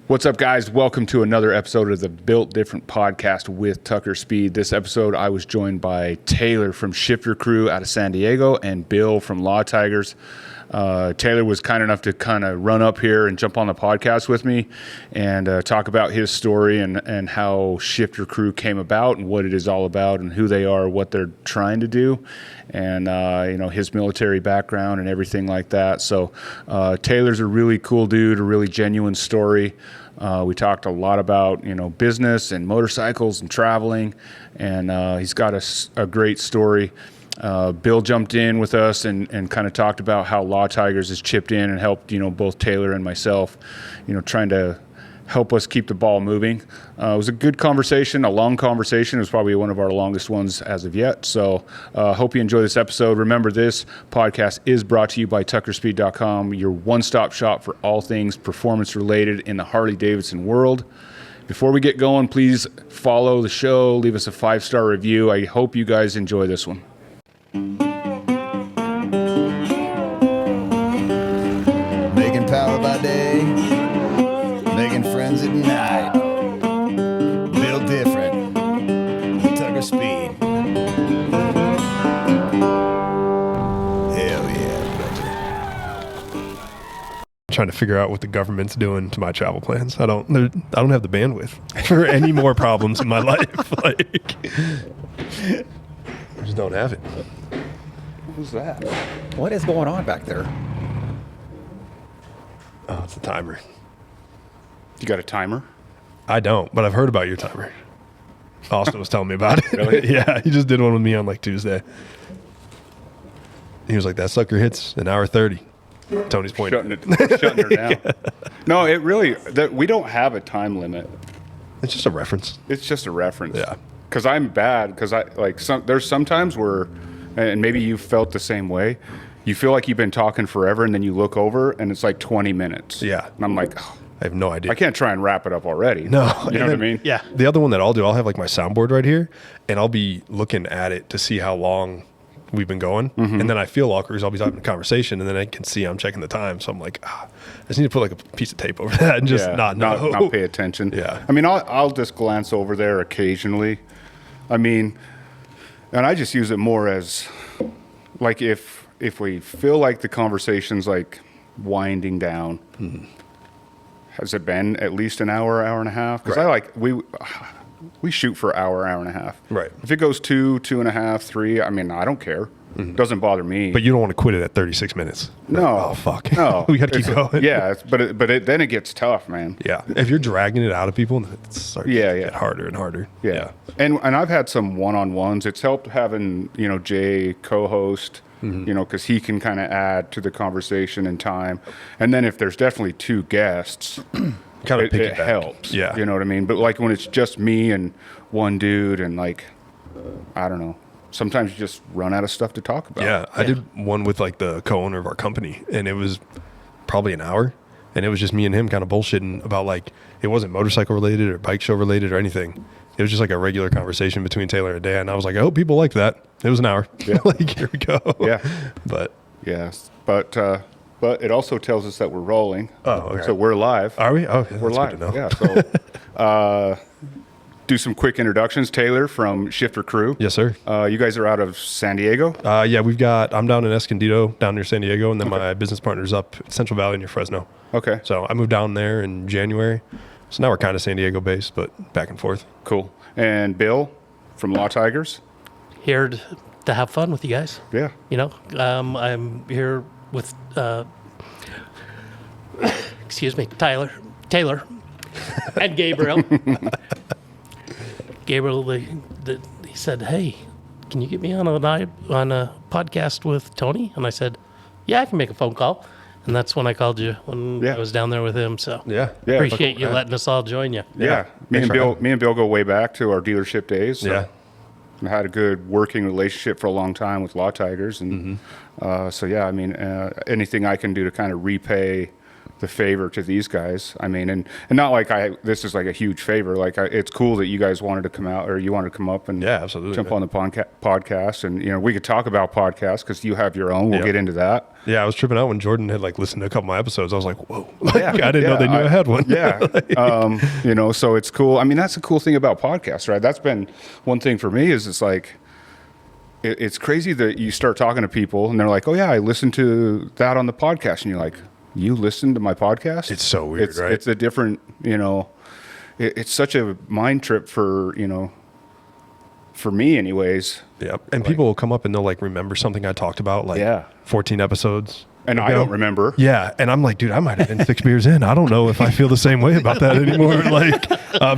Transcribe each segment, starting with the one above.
What's up, guys? Welcome to another episode of the Built Different podcast with Tucker Speed. This episode, I was joined by Taylor from Shift Your Crew out of San Diego and Bill from Law Tigers. Taylor was kind enough to kind of run up here and jump on the podcast with me and talk about his story and how Shift Your Crew came about and what it is all about and who they are, what they're trying to do, and his military background and everything like that. So Taylor's a really cool dude, a really genuine story. We talked a lot about business and motorcycles and traveling, and he's got a great story. Bill jumped in with us and kind of talked about how Law Tigers has chipped in and helped both Taylor and myself, trying to help us keep the ball moving. It was a good conversation, a long conversation. It was probably one of our longest ones as of yet. So hope you enjoy this episode. Remember, this podcast is brought to you by TuckerSpeed.com, your one-stop shop for all things performance-related in the Harley-Davidson world. Before we get going, please follow the show, leave us a 5-star review. I hope you guys enjoy this one. Making power by day, making friends at night. Built different, Tucker Speed. Hell yeah, brother. Trying to figure out what the government's doing to my travel plans. I don't have the bandwidth for any more problems in my life. I just don't have it. Who's that? What is going on back there? Oh, it's the timer. You got a timer? I don't, but I've heard about your timer. Austin was telling me about it. Really? Yeah, he just did one with me on Tuesday. He was like, that sucker hits an hour 30. Tony's pointing. Shutting her down. Yeah. No, it really, we don't have a time limit. It's just a reference. It's just a reference. Yeah. Because I'm bad, because there's sometimes where, and maybe you felt the same way, you feel like you've been talking forever and then you look over and it's like 20 minutes. Yeah. And I'm like, oh, I have no idea. I can't try and wrap it up already. No. You know what I mean? Yeah. The other one that I'll do, I'll have my soundboard right here and I'll be looking at it to see how long we've been going. Mm-hmm. And then I feel awkward because I'll be having a conversation and then I can see I'm checking the time. So I'm like, I just need to put a piece of tape over that and just not pay attention. Yeah. I mean, I'll just glance over there occasionally. I mean, and I just use it more as like if we feel like the conversation's like winding down, has it been at least an hour and a half? Because right. we shoot for hour and a half. Right. If it goes 2.5, 3, I mean, I don't care. Mm-hmm. Doesn't bother me. But you don't want to quit it at 36 minutes. No. Like, oh, fuck. No. We got to keep going. Yeah, then it gets tough, man. Yeah. If you're dragging it out of people, it starts to get harder and harder. Yeah. And I've had some one-on-ones. It's helped having, Jay co-host, because he can kind of add to the conversation in time. And then if there's definitely two guests, it helps. Yeah. You know what I mean? But like when it's just me and one dude and like, I don't know. Sometimes you just run out of stuff to talk about. Yeah. I did one with the co-owner of our company and it was probably an hour and it was just me and him kind of bullshitting about it wasn't motorcycle related or bike show related or anything. It was just a regular conversation between Taylor and Dan. And I was like, I hope people like that. It was an hour. Yeah. Here we go. Yeah. But. Yes. But it also tells us that we're rolling. Oh, okay. So we're live. Are we? Oh, yeah, we're live. Yeah. So, do some quick introductions. Taylor from Shift Your Crew. Yes, sir. You guys are out of San Diego? Yeah, I'm down in Escondido, down near San Diego, and then my business partner's up Central Valley near Fresno. Okay. So I moved down there in January. So now we're kind of San Diego based, but back and forth. Cool. And Bill from Law Tigers? Here to have fun with you guys. Yeah. I'm here with, Taylor, and Gabriel. Gabriel, he said, hey, can you get me on a podcast with Tony? And I said, yeah, I can make a phone call. And that's when I called you when I was down there with him. So appreciate you letting us all join you. Yeah. Me and Bill go way back to our dealership days. So. Yeah. I had a good working relationship for a long time with Law Tigers. And anything I can do to kind of repay the favor to these guys. I mean, and not like this is like a huge favor. Like it's cool that you guys wanted to come out, or you wanted to come up and Yeah, absolutely, jump man. on the podcast. And, you know, we could talk about podcasts because you have your own. We'll get into that. Yeah, I was tripping out when Jordan had like listened to a couple of my episodes. I was like, whoa, like, I didn't know they knew I had one. Yeah. You know, so it's cool. I mean, that's the cool thing about podcasts, right? That's been one thing for me is it's like, it's crazy that you start talking to people and they're like, oh yeah, I listened to that on the podcast. And you're like, you listened to my podcast? It's so weird, right? It's a different, you know, it's such a mind trip for, you know, for me anyways. Yeah. And people will come up and they'll like remember something I talked about like 14 episodes. And I don't remember. Yeah. And I'm like, dude, I might have been 6 beers in. I don't know if I feel the same way about that anymore. Like,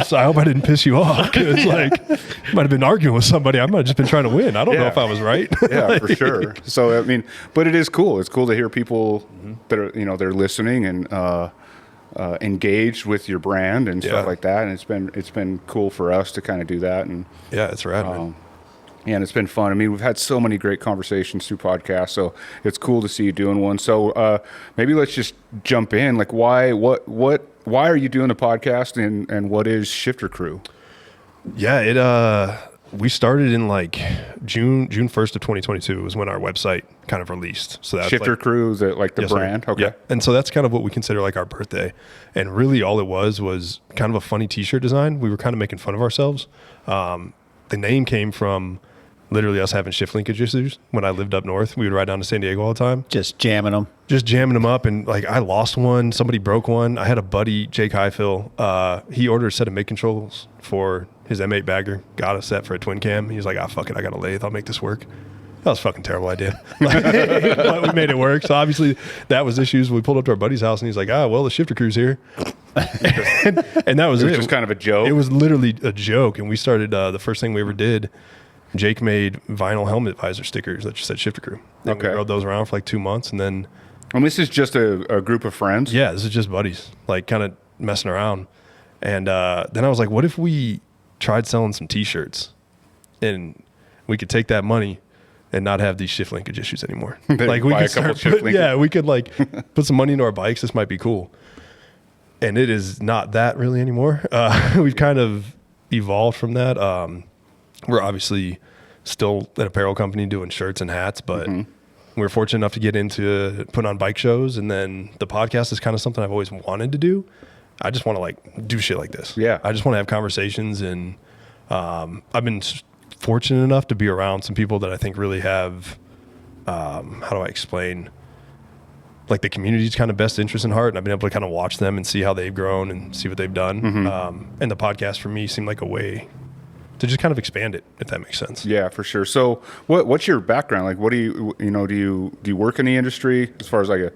so I hope I didn't piss you off. Cause like, might have been arguing with somebody. I might have just been trying to win. I don't know if I was right. Yeah, for sure. So, I mean, but it is cool. It's cool to hear people that are, you know, they're listening and, engaged with your brand and stuff like that. And it's been cool for us to kind of do that. And yeah, it's rad, man. yeah, and it's been fun. I mean, we've had so many great conversations through podcasts, so it's cool to see you doing one. So maybe let's just jump in. Like, why are you doing the podcast, and what is Shifter Crew? Yeah, we started in like June 1st of 2022 was when our website kind of released. So that's Shifter Crew, the Yes, sir. brand. Okay. Yeah. And so that's kind of what we consider like our birthday. And really all it was kind of a funny t-shirt design. We were kind of making fun of ourselves. The name came from literally us having shift linkage issues. When I lived up north, we would ride down to San Diego all the time. Just jamming them up. And like, I lost one, somebody broke one. I had a buddy, Jake Highfill. He ordered a set of mid controls for his M8 bagger, got a set for a twin cam. He was like, fuck it, I got a lathe, I'll make this work. That was a fucking terrible idea. But we made it work. So obviously that was issues. We pulled up to our buddy's house and he's like, well, the Shifter Crew's here. and that was It was just kind of a joke. It was literally a joke. And we started, the first thing we ever did, Jake made vinyl helmet visor stickers that just said Shifter Crew. And we rode those around for like 2 months. And then. And this is just a group of friends? Yeah, this is just buddies, like kind of messing around. And then I was like, what if we tried selling some t-shirts and we could take that money and not have these shift linkage issues anymore? Like we could we could like put some money into our bikes. This might be cool. And it is not that really anymore. We've kind of evolved from that. We're obviously still an apparel company doing shirts and hats, but we're fortunate enough to get into putting on bike shows. And then the podcast is kind of something I've always wanted to do. I just want to like do shit like this. Yeah. I just want to have conversations. And I've been fortunate enough to be around some people that I think really have, how do I explain, like the community's kind of best interest in heart. And I've been able to kind of watch them and see how they've grown and see what they've done. And the podcast for me seemed like a way to just kind of expand it, if that makes sense. Yeah, for sure. So what's your background? Like, what do you work in the industry as far as like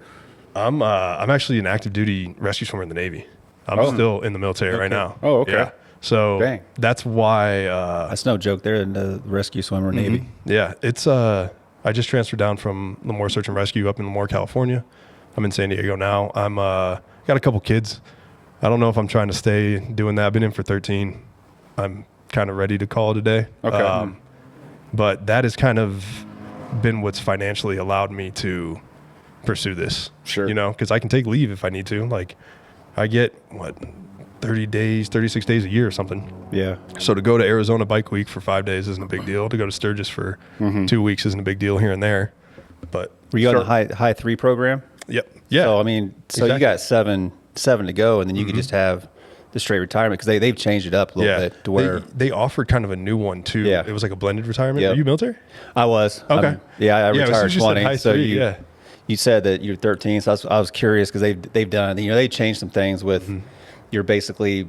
I'm actually an active duty rescue swimmer in the Navy. I'm still in the military right now. Oh, okay. Yeah. So that's why. That's no joke. They're in the rescue swimmer Navy. Yeah, it's. I just transferred down from Lemoore Search and Rescue up in Lemoore, California. I'm in San Diego now. I'm got a couple kids. I don't know if I'm trying to stay doing that. I've been in for 13. I'm kind of ready to call it a day. Okay. But that has kind of been what's financially allowed me to pursue this. Sure. You know, because I can take leave if I need to. Like, I get 30 days, 36 days a year or something. Yeah. So to go to Arizona Bike Week for 5 days isn't a big deal. To go to Sturgis for 2 weeks isn't a big deal here and there. But were you on the high 3 program? Yep. Yeah. So I mean, you got seven to go, and then you could just have the straight retirement because they've changed it up a little bit to where they offered kind of a new one too. Yeah. It was like a blended retirement. Yep. Are you military? I was. Okay. I retired as soon as you said 20. high So three, you said that you're 13. So I was curious because they've done, they changed some things with you're basically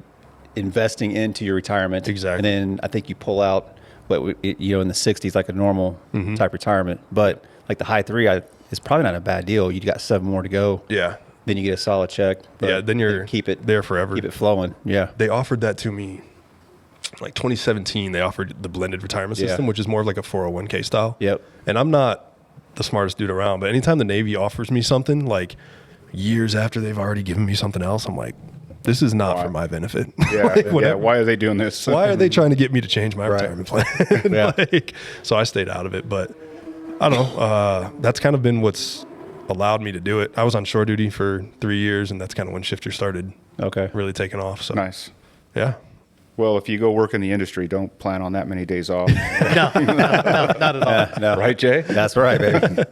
investing into your retirement. Exactly. And then I think you pull out in the 60s like a normal type retirement. But like the high 3, it's probably not a bad deal. You got 7 more to go. Yeah. Then you get a solid check. Then you're keep it there forever. Keep it flowing. Yeah. They offered that to me like 2017. They offered the blended retirement system, which is more of like a 401k style. Yep. And I'm not the smartest dude around, but anytime the Navy offers me something like years after they've already given me something else, I'm like, this is not for my benefit. Yeah. Why are they doing this? Why are they trying to get me to change my retirement plan? Yeah. So I stayed out of it, but I don't know. That's kind of been what's allowed me to do it. I was on shore duty for 3 years, and that's kind of when Shifter started Okay. really taking off. So Nice. yeah. Well, if you go work in the industry, don't plan on that many days off. No, not at all. No. Right, Jay? That's right, baby.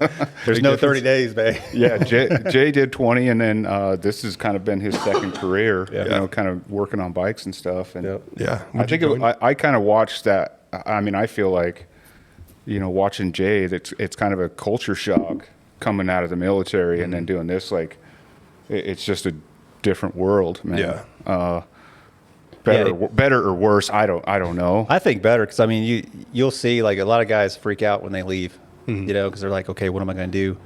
There's no 30 days, baby. Yeah, Jay did 20, and then this has kind of been his second career, you know, kind of working on bikes and stuff. And Yeah. I think I kind of watched that. I mean, I feel like, you know, watching Jay, it's kind of a culture shock coming out of the military and then doing this. Like, it's just a different world, man. Yeah. Better or worse, I don't know. I think better because I mean you'll see like a lot of guys freak out when they leave, you know, because they're like, okay, what am I going to do?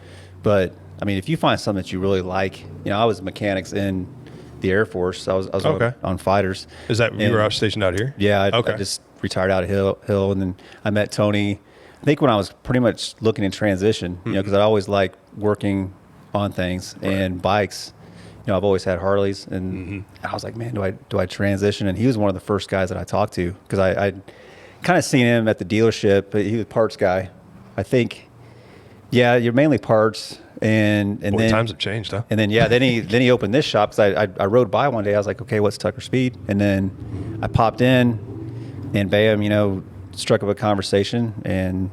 But I mean, if you find something that you really like, you know, I was mechanics in the Air Force. I was Okay. on fighters. Is that you were out stationed out here? Yeah, I Okay. just retired out of Hill, and then I met Tony. I think when I was pretty much looking in transition, you know, because I always liked working on things and bikes. You know, I've always had Harleys, and I was like, man, do I transition? And he was one of the first guys that I talked to because I kind of seen him at the dealership. He was a parts guy. I think, yeah, you're mainly parts, and Boy, then times have changed, huh? and then then he opened this shop because I rode by one day. I was like, okay, what's Tucker Speed? And then I popped in, and bam, you know, struck up a conversation, and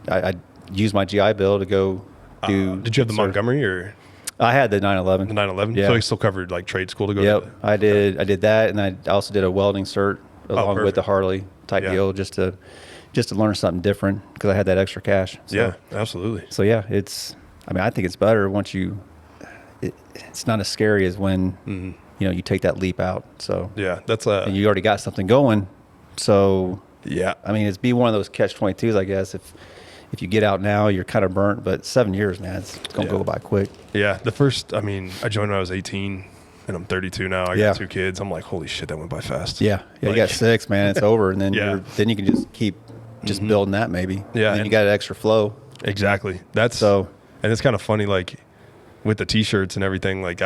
I used my GI Bill to go do. Did you have the Montgomery or I had the 911. the 911? Yeah. So you still covered like trade school to go. Yep, To I did that, and I also did a welding cert along with perfect. the Harley type Yeah. deal just to learn something different because I had that extra cash. So, Yeah, absolutely. So yeah, I mean, I think it's better once it's not as scary as when you know you take that leap out. So Yeah, that's and you already got something going. So yeah. I mean, it's be one of those catch-22s, I guess. If you get out now, you're kind of burnt. But 7 years, man, it's gonna go by quick. Yeah, I joined when I was 18, and I'm 32 now. I got 2 kids. I'm like, holy shit, that went by fast. Yeah, you Like- got 6, man. It's over, and then Yeah. then you can just keep building that maybe. Yeah, and then you and- got an extra flow. Exactly. That's So- and it's kind of funny, like with the t-shirts and everything. Like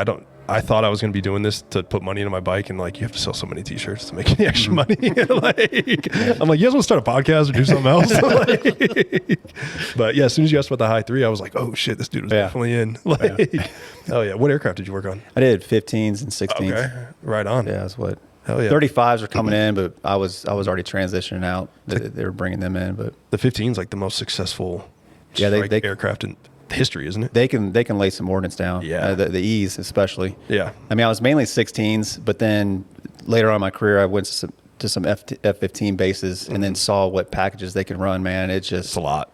I thought I was going to be doing this to put money into my bike, and like you have to sell so many t-shirts to make any extra money. Like I'm like, you guys want to start a podcast or do something else? Like, but yeah, as soon as you asked about the high 3, I was like, oh shit, this dude was definitely in. Like, oh yeah. What aircraft did you work on? I did 15s and 16s. Okay, right on. Yeah, that's what. Hell yeah. 35s are coming in, but I was already transitioning out. They were bringing them in, but The 15 is like the most successful Yeah, they- strike aircraft in history, isn't it? they can lay some ordnance down. Yeah. The E's especially. Yeah. I mean, I was mainly 16s, but then later on in my career, I went to some F-15 bases and then saw what packages they can run. Man, it's just It's a lot.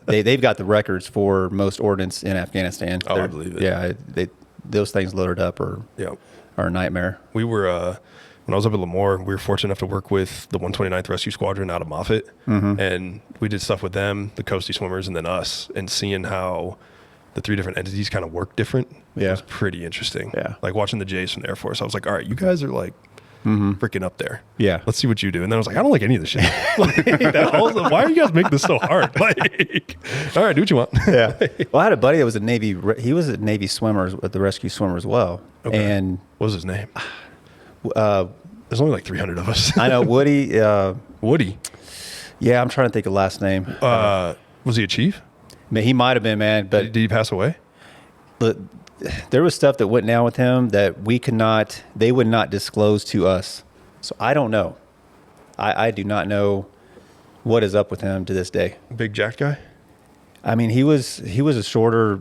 they've got the records for most ordnance in Afghanistan. Oh, I They're- believe it. Yeah, those things loaded up are Yeah. a nightmare. We were when I was up at Lemoore, we were fortunate enough to work with the 129th Rescue Squadron out of Moffett, and we did stuff with them, the Coastie Swimmers, and then us, and seeing how the 3 different entities kind of work different. Yeah. It was pretty interesting. Yeah. Like watching the Jays from the Air Force, I was like, all right, you guys are like freaking up there. Yeah. Let's see what you do. And then I was like, I don't like any of this shit. Why are you guys making this so hard? Like, all right, do what you want. Yeah. Well, I had a buddy that was a Navy. He was a Navy swimmer at the rescue swimmer as well. Okay. And What was his name? There's only like 300 of us. I know Woody. Woody. Yeah, I'm trying to think of last name. Was he a chief? Man, he might have been, man. But Did he pass away? look, there was stuff that went down with him that they would not disclose to us. So I don't know. I do not know what is up with him to this day. Big jacked guy? I mean, he was a shorter.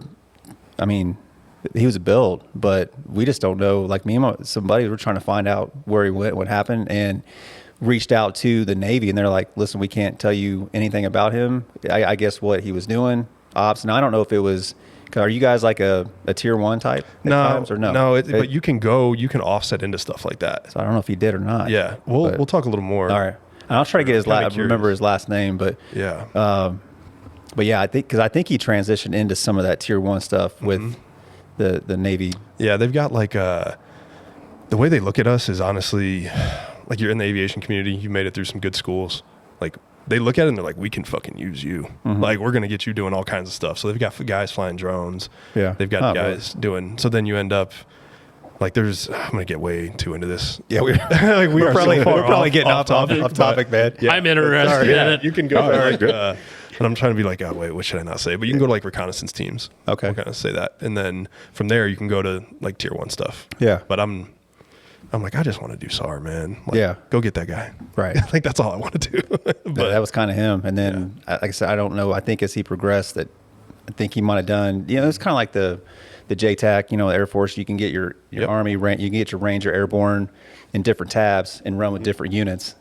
I mean, he was a build, but we just don't know. Like me and somebody were trying to find out where he went, what happened, and reached out to the Navy, and they're like, "Listen, we can't tell you anything about him. I guess what he was doing, ops, and I don't know if it was. Are you guys like a tier 1 type at times or no? No, but you can offset into stuff like that. So I don't know if he did or not. Yeah, we'll talk a little more. All right. And I'll try to get his Kinda remember curious. his last name, but Yeah. but yeah, I think he transitioned into some of that tier 1 stuff with the Navy. Yeah, they've got like the way they look at us is honestly like you're in the aviation community, you made it through some good schools. Like they look at it and they're like, we can fucking use you. Like we're gonna get you doing all kinds of stuff. So they've got guys flying drones. Yeah. They've got Oh, guys doing. So then you end up like I'm gonna get way too into this. Yeah, we're Like we're probably so far getting off topic, topic, man. Yeah. I'm interested in it. You can go. And I'm trying to be like, oh, wait, what should I not say? But you can go to like reconnaissance teams. Okay. I'll kind of say that. And then from there, you can go to like tier 1 stuff. Yeah. But I'm like, I just want to do SAR, man. Like, Yeah. Go get that guy. Right. Like, that's all I want to do. But that was kind of him. And then, like I said, I don't know. I think as he progressed, that I think he might have done. It's kind of like the JTAC. The Air Force. You can get your Yep. Army. You can get your Ranger Airborne in different tabs and run with different units.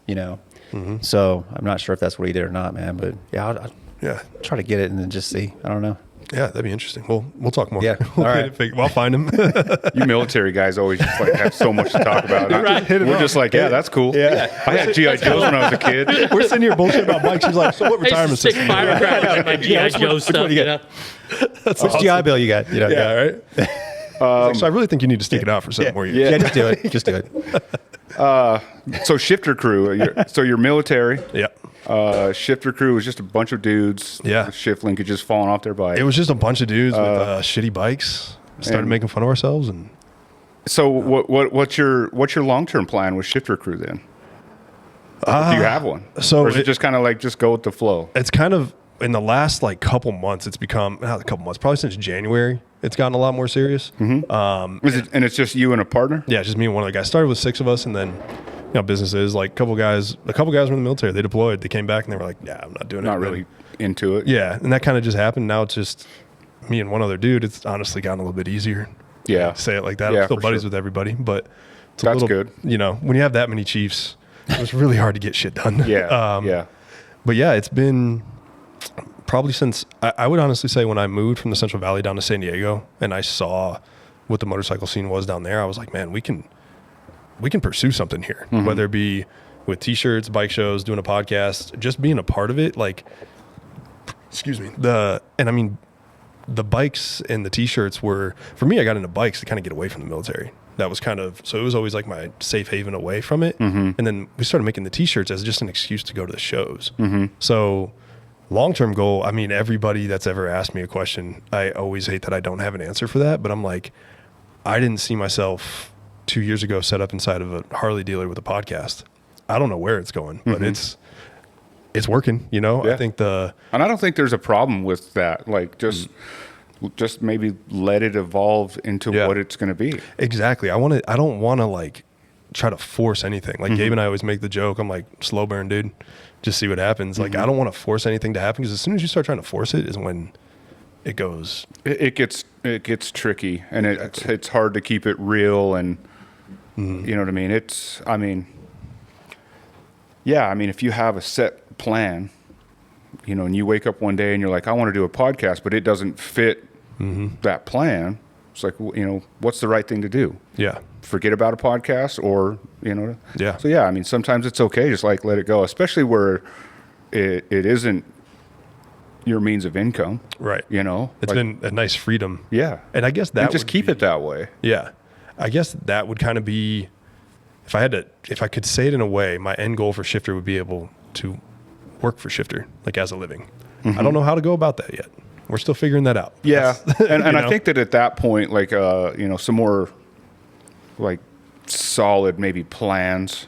So I'm not sure if that's what he did or not, man. But yeah, I'll try to get it and then just see. I don't know. Yeah, that'd be interesting. We'll talk more. Yeah. We'll All get right. it figured. I'll find him. You military guys always just like have so much to talk about. Right. We're just like, yeah, that's cool. Yeah. I had GI Joes when I was a kid. We're sitting here bullshit about bikes. She's like, so what I used retirement to stick system? firecrackers in my GI Joe stuff. you got? Which GI Bill you got? Yeah, right. So I really think you need to stick it out for 7 more years. Yeah, just do it. Just do it. So Shifter Crew, you're military. Yeah. Shifter Crew was just a bunch of dudes. Yeah. with shift linkages falling off their bike. It was just a bunch of dudes with shitty bikes. Started and- making fun of ourselves, and So what's your long-term plan with Shifter Crew then? Do you have one? so or is it it- just kind of like just go with the flow? it's kind of in the last like couple months. It's become not a couple months, probably since January. It's gotten a lot more serious. Is it, and it's just you and a partner? Yeah, just me and one other guy. Started with 6 of us, and then businesses like a couple guys were in the military. They deployed. They came back and they were like, "Yeah, I'm not doing it." Not And really into it. Yeah, and that kind of just happened. Now it's just me and one other dude. It's honestly gotten a little bit easier. Yeah. Say it like that. Yeah, I'm still for buddies sure. with everybody, but it's That's a little good. when you have that many chiefs, it's really hard to get shit done. Yeah. Yeah. But yeah, it's been probably since I would honestly say when I moved from the Central Valley down to San Diego and I saw what the motorcycle scene was down there, I was like, man, we can pursue something here, whether it be with t-shirts, bike shows, doing a podcast, just being a part of it. Like, excuse me, the bikes and the t-shirts were, for me, I got into bikes to kind of get away from the military. That was so it was always like my safe haven away from it. And then we started making the t-shirts as just an excuse to go to the shows. So long-term goal, everybody that's ever asked me a question, I always hate that I don't have an answer for that, but I'm like, I didn't see myself 2 years ago set up inside of a Harley dealer with a podcast. I don't know where it's going, but it's working, Yeah. I think And I don't think there's a problem with that. Like just maybe let it evolve into Yeah. what it's going to be. exactly. I don't want to like try to force anything. Like Gabe and I always make the joke. I'm like, slow burn, dude. Just see what happens. Like, I don't want to force anything to happen because as soon as you start trying to force it is when it goes. It gets tricky, and it's hard to keep it real, and you know what I mean. If you have a set plan, and you wake up one day and you're like, I want to do a podcast, but it doesn't fit that plan. It's like, what's the right thing to do? Yeah. Forget about a podcast, or Yeah. So yeah, sometimes it's okay, just like let it go, especially where it isn't your means of income. Right. It's It's been a nice freedom. yeah, And I guess that and just would keep be- it that way. Yeah. I guess that would kind of be, if I could say it in a way, my end goal for Shifter would be able to work for Shifter, like as a living. I don't know how to go about that yet. We're still figuring that out. Yeah, and I know? think that at that point, like some more like solid maybe plans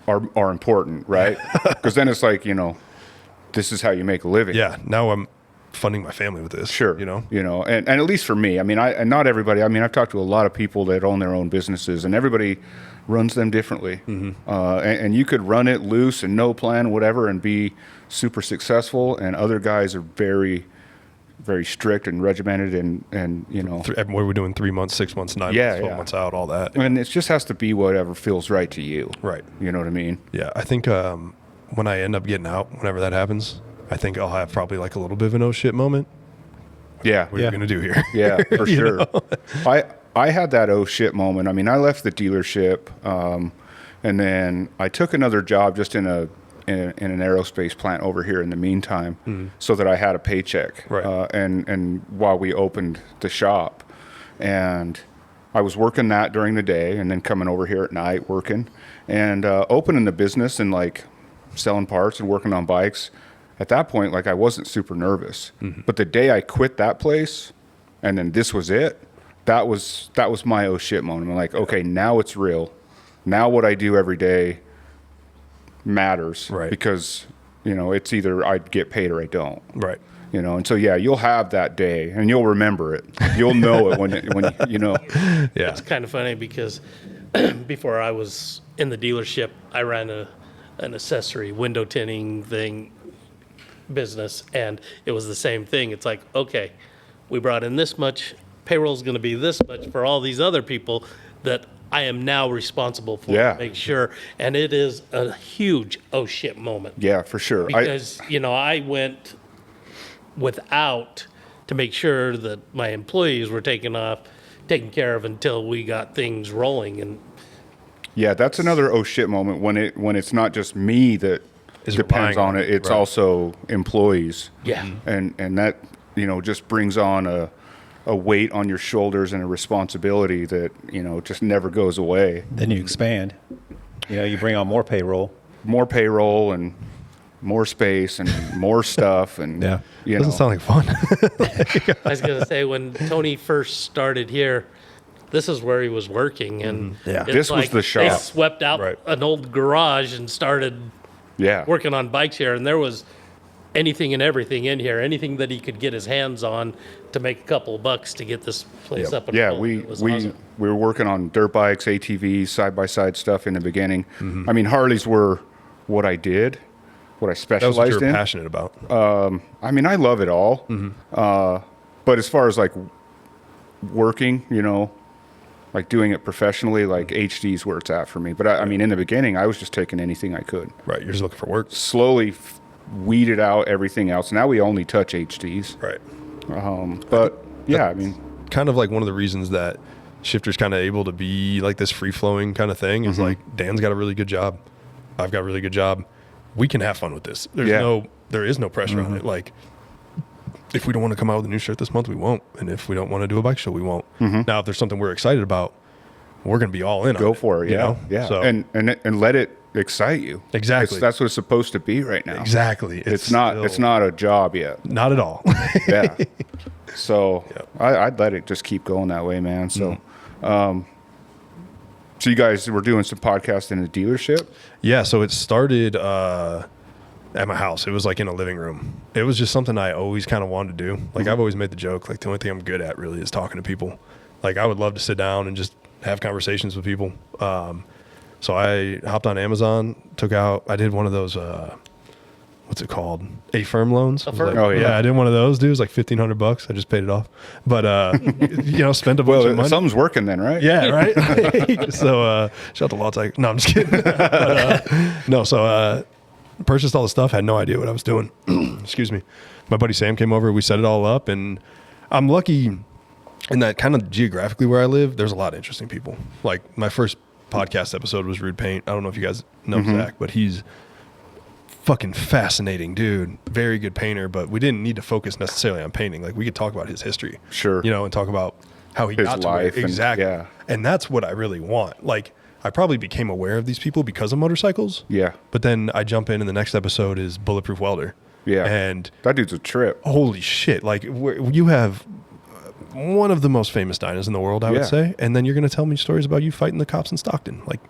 are important, right? Because then it's like this is how you make a living. Yeah. Now I'm funding my family with this. Sure. And at least for me, and not everybody. I've talked to a lot of people that own their own businesses, and everybody runs them differently. And you could run it loose and no plan, whatever, and be super successful. And other guys are very, very strict and regimented, and What we're doing 3 months, 6 months, 9 Yeah, months, 12 yeah. months out, all that. And it just has to be whatever feels right to you. Right. You know what I mean? Yeah. I think when I end up getting out, whenever that happens, I think I'll have probably like a little bit of an oh shit moment. Yeah. What are you going to do here? Yeah, for sure. I had that oh shit moment. I left the dealership, and then I took another job just in an aerospace plant over here in the meantime, so that I had a paycheck. Right. And while we opened the shop, and I was working that during the day, and then coming over here at night working, and opening the business and like selling parts and working on bikes. At that point, like I wasn't super nervous, but the day I quit that place, and then this was it. That was my oh shit moment. I'm like, okay, now it's real. Now what I do every day matters, Right. Because You know, it's either I get paid or I don't. Right. You know, and so yeah, you'll have that day, and you'll remember it. You'll know it when you know. Yeah. It's kind of funny because before I was in the dealership, I ran an accessory window tinting thing business, and it was the same thing. It's like, okay, we brought in this much, payroll's going to be this much for all these other people that I am now responsible for Yeah. to make sure. And it is a huge oh shit moment. Yeah, for sure. Because, I went without to make sure that my employees were taken care of until we got things rolling. And Yeah, that's another oh shit moment when it's not just me that Is depends relying on on it. it, It's right. also employees. yeah, And that, just brings on a weight on your shoulders and a responsibility that, just never goes away. Then you expand. You bring on more payroll. More payroll and more space and more stuff and Yeah. Doesn't sound like fun. I was going to say, when Tony first started here, this is where he was working. And Yeah. it's This was like the shop. They swept out Right. an old garage and started yeah. working on bikes here. And there was anything and everything in here, anything that he could get his hands on to make a couple of bucks to get this place up and Yeah, rolling. we It was we awesome. we were working on dirt bikes, ATVs, side by side stuff in the beginning. I mean, Harleys were what I did, what I That was what you specialized were in. passionate about. I mean, I love it all. But as far as like working, like doing it professionally, like HD's where it's at for me. But I mean, in the beginning, I was just taking anything I could. Right. You're just looking for work. Slowly weeded out everything else. Now we only touch HDs. Right. But yeah, I mean, Kind of like one of the reasons that Shifter's kind of able to be like this free flowing kind of thing is like Dan's got a really good job. I've got a really good job. We can have fun with this. Yeah. There is no pressure on it. Like, if we don't want to come out with a new shirt this month, we won't. And if we don't want to do a bike show, we won't. Now, if there's something we're excited about, we're going to be all in on go it. for it. you Yeah, know? yeah. So, And let it excite you. Exactly. That's what it's supposed to be right now. exactly. It's not. It's still- not a job yet. Not at all. Yeah. So Yep. I'd let it just keep going that way, man. So, so you guys were doing some podcasts in a dealership. Yeah, so it started at my house. It was like in a living room. It was just something I always kind of wanted to do. Like I've always made the joke, like the only thing I'm good at really is talking to people. Like I would love to sit down and just have conversations with people. So I hopped on Amazon, I did one of those, what's it called? A-Firm loans. Affirm? Like, Oh, yeah. I did one of those, dude. It was like $1,500. I just paid it off. But, spent a bunch of Well, money. something's working then, right? Yeah, right. So shout out to Law Tiger. No, I'm just kidding. Purchased all the stuff. Had no idea what I was doing. Excuse me. My buddy Sam came over. We set it all up, and I'm lucky in that kind of geographically where I live. There's a lot of interesting people. Like my first podcast episode was Rude Paint. I don't know if you guys know Zach, but he's fucking fascinating dude. Very good painter, but we didn't need to focus necessarily on painting. Like we could talk about his history, Sure. and talk about how he His got to where, life and- exactly. yeah. And that's what I really want. Like I probably became aware of these people because of motorcycles. Yeah. But then I jump in and the next episode is Bulletproof Welder. Yeah. And That dude's a trip. holy shit, like you have one of the most famous diners in the world, I Yeah. would say. And then you're going to tell me stories about you fighting the cops in Stockton. Like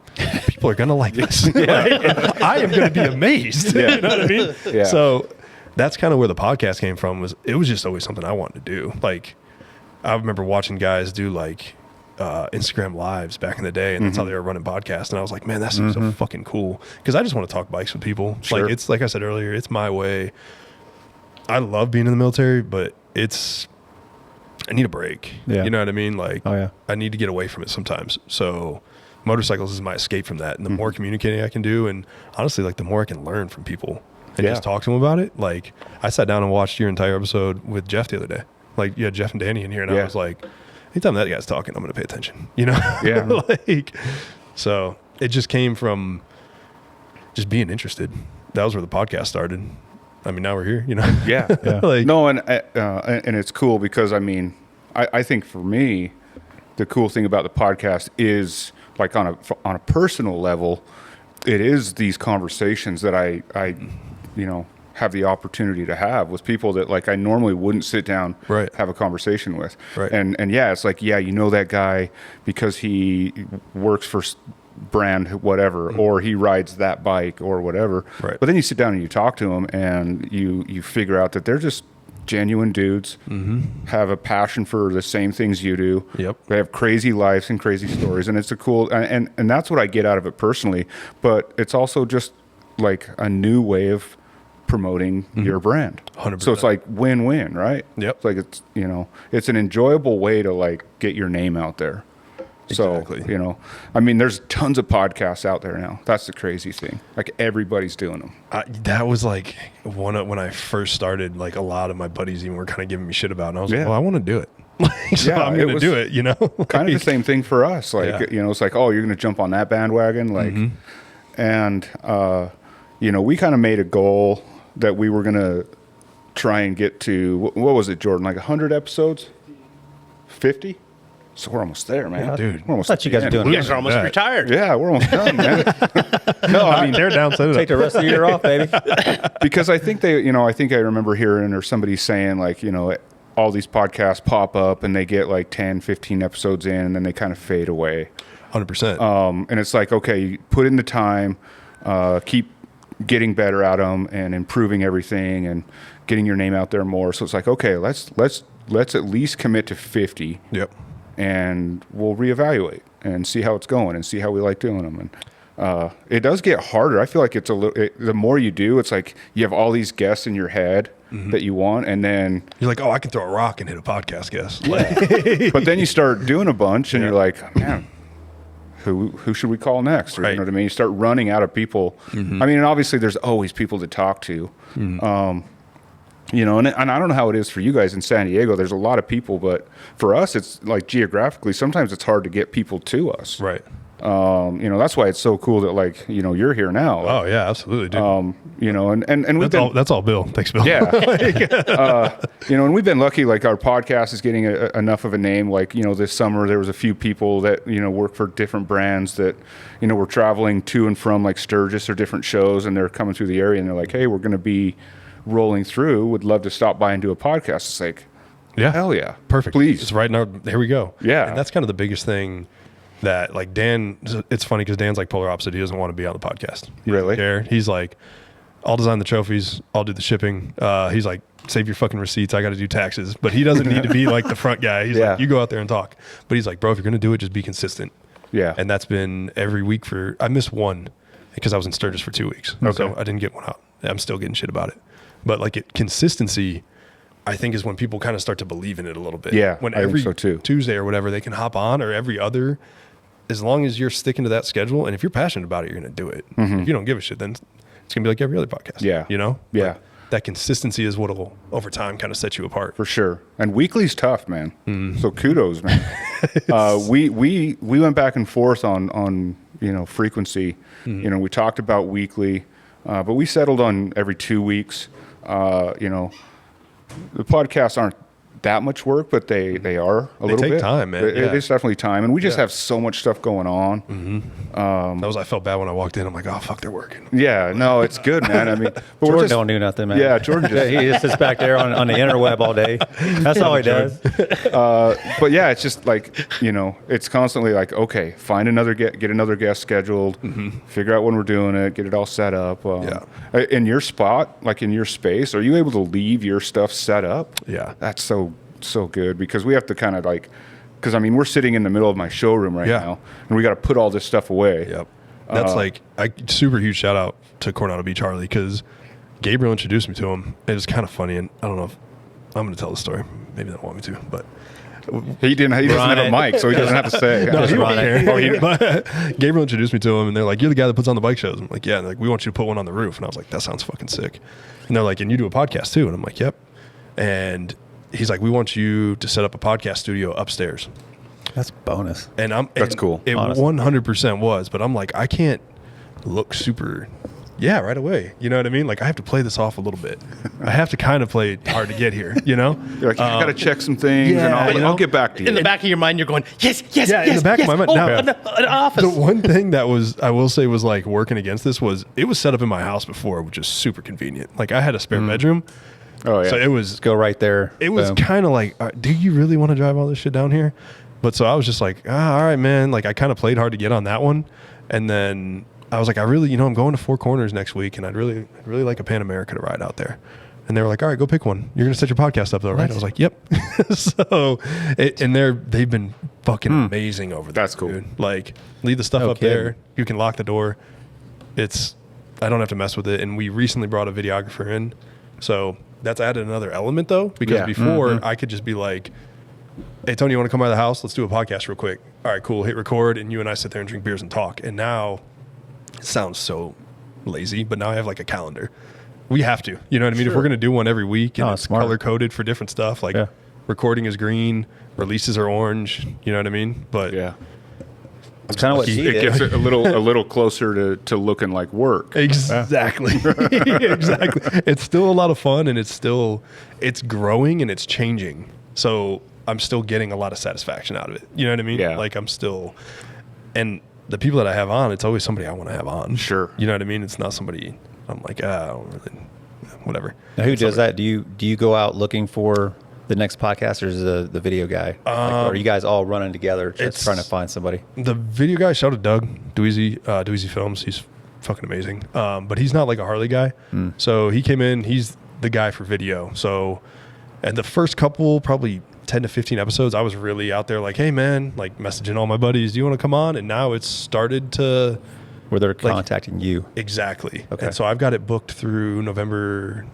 people are going to like this. Like, and I am going to be amazed. Yeah. You know what I mean? Yeah. So that's kind of where the podcast came from. It was just always something I wanted to do. Like I remember watching guys do like Instagram lives back in the day, and that's how they were running podcasts. And I was like, man, that seems so fucking cool. Because I just want to talk bikes with people. Sure. Like it's like I said earlier, it's my way. I love being in the military, but I need a break. Yeah. You know what I mean? Like, Oh, yeah. I need to get away from it sometimes. So motorcycles is my escape from that. And the more communicating I can do, and honestly, like the more I can learn from people and Yeah. just talk to them about it. Like I sat down and watched your entire episode with Jeff the other day. Like you had Jeff and Danny in here, and Yeah. I was like, anytime that guy's talking, I'm going to pay attention, you know? Yeah. Like, so it just came from just being interested. That was where the podcast started. I mean, now we're here, you know? Yeah. Yeah. Like, No, and it's cool because I mean, I think for me, the cool thing about the podcast is like on a personal level, it is these conversations that I have the opportunity to have with people that like I normally wouldn't sit down Right. have a conversation with. Right. And yeah, it's like, yeah, you know that guy because he works for brand, whatever, or he rides that bike or whatever. Right. But then you sit down and you talk to them, and you figure out that they're just genuine dudes, have a passion for the same things you do. Yep. They have crazy lives and crazy stories, and it's a cool, and that's what I get out of it personally. But it's also just like a new way of promoting your brand. 100%. So it's like win-win, right? Yep. It's like it's, you know, it's an enjoyable way to like get your name out there. Exactly. So, you know, I mean, there's tons of podcasts out there now. That's the crazy thing. Like everybody's doing them. That was like when I first started, like a lot of my buddies even were kind of giving me shit about it. And I was Yeah. like, well, I want to do it. So Yeah, I'm it going to was do it, you know? Kind of the same thing for us. Like, Yeah. you know, it's like, oh, you're going to jump on that bandwagon. Like, and, you know, we kind of made a goal that we were going to try and get to, what was it, Jordan? Like 100 episodes? 50? So we're almost there, man. Dude. We're almost I thought you guys were doing You guys are almost Yeah. retired. Yeah, we're almost done, man. No, I mean, They're down, set it Take up. the rest of the year off, baby. because I think they, you know, I think I remember hearing or somebody saying like, you know, all these podcasts pop up and they get like 10, 15 episodes in and then they kind of fade away. 100%. And it's like, okay, you put in the time, keep getting better at them and improving everything and getting your name out there more. So it's like, okay, let's at least commit to 50 Yep. and we'll reevaluate and see how it's going and see how we like doing them. And it does get harder. I feel like it's the more you do, it's like you have all these guests in your head that you want, and then You're like, oh, I can throw a rock and hit a podcast guest. but then you start doing a bunch, and you're like, man, who should we call next? Or, Right. You know what I mean? You start running out of people. I mean, and obviously there's always people to talk to. You know, and I don't know how it is for you guys in San Diego. There's a lot of people, but for us, it's like geographically, sometimes it's hard to get people to us. Right. You know, that's why it's so cool that like, you know, you're here now. Oh, yeah, absolutely, dude. You know, and we've been, That's all Bill. Thanks, Bill. yeah. You know, and we've been lucky, like our podcast is getting enough of a name. Like, you know, this summer there was a few people that, you know, work for different brands that, you know, were traveling to and from like Sturgis or different shows, and they're coming through the area and they're like, hey, we're going to be rolling through. Would love to stop by and do a podcast. It's like, Yeah. hell yeah. Perfect. Please. It's right now. Here we go. Yeah. And that's kind of the biggest thing that like Dan, it's funny because Dan's like polar opposite. He doesn't want to be on the podcast. He doesn't Really? care. He's like, I'll design the trophies. I'll do the shipping. He's like, save your fucking receipts. I got to do taxes. But he doesn't need to be like the front guy. He's Yeah. like, you go out there and talk. But he's like, bro, if you're going to do it, just be consistent. Yeah. And that's been every week I missed one because I was in Sturgis for 2 weeks. Okay. So I didn't get one out. I'm still getting shit about it. But like consistency, I think is when people kind of start to believe in it a little bit. Yeah, When I think every so too. Tuesday or whatever, they can hop on, or every other, as long as you're sticking to that schedule. And if you're passionate about it, you're going to do it. If you don't give a shit, then it's going to be like every other podcast. Yeah. You know? Yeah. But that consistency is what will over time kind of set you apart. For sure. And weekly's tough, man. So kudos, man. We went back and forth on you know, frequency. You know, we talked about weekly, but we settled on every 2 weeks. You know, the podcasts aren't that much work, but they are a little take bit. time, man. It Yeah. is definitely time, and we just Yeah. have so much stuff going on. I felt bad when I walked in. I'm like, oh, fuck, they're working. Yeah, no, it's good, man. I mean, but we're Jordan just, don't do nothing, man. yeah, Jordan just, He just sits back there on the interweb all day. That's all he does. but yeah, it's just like, you know, it's constantly like, okay, find another get another guest scheduled, figure out when we're doing it, get it all set up. In your spot, like in your space, are you able to leave your stuff set up? Yeah. That's so good, because we have to kind of like, because I mean, we're sitting in the middle of my showroom right Yeah. now, and we got to put all this stuff away. Yep. That's like super huge shout out to Coronado Beach Harley, because Gabriel introduced me to him. It was kind of funny, and I don't know if I'm going to tell the story. Maybe they don't want me to, but He doesn't have a it. mic, so he doesn't have to say. Just run it. But Gabriel introduced me to him, and they're like, "You're the guy that puts on the bike shows." I'm like, "Yeah." And they're like, "We want you to put one on the roof." And I was like, "That sounds fucking sick." And they're like, "And you do a podcast too?" And I'm like, "Yep." And he's like, "We want you to set up a podcast studio upstairs." That's bonus. And That's cool, It honestly. 100% was, but I'm like, I can't look super. Yeah, right away. You know what I mean? Like, I have to play this off a little bit. I have to kind of play hard to get here, you know? You're like, you got to check some things, and yeah, you know? I'll get back to you. In the back of your mind, you're going, yes, yes, Yeah, yes. in the back of yes. my mind. Oh, Now- an office. The one thing that was, I will say, was like working against this was it was set up in my house before, which is super convenient. Like, I had a spare bedroom. Oh yeah. So it was Go right there. it was Boom. kind of like, do you really want to drive all this shit down here? But so I was just like, all right, man. Like, I kind of played hard to get on that one. And then I was like, I'm going to Four Corners next week, and I'd really like a Pan America to ride out there. And they were like, all right, go pick one. You're going to set your podcast up though, right? I was like, yep. So, they've been fucking amazing over there. That's cool. Dude. Like, leave the stuff up there. You can lock the door. I don't have to mess with it. And we recently brought a videographer in. So that's added another element though, because before I could just be like, hey, Tony, you want to come by the house? Let's do a podcast real quick. All right, cool. Hit record. And you and I sit there and drink beers and talk. And now it sounds so lazy, but now I have like a calendar. We have to, you know what I mean? If we're going to do one every week and it's color coded for different stuff, like recording is green, releases are orange, you know what I mean? But it's kind of what it gets a little closer to looking like work. Exactly. Exactly. It's still a lot of fun, and it's growing and it's changing. So I'm still getting a lot of satisfaction out of it. You know what I mean? Yeah. Like and the people that I have on, it's always somebody I want to have on. Sure. You know what I mean? It's not somebody I'm like, I don't really, whatever. Now, who does that? Do you go out looking for the next podcast, or is the video guy? Or are you guys all running together just trying to find somebody? The video guy, shout out to Doug Dweezy Films. He's fucking amazing. But he's not like a Harley guy. So he came in, he's the guy for video. So, and the first couple, probably 10 to 15 episodes, I was really out there like, hey man, like messaging all my buddies, do you want to come on? And now it's started to... Where they're contacting you. Exactly. Okay. And so I've got it booked through November.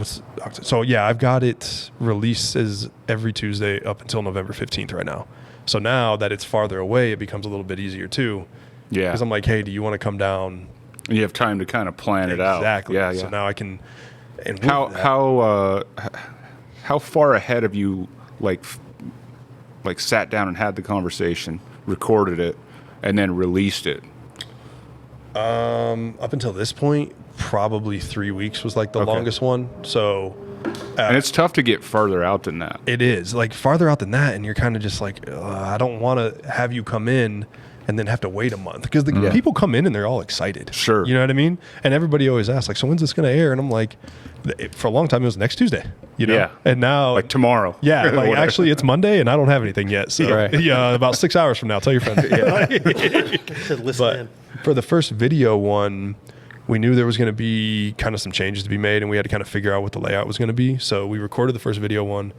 So yeah, I've got it releases every Tuesday up until November 15th right now. So now that it's farther away, it becomes a little bit easier too. Yeah. Because I'm like, hey, do you want to come down? And you have time to kind of plan it out. Exactly. Yeah. So now I can. And How far ahead have you like sat down and had the conversation, recorded it, and then released it? Up until this point, probably 3 weeks was like the longest one. So, and it's tough to get further out than that. It is like farther out than that, and you're kind of just like, I don't want to have you come in and then have to wait a month, because the people come in and they're all excited. Sure. You know what I mean? And everybody always asks like, so when's this going to air? And I'm like, for a long time it was next Tuesday. You know? Yeah. And now Like tomorrow. Yeah, like actually it's Monday and I don't have anything yet. So yeah, about 6 hours from now, tell your friends. Listen in. For the first video one, we knew there was going to be kind of some changes to be made, and we had to kind of figure out what the layout was going to be. So we recorded the first video one,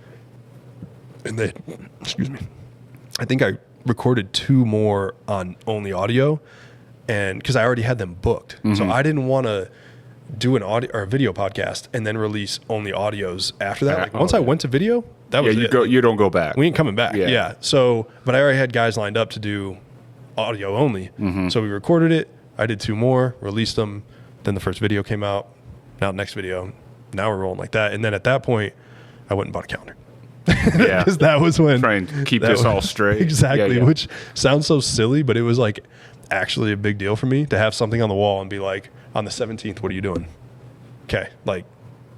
and then, excuse me, I think I recorded 2 more on only audio, and because I already had them booked. So I didn't want to do an audio or a video podcast and then release only audios after that. Like once I went to video, that was it. You don't go back. We ain't coming back. Yeah. Yeah. So, but I already had guys lined up to do audio only. So we recorded it. I did 2 more, released them. Then the first video came out. Now the next video. Now we're rolling like that. And then at that point, I went and bought a calendar. Yeah. Because that was when... Try and keep this all straight. Exactly. Yeah. Which sounds so silly, but it was like actually a big deal for me to have something on the wall and be like, on the 17th, what are you doing? Okay. Like,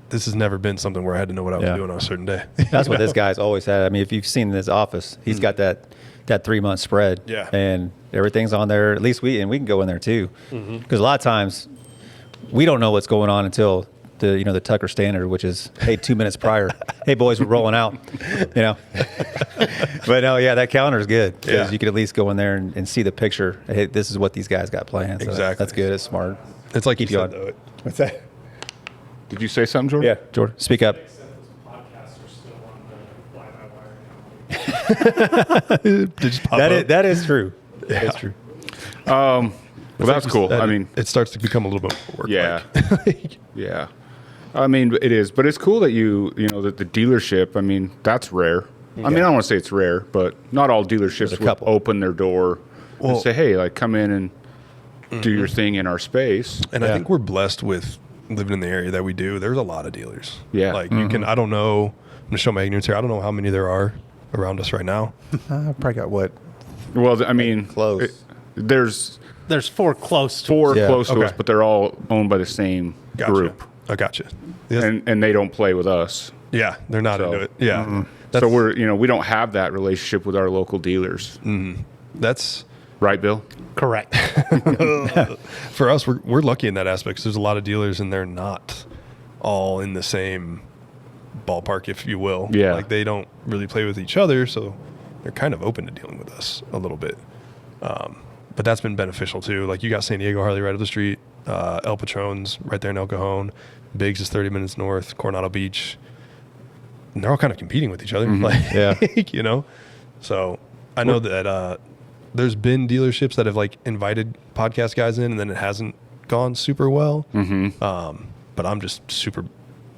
this has never been something where I had to know what I was doing on a certain day. That's what this guy's always had. I mean, if you've seen his office, he's got that 3-month spread. Yeah. And everything's on there. At least we can go in there too. Because a lot of times we don't know what's going on until the Tucker Standard, which is, hey, 2 minutes prior, hey boys, we're rolling out, But no, yeah, that calendar is good, because you can at least go in there and see the picture. Hey, this is what these guys got planned. So Exactly. that's good. It's smart. It's like Keep you you said, on. though. What's that? Did you say something, Jordan? Yeah, Jordan, speak up. Just pop up. That is true. That is true. Well, that's cool. I mean, it starts to become a little bit more work. yeah. Yeah. I mean, it is, but it's cool that that the dealership, I mean, that's rare. I mean, I don't want to say it's rare, but not all dealerships will couple. open their door and say, hey, like, come in and do your thing in our space. And I think we're blessed with living in the area that we do. There's a lot of dealers. Yeah. Like you can, I don't know, I'm going to show my ignorance here. I don't know how many there are around us right now. I probably got what? Well, I mean, Close. There's There's 4 close to 4 Yeah. close to us, Okay. but they're all owned by the same Gotcha. group. I gotcha. Yes. And they don't play with us. Yeah. They're not So- into it. Yeah. So we don't have that relationship with our local dealers. That's Right, Bill? correct. for us. We're lucky in that aspect, because there's a lot of dealers and they're not all in the same ballpark, if you will. Yeah. Like they don't really play with each other. So they're kind of open to dealing with us a little bit. But that's been beneficial too. Like you got San Diego Harley right up the street, El Patron's right there in El Cajon, Biggs is 30 minutes north, Coronado Beach. And they're all kind of competing with each other. Like, Yeah. So I know that there's been dealerships that have like invited podcast guys in and then it hasn't gone super well. But I'm just super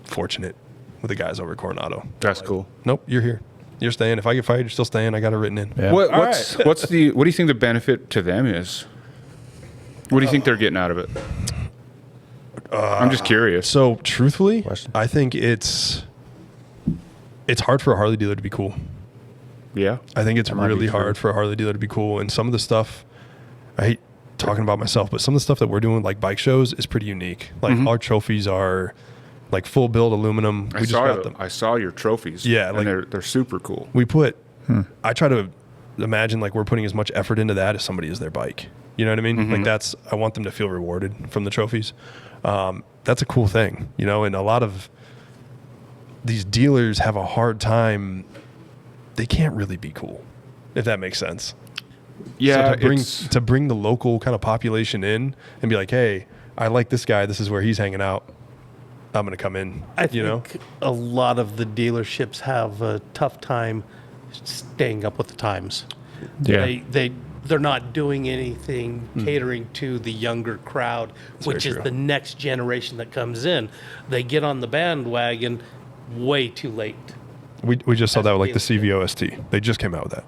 fortunate with the guys over at Coronado. That's cool. Nope, you're here. You're staying. If I get fired, you're still staying. I got it written in. Yeah. What do you think the benefit to them is? What do you think they're getting out of it? I'm just curious. So truthfully, Question. I think it's hard for a Harley dealer to be cool. Yeah. I think it's might be really true. hard for a Harley dealer to be cool. And some of the stuff, I hate talking about myself, but some of the stuff that we're doing like bike shows is pretty unique. Like our trophies are like full build aluminum. We just got them. I saw your trophies. Yeah, and like- they're super cool. We put, I try to imagine like we're putting as much effort into that as somebody is their bike. You know what I mean? Like I want them to feel rewarded from the trophies. That's a cool thing, and a lot of these dealers have a hard time. They can't really be cool, if that makes sense. Yeah, So to bring the local kind of population in and be like, hey, I like this guy. This is where he's hanging out. I'm going to come in, I think a lot of the dealerships have a tough time staying up with the times. Yeah. They're not doing anything catering to the younger crowd, which very is true. the next generation that comes in. They get on the bandwagon way too late. We just saw that with like the dealership. CVOST. They just came out with that.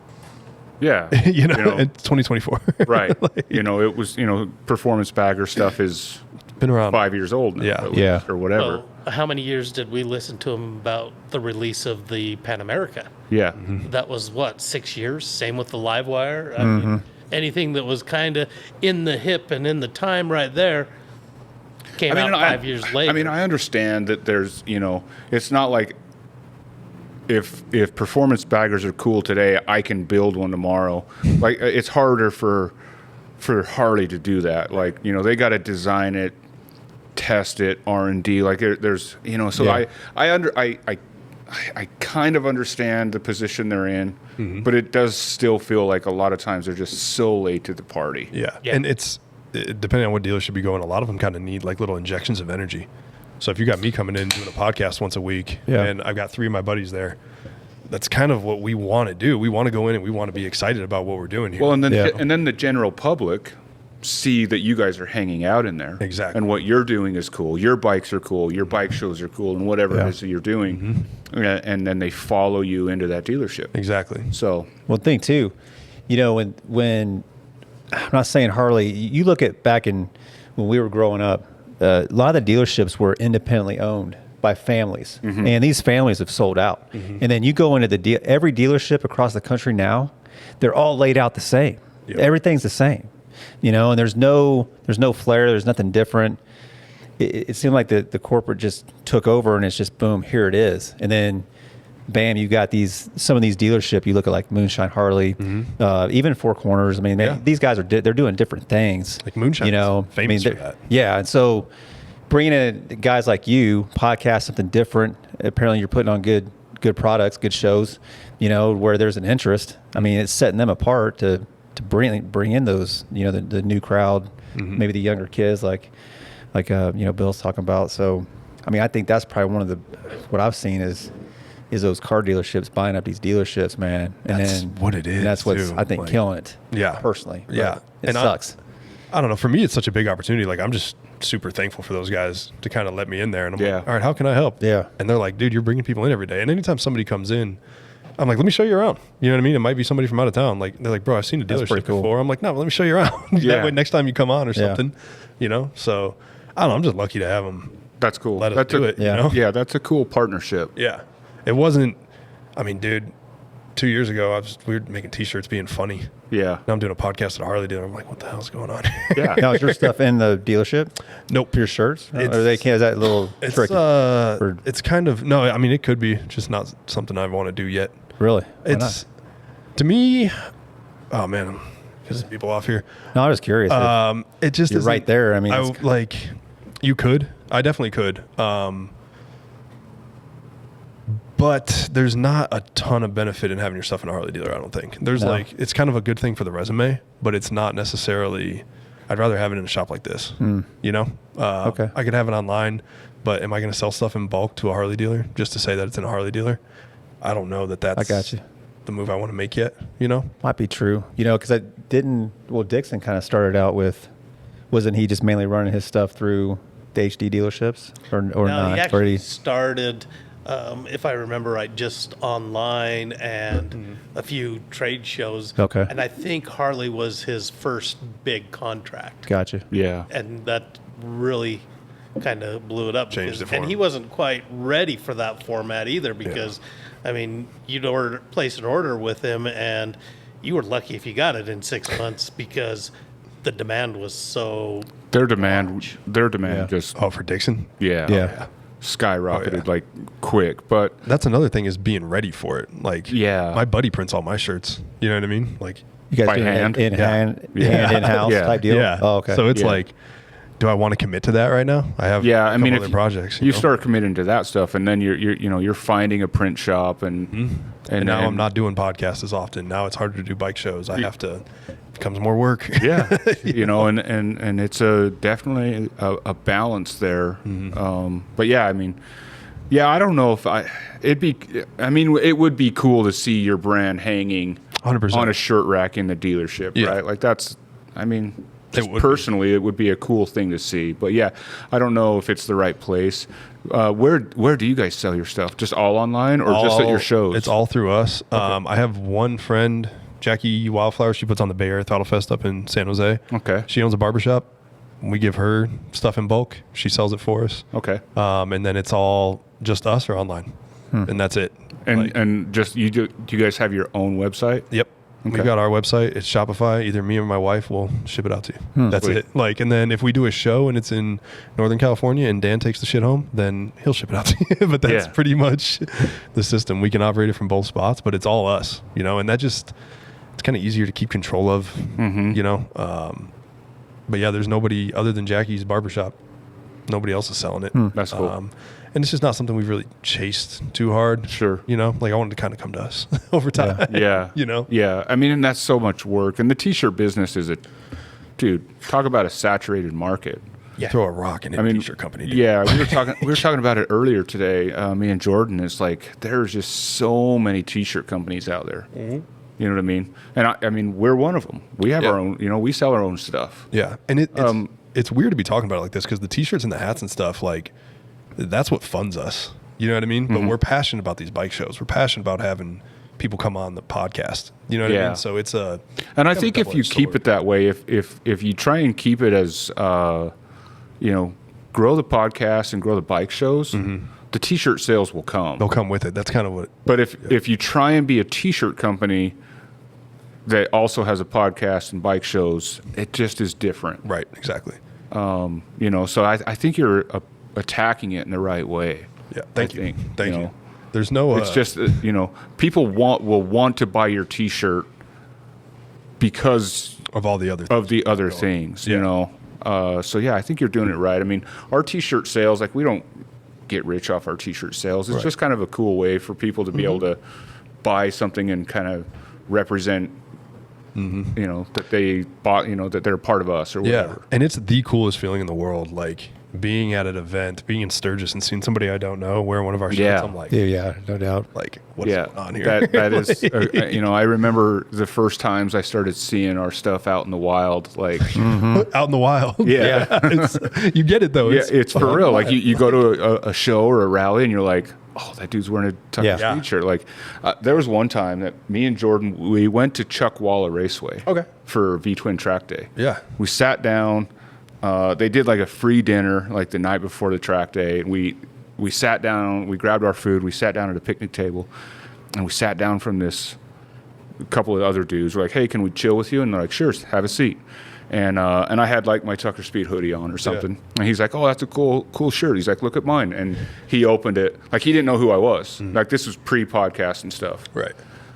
yeah. It's 2024. Right. It was, performance bagger stuff is Been around. 5 years old now. Yeah. at least, Yeah. Or whatever. Well, how many years did we listen to them about the release of the Pan America? Yeah. That was 6 years. Same with the Livewire. I mean, anything that was kind of in the hip and in the time right there came out 5 years later. I mean, I understand that there's, it's not like if performance baggers are cool today, I can build one tomorrow. Like it's harder for Harley to do that. Like, they got to design it, test it, R&D. Like there's, so Yeah. I kind of understand the position they're in, but it does still feel like a lot of times they're just so late to the party. Yeah. Yeah. And depending on what dealership you go in, a lot of them kind of need like little injections of energy. So if you got me coming in doing a podcast once a week Yeah. and I've got 3 of my buddies there, that's kind of what we want to do. We want to go in and we want to be excited about what we're doing here. Well, and then Yeah. and then the general public see that you guys are hanging out in there. Exactly. And what you're doing is cool. Your bikes are cool. Your bike shows are cool, and whatever Yeah. it is that you're doing. And then they follow you into that dealership. exactly. So, One thing too, when I'm not saying Harley, you look at back in when we were growing up, a lot of the dealerships were independently owned by families, and these families have sold out. And then you go into every dealership across the country now, they're all laid out the same. Yep. Everything's the same, and there's no flair, there's nothing different. It seemed like the corporate just took over, and it's just boom, here it is, and then bam, you got some of these dealership. You look at like Moonshine Harley, even Four Corners. I mean, Yeah. these guys are they're doing different things. Like Moonshine's famous for they're- that. Yeah, and so bringing in guys like you, podcast something different. Apparently, you're putting on good products, good shows. Where there's an interest. I mean, it's setting them apart to bring in those the new crowd, maybe the younger kids like Bill's talking about. So, I mean, I think that's probably one of what I've seen is those car dealerships buying up these dealerships, man. And That's then what it is, And that's what's too. I think Like, killing it. yeah. personally. But Yeah. it And sucks. I don't know. For me, it's such a big opportunity. Like I'm just super thankful for those guys to kind of let me in there. And I'm Yeah. like, all right, how can I help? Yeah. And they're like, dude, you're bringing people in every day. And anytime somebody comes in, I'm like, let me show you around. You know what I mean? It might be somebody from out of town. Like they're like, bro, I've seen a That's dealership pretty cool. before. I'm like, no, let me show you around. Yeah. That way, next time you come on or Yeah. something, So I don't know. I'm just lucky to have them that's cool. let us that's do it. yeah. You know? Yeah, that's a cool partnership. Yeah. It wasn't. I mean, dude, 2 years ago, we were making T-shirts being funny. Yeah. Now I'm doing a podcast at a Harley dealer. I'm like, what the hell's going on? Yeah. Now, is your stuff in the dealership? Nope. Your shirts? Or It's- is that a little It's tricky? it's kind of no. I mean, it could be just not something I want to do yet. Really? Why not? It's to me. Oh man, I'm pissing people off here. No, I was curious. It just You're isn't- right there. I mean, it's- you could. I definitely could. But there's not a ton of benefit in having your stuff in a Harley dealer, I don't think. There's No. it's kind of a good thing for the resume, but it's not necessarily, I'd rather have it in a shop like this, you know? Okay. I could have it online, but am I going to sell stuff in bulk to a Harley dealer just to say that it's in a Harley dealer? I don't know that that's I got you. the move I want to make yet, you know? Might be true. Because I didn't. Well, Dixon kind of started out with, wasn't he just mainly running his stuff through the HD dealerships or No, not? he Or actually started, if I remember right, just online and Mm-hmm. a few trade shows. Okay. And I think Harley was his first big contract. Gotcha. Yeah. And that really kind of blew it up. Changed it for and him. he wasn't quite ready for that format either because, I mean, you'd place an order with him and you were lucky if you got it in 6 months because the demand was so Their demand Yeah. just Oh, for Dixon? Yeah. skyrocketed Oh, yeah. like quick. But That's another thing is being ready for it. Like, Yeah. my buddy prints all my shirts. You know what I mean? Like, You guys By doing hand? it Yeah. hand Yeah. in house Yeah. type deal? yeah. Oh, okay. So it's Yeah. like, do I want to commit to that right now? I have yeah, a I couple mean, other if projects. you know? start committing to that stuff, and then you're finding a print shop, and and now I'm not doing podcasts as often. Now it's harder to do bike shows. I have to. It becomes more work. Yeah, and it's definitely a balance there. But yeah, I mean, yeah, I don't know if it would be cool to see your brand hanging 100%. on a shirt rack in the dealership, Yeah. right? Like that's, I mean, just would be. personally, it would be a cool thing to see. But yeah, I don't know if it's the right place. Where do you guys sell your stuff? Just all online, or just at your shows? It's all through us. I have one friend, Jackie Wildflower. She puts on the Bay Area Throttle Fest up in San Jose. Okay. She owns a barbershop. We give her stuff in bulk. She sells it for us. Okay. And then it's all just us or online, and that's it. And Like, and just do you guys have your own website? Yep. Okay. We've got our website. It's Shopify. Either me or my wife will ship it out to you. That's Sweet. it. Like, and then if we do a show and it's in Northern California and Dan takes the shit home, then he'll ship it out to you. But that's Yeah. pretty much the system. We can operate it from both spots, but it's all us, and that just, it's kind of easier to keep control of, but yeah, there's nobody other than Jackie's barbershop. Nobody else is selling it. That's cool. And it's just not something we've really chased too hard. Sure. Like I wanted to kind of come to us over time. Yeah. Yeah. I mean, and that's so much work. And the t-shirt business is talk about a saturated market. You throw a rock in a t-shirt company. Dude. Yeah, we were talking about it earlier today. Me and Jordan. It's like there's just so many t-shirt companies out there. Mm-hmm. You know what I mean? And I mean, we're one of them. We have our own. We sell our own stuff. Yeah, and it's weird to be talking about it like this because the t-shirts and the hats and stuff, like, that's what funds us. You know what I mean? But we're passionate about these bike shows. We're passionate about having people come on the podcast. You know what I mean? So it's a. And I kind of think a if you double-edged keep sword. it that way, if you try and keep it as, grow the podcast and grow the bike shows, the t-shirt sales will come. They'll come with it. That's kind of what. But if you try and be a t-shirt company that also has a podcast and bike shows, it just is different. Right. Exactly. So I think you're attacking it in the right way. Yeah. Thank you. Thank you. There's no. It's just people will want to buy your t-shirt because of all the other. of the other things. Yeah. So yeah, I think you're doing it right. I mean, our t-shirt sales, like we don't get rich off our t-shirt sales. It's just kind of a cool way for people to be able to buy something and kind of represent that they bought, that they're part of us or whatever. Yeah, and it's the coolest feeling in the world. Like being at an event, being in Sturgis and seeing somebody I don't know wear one of our shirts. Yeah. I'm like, Yeah, no doubt. like what is going on here? That is, I remember the first times I started seeing our stuff out in the wild, like, Out in the wild. Yeah. It's, you get it though. yeah, it's for real. Like you go to a show or a rally and you're like, oh, that dude's wearing a Tucker Yeah. Speed shirt. Like, there was one time that me and Jordan, we went to Chuck Waller Raceway for V-Twin Track Day. Yeah. We sat down. They did like a free dinner like the night before the track day. And we sat down, we grabbed our food, we sat down at a picnic table, and we sat down from this couple of other dudes. We're like, hey, can we chill with you? And they're like, sure, have a seat. And I had like my Tucker Speed hoodie on or something. And he's like, oh, that's a cool shirt. He's like, look at mine. And he opened it. Like he didn't know who I was. Like this was pre-podcast and stuff. Right.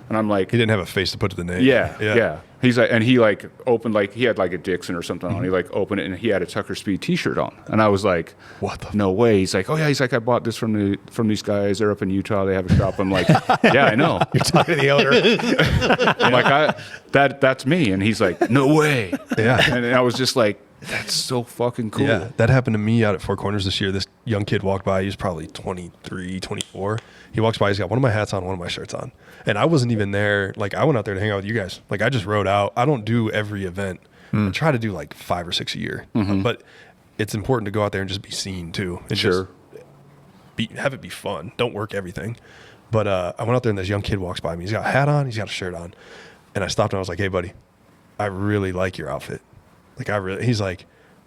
And I'm like, He didn't have a face to put to the name. yeah. He's like, and he like opened, like he had like a Dixon or something on. He like opened it and he had a Tucker Speed T-shirt on. And I was like, What the? no way. He's like, oh yeah. He's like, I bought this from these guys. They're up in Utah. They have a shop. I'm like, yeah, I know. You're talking to the owner. I'm like, that's me. And he's like, no way. Yeah. And I was just like, that's so fucking cool. Yeah, that happened to me out at Four Corners this year. This young kid walked by. He was probably 23, 24. He walks by. He's got one of my hats on, one of my shirts on. And I wasn't even there. Like, I went out there to hang out with you guys. Like, I just rode out. I don't do every event. I try to do like 5 or 6 a year. But it's important to go out there and just be seen too. And Sure. just have it be fun. Don't work everything. But I went out there and this young kid walks by me. He's got a hat on. He's got a shirt on. And I stopped and I was like, hey, buddy, I really like your outfit. Like, he's like,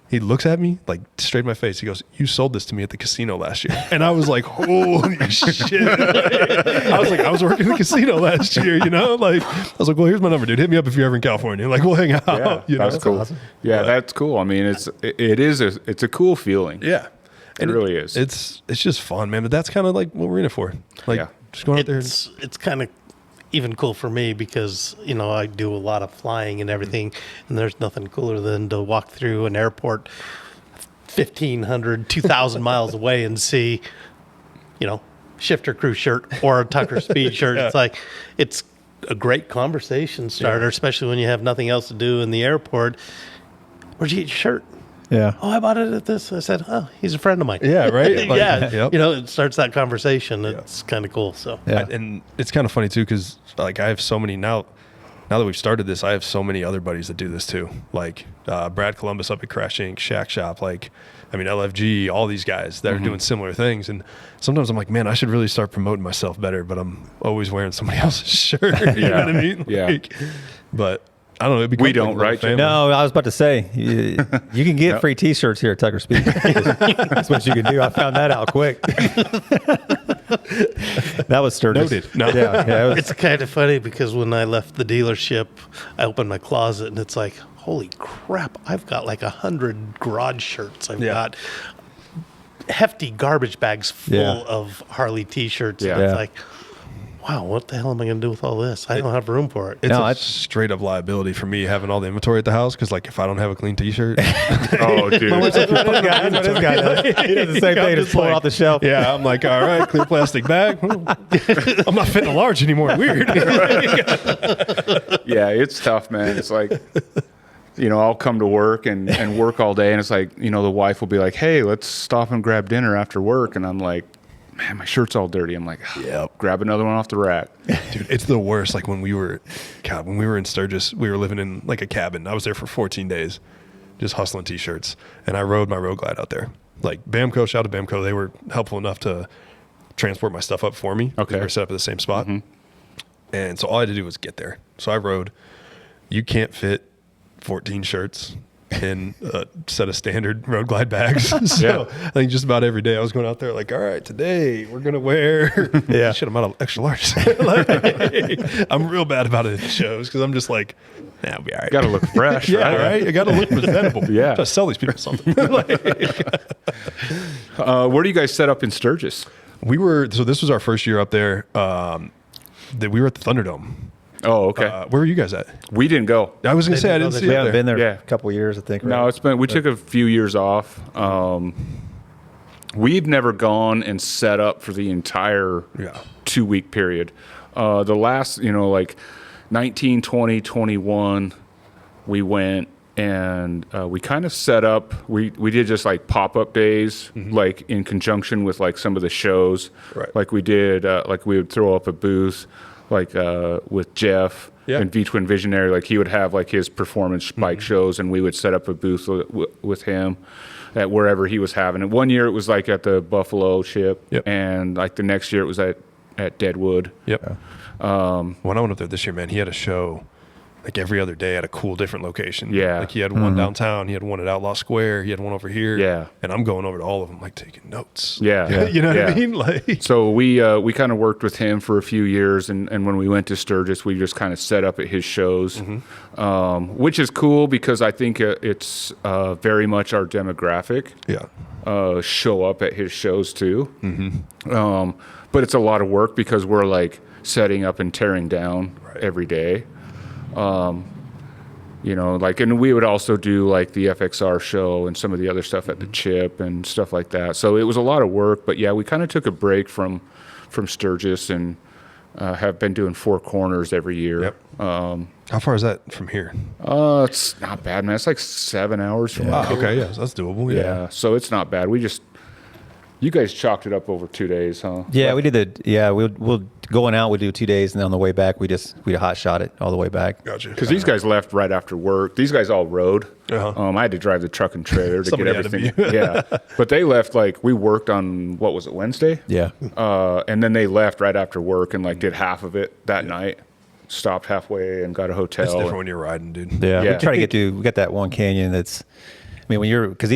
he looks at me like straight in my face. He goes, you sold this to me at the casino last year. And I was like, holy shit. I was working in the casino last year, you know? Like, I was like, well, here's my number, dude. Hit me up if you're ever in California. Like, we'll hang out. Yeah, you know? that's cool. awesome. Yeah, that's cool. I mean, it's a cool feeling. Yeah. It really is. It's just fun, man. But that's kind of like what we're in it for. Like, Yeah. just going out there. It's kind of even cool for me because I do a lot of flying and everything, and there's nothing cooler than to walk through an airport 1,500 2,000 miles away and see Shifter Crew shirt or a Tucker Speed shirt. It's like, it's a great conversation starter, especially when you have nothing else to do in the airport. Where'd you get your shirt? Yeah. Oh, I bought it at this. I said, oh, he's a friend of mine. Yeah, right? Like, yeah. yep. It starts that conversation. It's kind of cool. So Yeah. And it's kind of funny too, because like I have so many now that we've started this, I have so many other buddies that do this too. Like Brad Columbus up at Crash Inc., Shack Shop, LFG, all these guys that are doing similar things. And sometimes I'm like, man, I should really start promoting myself better, but I'm always wearing somebody else's shirt. You know what I mean? Yeah. Like, but I don't know. It becomes We don't, like a little right, family. No, I was about to say, you can get free T-shirts here at Tucker Speed. That's what you can do. I found that out quick. That was Sturgis. Noted. No. Yeah, it was, it's kind of funny because when I left the dealership, I opened my closet and it's like, holy crap, I've got like 100 garage shirts. I've got hefty garbage bags full of Harley T-shirts. Yeah. And it's Yeah. like, wow, what the hell am I going to do with all this? I don't have room for it. It's No, a it's- straight up liability for me having all the inventory at the house because, like, if I don't have a clean T-shirt, Oh, dude. that's what this guy does. He does the same thing, just pull it off the shelf. yeah, I'm like, all right, clear plastic bag. I'm not fitting a large anymore. Weird. Yeah, it's tough, man. It's like, I'll come to work and work all day, and it's like, the wife will be like, hey, let's stop and grab dinner after work. And I'm like, man, my shirt's all dirty. I'm like, Yep. grab another one off the rack. Dude, it's the worst. Like when we were in Sturgis, we were living in like a cabin. I was there for 14 days, just hustling T-shirts. And I rode my Road Glide out there. Like Bamco, shout out to Bamco. They were helpful enough to transport my stuff up for me. Okay. We were set up at the same spot. And so all I had to do was get there. So I rode. You can't fit 14 shirts in a set of standard Road Glide bags. So I think just about every day I was going out there like, all right, today we're going to wear, shit, I'm out of extra large. I'm real bad about it at shows because I'm just like, nah, I'll be all right. Got to look fresh, Yeah, right? right. I got to look presentable. Yeah. Try to sell these people something. Where do you guys set up in Sturgis? So this was our first year up there. We were at the Thunderdome. Oh, okay. Where were you guys at? We didn't go. I was going to say I didn't see We it haven't there. been there Yeah. a couple of years, I think. No, Right? we took a few years off. We've never gone and set up for the entire 2-week period. The last, like 19, 20, 21, we went and we kind of set up. We did just like pop-up days, like in conjunction with like some of the shows. Right. Like we did, like we would throw up a booth, like with Jeff and V-Twin Visionary. Like he would have like his performance bike shows, and we would set up a booth with him at wherever he was having it. One year it was like at the Buffalo ship, and like the next year it was at Deadwood. Yep. When I went up there this year, man, he had a show like every other day at a cool different location. Yeah. Like he had one downtown, he had one at Outlaw Square, he had one over here. Yeah. And I'm going over to all of them, like taking notes. Yeah. You know what I Yeah. mean? Like, So we kind of worked with him for a few years, and when we went to Sturgis, we just kind of set up at his shows, which is cool because I think it's very much our demographic. Show up at his shows too. But it's a lot of work because we're like setting up and tearing down every day. You know, like, and we would also do like the FXR show and some of the other stuff at the Chip and stuff like that. So it was a lot of work, but yeah, we kind of took a break from Sturgis and have been doing Four Corners every year. Yep. How far is that from here? It's not bad, man. It's like 7 hours from Oh, here. okay, yeah, so that's doable. Yeah, so it's not bad. You guys chalked it up over 2 days, huh? Yeah, we did we'll going out, we do 2 days, and then on the way back, we hot shot it all the way back. Gotcha. Because these guys left right after work. These guys all rode. Uh-huh. I had to drive the truck and trailer to Somebody get had to everything. be. Yeah, but they left like we worked on what was it, Wednesday? Yeah. And then they left right after work and like did half of it that night. Stopped halfway and got a hotel. It's different when you're riding, dude. Yeah, Yeah. we try to get to. We got that one canyon that's. I mean, because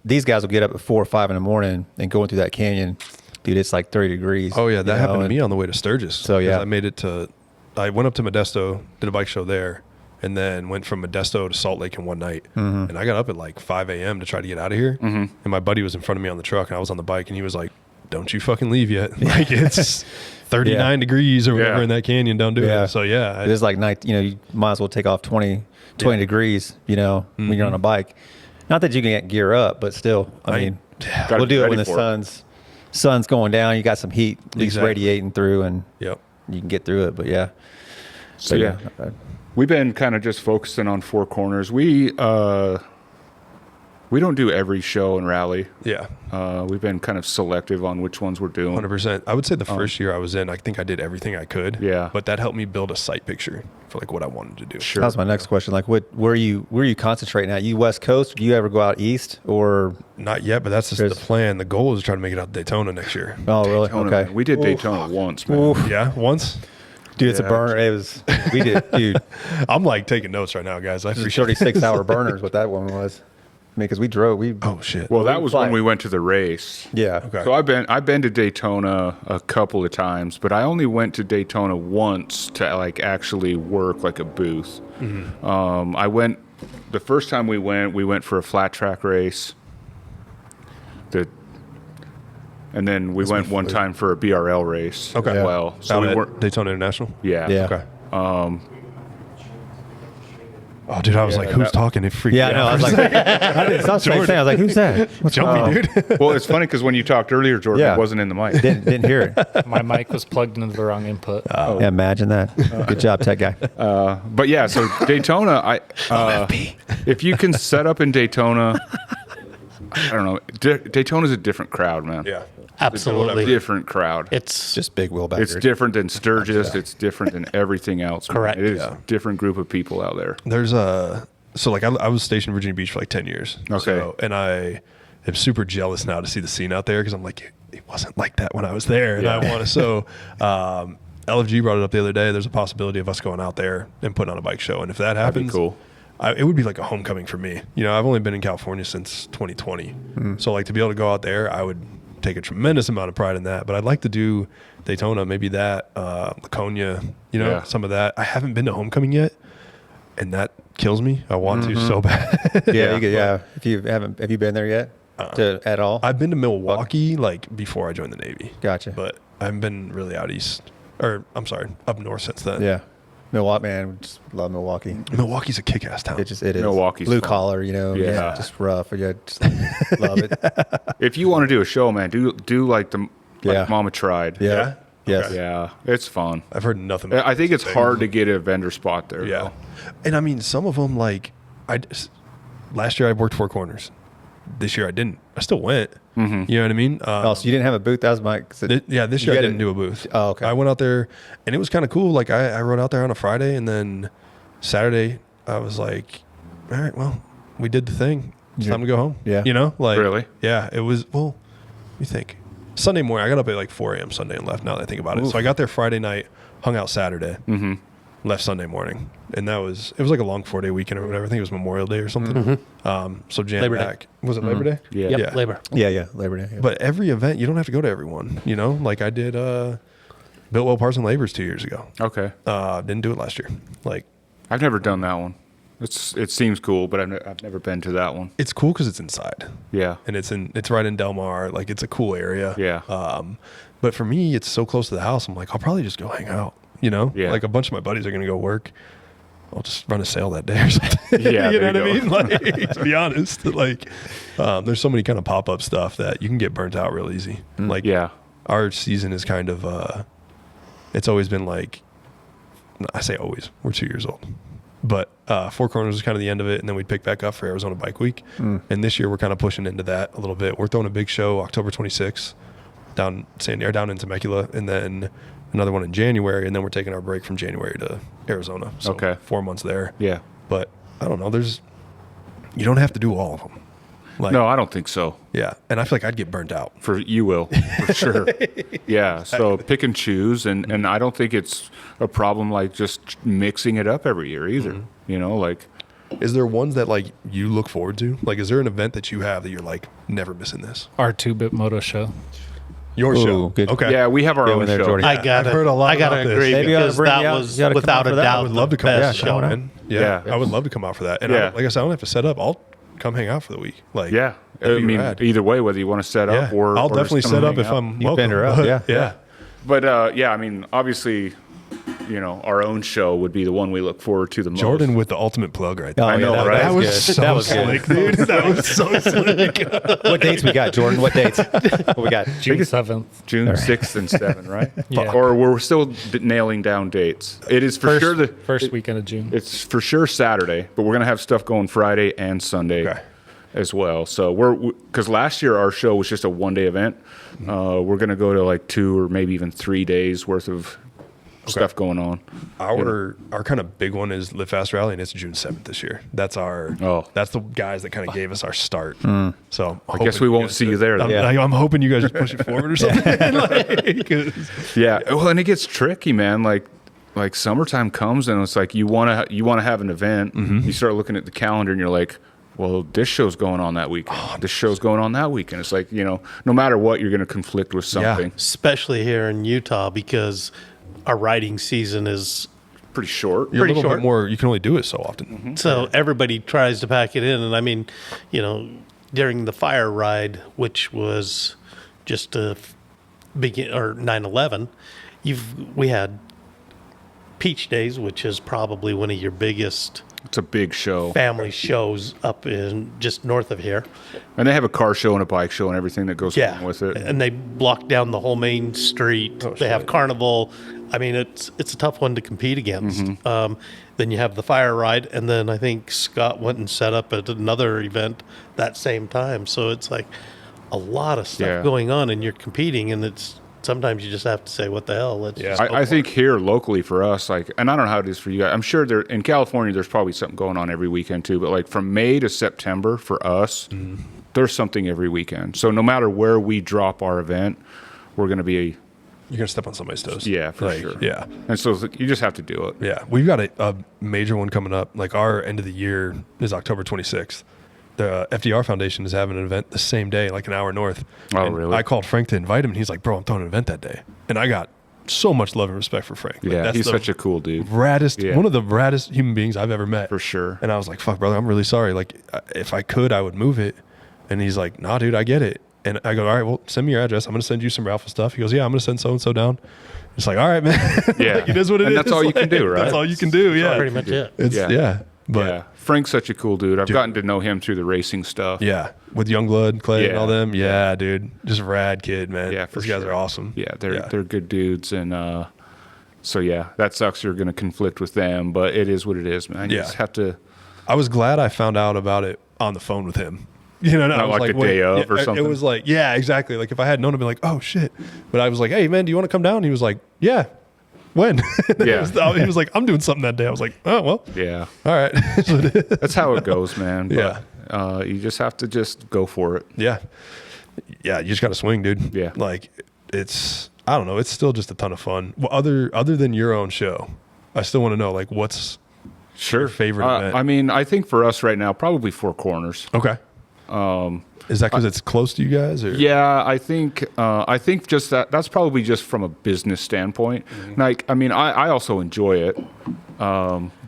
these guys will get up at 4 or 5 in the morning and going through that canyon, dude. It's like 30 degrees. Oh yeah, that you happened know, to me on the way to Sturgis. So, yeah. 'Cause I made it to. I went up to Modesto, did a bike show there, and then went from Modesto to Salt Lake in one night. Mm-hmm. And I got up at like 5 a.m. to try to get out of here. And my buddy was in front of me on the truck, and I was on the bike, and he was like, "Don't you fucking leave yet? Like it's 39 degrees or whatever Yeah. in that canyon. Don't do Yeah. it." So yeah, It is like night. You know, you might as well take off 20 degrees. You know, when you're on a bike. Not that you can gear up, but still, I mean, Gotta we'll be do it ready when the for it. sun's going down. You got some heat at least Exactly. radiating through, and yep. you can get through it. But yeah, So yeah, we've been kind of just focusing on Four Corners. We don't do every show and rally. Yeah. We've been kind of selective on which ones we're doing. 100%. I would say the first year I was in, I think I did everything I could. Yeah. But that helped me build a site picture for like what I wanted to do. Sure. that was my next question. Like, where are you concentrating at? You West Coast? Do you ever go out east or? Not yet, but that's just the There's- plan. The goal is to try to make it out to Daytona next year. Oh, really? Daytona, Okay. man. We did Daytona once, man. Oof. Yeah, once. Dude, it's Yeah. a burner. It was. We did, dude. I'm like taking notes right now, guys. I It was appreciate 36-hour burners. What that one was. I mean, because we drove. Oh shit. Well, that was when Fly. we went to the race. Yeah. Okay. So I've been to Daytona a couple of times, but I only went to Daytona once to like actually work like a booth. I went the first time we went for a flat track race. And then we went one time for a BRL race Okay. as well. So Out we at weren't. Daytona International. Yeah. Yeah. Okay. Oh, dude, I was like, "Who's that- talking?" It freaked Yeah, I me know. out. I was like, I did the same thing. I was like, who's that? What's "Jumpy, dude." Well, it's funny because when you talked earlier, Jordan, Yeah. it wasn't in the mic. Didn't hear it. My mic was plugged into the wrong input. Yeah, imagine that. Good job, tech guy. But yeah, so Daytona, if you can set up in Daytona, I don't know. Daytona's a different crowd, man. Yeah. Absolutely. Different crowd. It's Just big wheel back. It's different than Sturgis. It's different than everything else. man. Correct. It is a different group of people out there. There's so like I was stationed in Virginia Beach for like 10 years. Okay. So, and I am super jealous now to see the scene out there because I'm like, it wasn't like that when I was there, and I want to. So, LFG brought it up the other day. There's a possibility of us going out there and putting on a bike show, and if that That'd happens, be cool. it would be like a homecoming for me. You know, I've only been in California since 2020, so like to be able to go out there, I would take a tremendous amount of pride in that. But I'd like to do Daytona, maybe that, Laconia, you know, Yeah. some of that. I haven't been to homecoming yet, and that kills me. I want to so bad. Yeah, yeah. If you haven't, have you been there yet? At all? I've been to Milwaukee like before I joined the Navy. Gotcha. But I haven't been really out east, or I'm sorry, up north since then. Yeah. Milwaukee, man. We just love Milwaukee. Milwaukee's a kick-ass town. It is. Milwaukee's blue fun. collar, you know. Yeah. Just rough. Yeah, just love it. If you want to do a show, man, do like Yeah. Mama Tried. Yeah. Yeah? Yes. Yeah, it's fun. I've heard nothing. But I think it's things. hard to get a vendor spot there. Yeah, though. and I mean some of them like last year I worked Four Corners. This year I didn't. I still went. Mm-hmm. You know what I mean? Oh, so you didn't have a booth? That was my. This you year I had didn't do a booth. Oh, okay. I went out there, and it was kind of cool. Like I rode out there on a Friday, and then Saturday I was like, all right, well, we did the thing. It's time to go home. Yeah. You know, like Really? Yeah, it was. Well, let me think. Sunday morning, I got up at like 4 a.m. Sunday and left. Now that I think about it, so I got there Friday night, hung out Saturday, left Sunday morning, and it was like a long 4-day weekend or whatever. I think it was Memorial Day or something. So jammed Labor Day. back. Was it Labor Day? Yeah. yep, Yeah. labor. Yeah. Labor Day. Yeah. But every event, you don't have to go to everyone. You know, like I did Biltwell Parts and Labors 2 years ago. Okay. Didn't do it last year. Like, I've never done that one. It seems cool, but I've never been to that one. It's cool because it's inside. Yeah. And it's right in Del Mar. Like, it's a cool area. Yeah. But for me, it's so close to the house. I'm like, I'll probably just go hang out. You know, Yeah. like a bunch of my buddies are gonna go work. I'll just run a sale that day or something. Yeah, you know there what you I mean? Like, to be honest, like, there's so many kind of pop up stuff that you can get burnt out real easy. Like, Yeah. our season is kind of, it's always been like, I say always, we're 2 years old, but Four Corners was kind of the end of it, and then we'd pick back up for Arizona Bike Week. And this year we're kind of pushing into that a little bit. We're throwing a big show October 26th down in Temecula, and then another one in January, and then we're taking our break from January to Arizona. So Okay. 4 months there. Yeah. But I don't know. You don't have to do all of them. Like, No, I don't think so. Yeah. And I feel like I'd get burnt out. You will, for sure. Yeah. So pick and choose, and I don't think it's a problem like just mixing it up every year either. You know, like Is there ones that like you look forward to? Like, is there an event that you have that you're like never missing this? Our 2-bit moto show. Your Ooh, show. good. Okay. yeah, we have our Yeah, own when they're show. Jordan. I gotta, I've heard a lot I gotta about this. agree Maybe you oughta because bring that me out. was You oughta come without out a for that. doubt I would love to the come out best for that, show. man. Yeah. I would love to come out for that. And Yeah. like I said, I don't have to set up. I'll come hang out for the week. Like, Yeah. I that'd be mean, rad. either way, whether you want to set Yeah. up or I'll or just definitely come set up hang if out. I'm You welcome. bend her up, But, yeah. Yeah. But yeah, I mean, obviously, you know, our own show would be the one we look forward to the most. Jordan with the ultimate plug right there. Oh, I know, yeah, right? That was good. so That was slick, good. dude. That was so slick. What dates we got, Jordan? What dates? What we got? June 7th. June 6th and 7th, right? Yeah. Or we're still nailing down dates. It is for sure the First weekend of June. It's for sure Saturday, but we're gonna have stuff going Friday and Sunday Okay. as well. So because last year our show was just a 1-day event. We're gonna go to like 2 or maybe even 3 days worth of stuff going on. Our kind of big one is Live Fast Rally, and it's June 7th this year. That's that's the guys that kind of gave us our start. So I guess we won't see you there, I'm, then. Yeah. I'm hoping you guys just push it forward or something. Like, 'cause- Yeah. Well, and it gets tricky, man. Like summertime comes and it's like you want to have an event. You start looking at the calendar and you're like, well, this show's going on that weekend. This show's going on that weekend. It's like, you know, no matter what, you're going to conflict with something. Especially here in Utah because our riding season is Pretty short. You're a Pretty little short. bit more. You can only do it so often. so everybody tries to pack it in. And I mean, you know, during the fire ride, which was just a begin or 9/11, we had Peach Days, which is probably one of your biggest It's a big show. family shows up in just north of here. And they have a car show and a bike show and everything that goes along with it. And they block down the whole main street. They have carnival. I mean, it's a tough one to compete against. Then you have the fire ride, and then I think Scott went and set up at another event that same time. So it's like a lot of stuff Yeah. going on, and you're competing, and it's sometimes you just have to say, "What the hell?" Let's just go I for think it." here locally for us, like, and I don't know how it is for you guys. I'm sure there in California, there's probably something going on every weekend too. But like from May to September for us, there's something every weekend. So no matter where we drop our event, we're going to be, You're gonna step on somebody's toes. yeah, for Like, sure. Yeah. And so you just have to do it. Yeah, we've got a major one coming up. Like, our end of the year is October 26th. The FDR Foundation is having an event the same day, like an hour north. Oh, And really? I called Frank to invite him, and he's like, "Bro, I'm throwing an event that day." And I got so much love and respect for Frank. Like, Yeah, that's he's the such a cool dude. raddest, Yeah. one of the raddest human beings I've ever met. For sure. And I was like, "Fuck, brother, I'm really sorry. Like, if I could, I would move it." And he's like, "Nah, dude, I get it." And I go, "All right, well, send me your address. I'm gonna send you some raffle stuff." He goes, "Yeah, I'm gonna send so and so down." It's like, "All right, man." Yeah. Like, it is what it is. And that's all you can do, right? That's all you can do. Yeah, pretty much it. It's Yeah. But yeah, Frank's such a cool dude. I've gotten to know him through the racing stuff. yeah, with Youngblood, Clay, and Yeah. all them. Yeah, dude, just rad kid, man. Yeah, for these guys sure. are awesome. Yeah, they're good dudes, and so yeah, that sucks. You're going to conflict with them, but it is what it is, man. You Yeah. just have to. I was glad I found out about it on the phone with him. You know, and I Not was like the wait, day of or yeah, something? It was like, yeah, exactly. Like, if I had known, I'd be like, "Oh shit!" But I was like, "Hey, man, do you want to come down?" And he was like, "Yeah." When? Yeah. He was like, "I'm doing something that day." I was like, "Oh well, Yeah, all right." that's how it goes, man. But, Yeah. you just have to just go for it. Yeah. Yeah, you just got to swing, dude. Yeah. Like, it's, I don't know, it's still just a ton of fun. Well, other than your own show, I still want to know, like, what's Sure. your favorite event? I mean, I think for us right now, probably Four Corners. Okay. Is that because it's close to you guys? Or? Yeah, I think just that's probably just from a business standpoint. Like, I mean, I also enjoy it,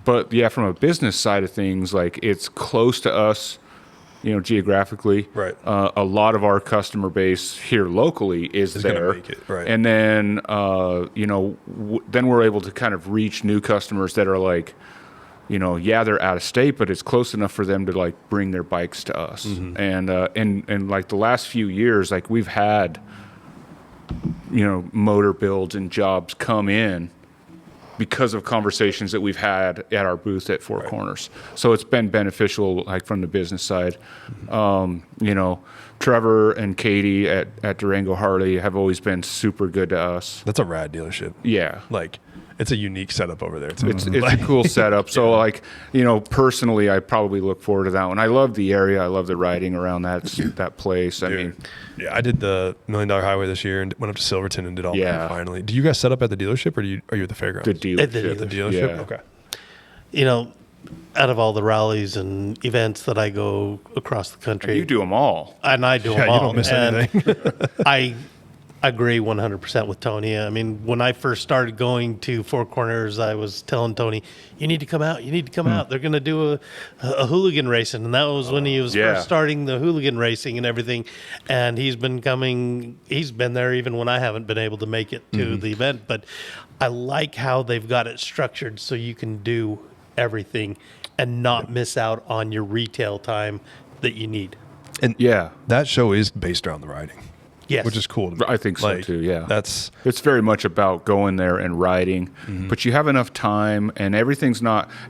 But yeah, from a business side of things, like it's close to us, geographically. Right. A lot of our customer base here locally is gonna there. make it, right. And then, then we're able to kind of reach new customers that are like, they're out of state, but it's close enough for them to like bring their bikes to us. And like the last few years, like we've had, motor builds and jobs come in because of conversations that we've had at our booth at Four Corners. So it's been beneficial, like from the business side. Trevor and Katie at Durango Harley have always been super good to us. That's a rad dealership. Yeah. Like, it's a unique setup over there too. It's a cool setup. So personally, I probably look forward to that one. I love the area. I love the riding around that place. I mean, yeah, I did the $1 Million Highway this year and went up to Silverton and did all that finally. Do you guys set up at the dealership or are you at the fairgrounds? The dealership. The dealership? Yeah. Okay. Out of all the rallies and events that I go across the country, You do them all. and I do them Yeah, all. you don't miss anything. I agree 100% with Tony. I mean, when I first started going to Four Corners, I was telling Tony, "You need to come out. You need to come out. They're going to do a hooligan racing," and that was when he was first starting the hooligan racing and everything. And he's been coming. He's been there even when I haven't been able to make it to the event. But I like how they've got it structured so you can do everything and not miss out on your retail time that you need. And Yeah. that show is based around the riding. Yes. Which is cool to me. I think so too, yeah. It's very much about going there and riding, but you have enough time and everything's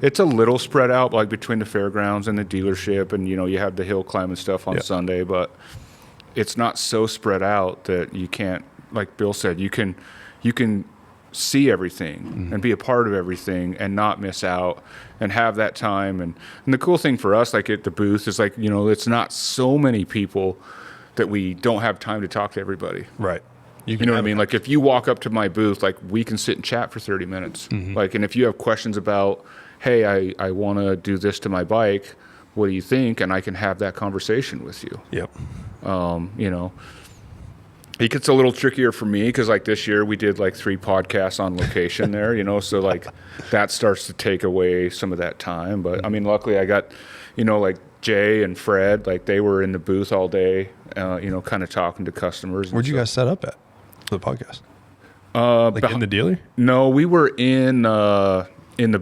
it's a little spread out like between the fairgrounds and the dealership and, you have the hill climbing stuff on Sunday, but it's not so spread out that you can't, like Bill said, you can see everything and be a part of everything and not miss out and have that time. And the cool thing for us, like at the booth is like, it's not so many people that we don't have time to talk to everybody. right. You know what I mean? Like if you walk up to my booth, like we can sit and chat for 30 minutes. Like, and if you have questions about, hey, I want to do this to my bike, what do you think? And I can have that conversation with you. Yep. It gets a little trickier for me because like this year we did like 3 podcasts on location there, so like that starts to take away some of that time. But I mean, luckily I got, like Jay and Fred, like they were in the booth all day, kind of talking to customers. Where'd you guys set up at for the podcast? Like in the dealer? No, we were in the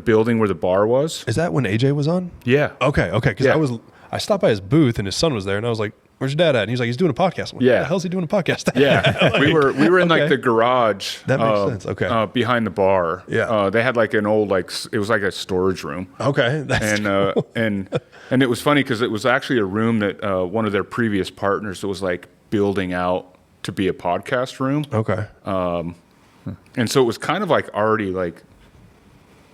building where the bar was. Is that when AJ was on? Yeah. Okay. Because I stopped by his booth and his son was there and I was like, "Where's your dad at?" And he's like, "He's doing a podcast." I'm like, "What the hell's he doing a podcast at?" Yeah. we were in like the garage. That makes sense. Okay. Behind the bar. Yeah. They had like an old it was like a storage room. Okay. That's cool. And it was funny because it was actually a room that one of their previous partners was like building out to be a podcast room. Okay. And so it was kind of like already like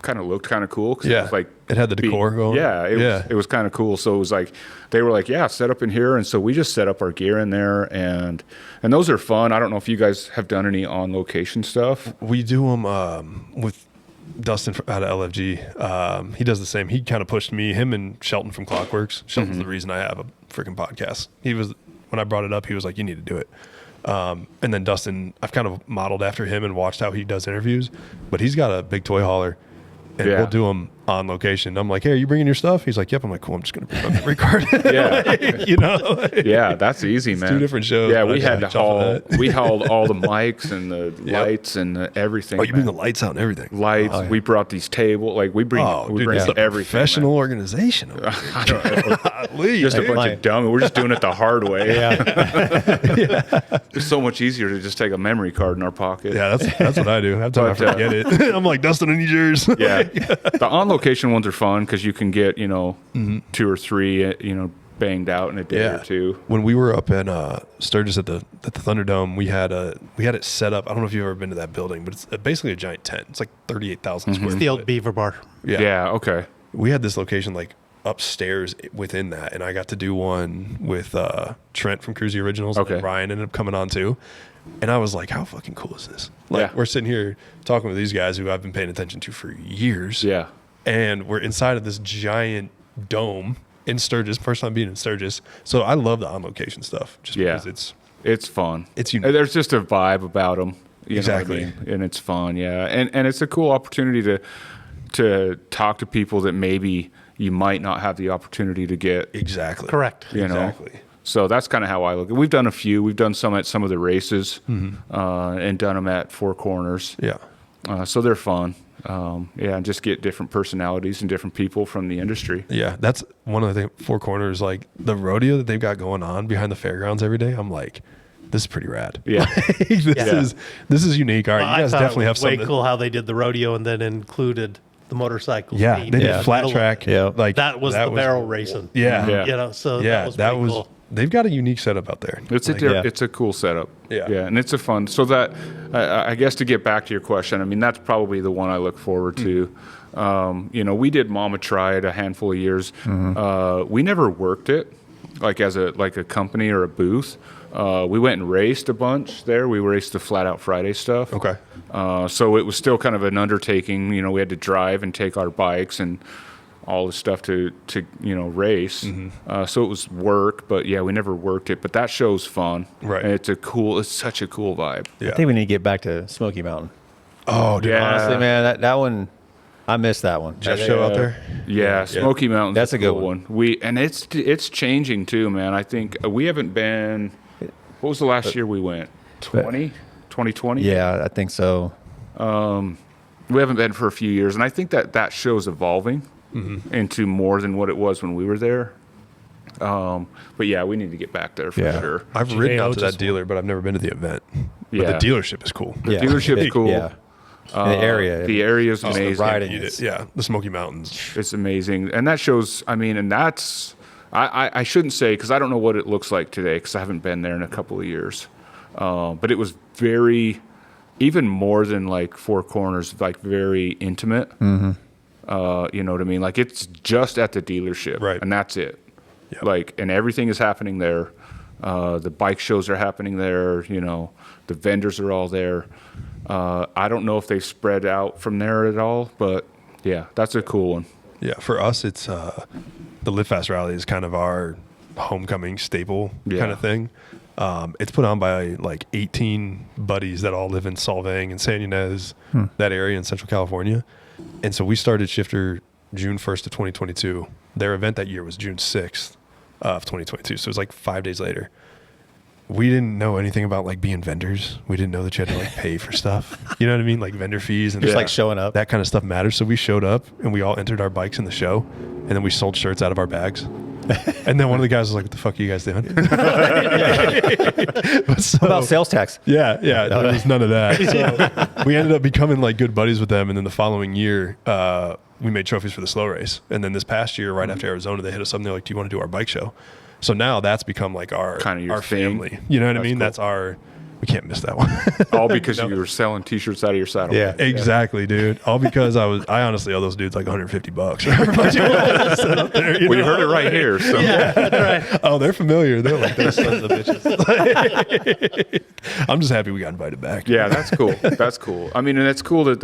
kind of looked kind of cool. Cause Yeah. it was like It had the decor going. Yeah. It was kind of cool. So it was like, they were like, yeah, set up in here. And so we just set up our gear in there and those are fun. I don't know if you guys have done any on location stuff. We do them with Dustin out of LFG. He does the same. He kind of pushed me, him and Shelton from Clockworks. Shelton's the reason I have a freaking podcast. When I brought it up, he was like, "You need to do it." And then Dustin, I've kind of modeled after him and watched how he does interviews, but he's got a big toy hauler and we'll do them on location. I'm like, "Hey, are you bringing your stuff?" He's like, "Yep." I'm like, "Cool. I'm just going to bring my memory card." Yeah. Yeah. That's easy, man. 2 different shows. Yeah. We had to hauled all the mics and the lights and everying. Oh, you bring the lights out and everything. Lights. We brought these tables. Like we bring it's a everything. professional organization. Just a bunch of dumb. We're just doing it the hard way. It's so much easier to just take a memory card in our pocket. Yeah, that's what I do. Half the time I forget it. I'm like, "Dustin, I need yours." Yeah. The on location ones are fun because you can get 2 or 3 banged out in a day or 2. When we were up in Sturgis at the Thunderdome, we had it set up. I don't know if you've ever been to that building, but it's basically a giant tent. It's like 38,000 square It's feet. the old Beaver Bar. Yeah. Okay. We had this location like upstairs within that, and I got to do one with Trent from Cruzy Originals. Okay. And Ryan ended up coming on too. And I was like, "How fucking cool is this?" Like, Yeah. we're sitting here talking with these guys who I've been paying attention to for years. Yeah. And we're inside of this giant dome in Sturgis. First time being in Sturgis. So I love the on location stuff just because it's fun. It's unique. There's just a vibe about them. Exactly. And it's fun. Yeah. And it's a cool opportunity to talk to people that maybe you might not have the opportunity to get. Exactly. Correct. You know? Exactly. So that's kind of how I look at it. We've done a few. We've done some at some of the races and done them at Four Corners. Yeah. So they're fun. And just get different personalities and different people from the industry. Yeah, that's one of the things. Four Corners, like the rodeo that they've got going on behind the fairgrounds every day. I'm like, this is pretty rad. Yeah. This is unique. All right, Well, you guys I thought definitely it have was way something. cool how they did the rodeo and then included the motorcycle. Yeah, team they in did the flat middle of track. it. Yeah. like That was the barrel racing. Yeah, Yeah. You know, so yeah. that was pretty cool. They've got a unique setup out there. It's Like, it's a cool setup. Yeah. and it's a fun. So that I guess to get back to your question, I mean that's probably the one I look forward to. We did Mama Tried a handful of years. We never worked it like as a company or a booth. We went and raced a bunch there. We raced the Flat Out Friday stuff. Okay. So it was still kind of an undertaking. We had to drive and take our bikes and all the stuff to race. So it was work, but yeah, we never worked it. But that show's fun. Right. And it's such a cool vibe. Yeah. I think we need to get back to Smoky Mountain. Oh, dude. Yeah. Honestly, man, that one, I missed that one. Jeff show out there. Yeah, Smoky Mountain's That's a good cool one. It's changing too, man. I think we haven't been. What was the last year we went? 2020? Yeah, I think so. We haven't been for a few years, and I think that show's evolving into more than what it was when we were there. But yeah, we need to get back there for Yeah. sure. I've ridden GAO out to that just dealer, but I've never been to the event. Yeah. But the dealership is cool. Yeah. Dealership's cool. Yeah. And the area. The area's Just the amazing. riding. Yeah, the Smoky Mountains. It's amazing, and that shows. I mean, and that's I shouldn't say because I don't know what it looks like today because I haven't been there in a couple of years. But it was even more than like Four Corners, like very intimate. You know what I mean? Like it's just at the dealership, Right. and that's it. Yep. Like, and everything is happening there. The bike shows are happening there. The vendors are all there. I don't know if they spread out from there at all, but yeah, that's a cool one. Yeah, for us, it's the Live Fast Rally is kind of our homecoming staple kind of thing. It's put on by like 18 buddies that all live in Solvang and San Ynez, that area in Central California. And so we started Shifter June 1st of 2022. Their event that year was June 6th of 2022. So it was like 5 days later. We didn't know anything about like being vendors. We didn't know that you had to like pay for stuff. You know what I mean? Like vendor fees and Just stuff. like showing up. That kind of stuff matters. So we showed up and we all entered our bikes in the show, and then we sold shirts out of our bags. And then one of the guys was like, "What the fuck are you guys doing?" So- What about sales tax? yeah, there was none of that. So we ended up becoming like good buddies with them, and then the following year, we made trophies for the slow race. And then this past year, right after Arizona, they hit us up and they're like, "Do you want to do our bike show?" So now that's become like our Kinda your our thing. family. You know what I That's mean? cool. That's our. We can't miss that one. All because you were selling T-shirts out of your saddle. Yeah. Exactly, dude. All because I honestly owe those dudes like $150 for everybody set up there. Well, you heard it right here. So. Oh, they're familiar. They're like those sons of bitches. I'm just happy we got invited back. Yeah, that's cool. That's cool. I mean, and it's cool that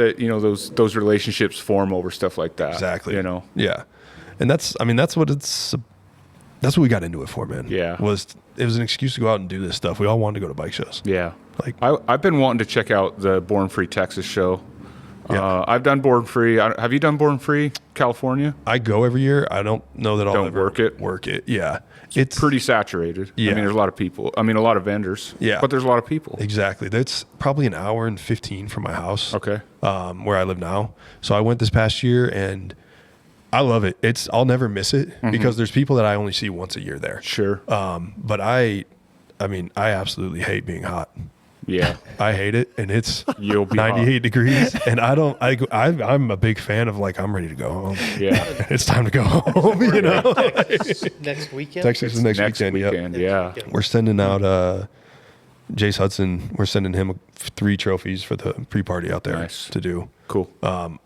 those relationships form over stuff like that. Exactly. Yeah. And that's what we got into it for, man. Yeah. It was an excuse to go out and do this stuff. We all wanted to go to bike shows. Yeah. Like- I've been wanting to check out the Born Free Texas show. Yeah. I've done Born Free. Have you done Born Free California? I go every year. I don't know that I'll Don't ever work it? Yeah. It's Pretty saturated. Yeah. I mean, there's a lot of people. I mean, a lot of vendors. Yeah. But there's a lot of people. exactly. That's probably an hour and 15 from my house. Okay. Where I live now. So I went this past year and I love it. I'll never miss it because there's people that I only see once a year there. Sure. But I absolutely hate being hot. Yeah. I hate it, and it's You'll be 98 degrees, and I'm a big fan of like I'm ready to go home. Yeah. It's time to go home. You know, Next weekend? Texas is next Next weekend. Yep. weekend. Yeah. We're sending out Jace Hudson. We're sending him 3 trophies for the pre-party out there Nice. to do. Cool. I'm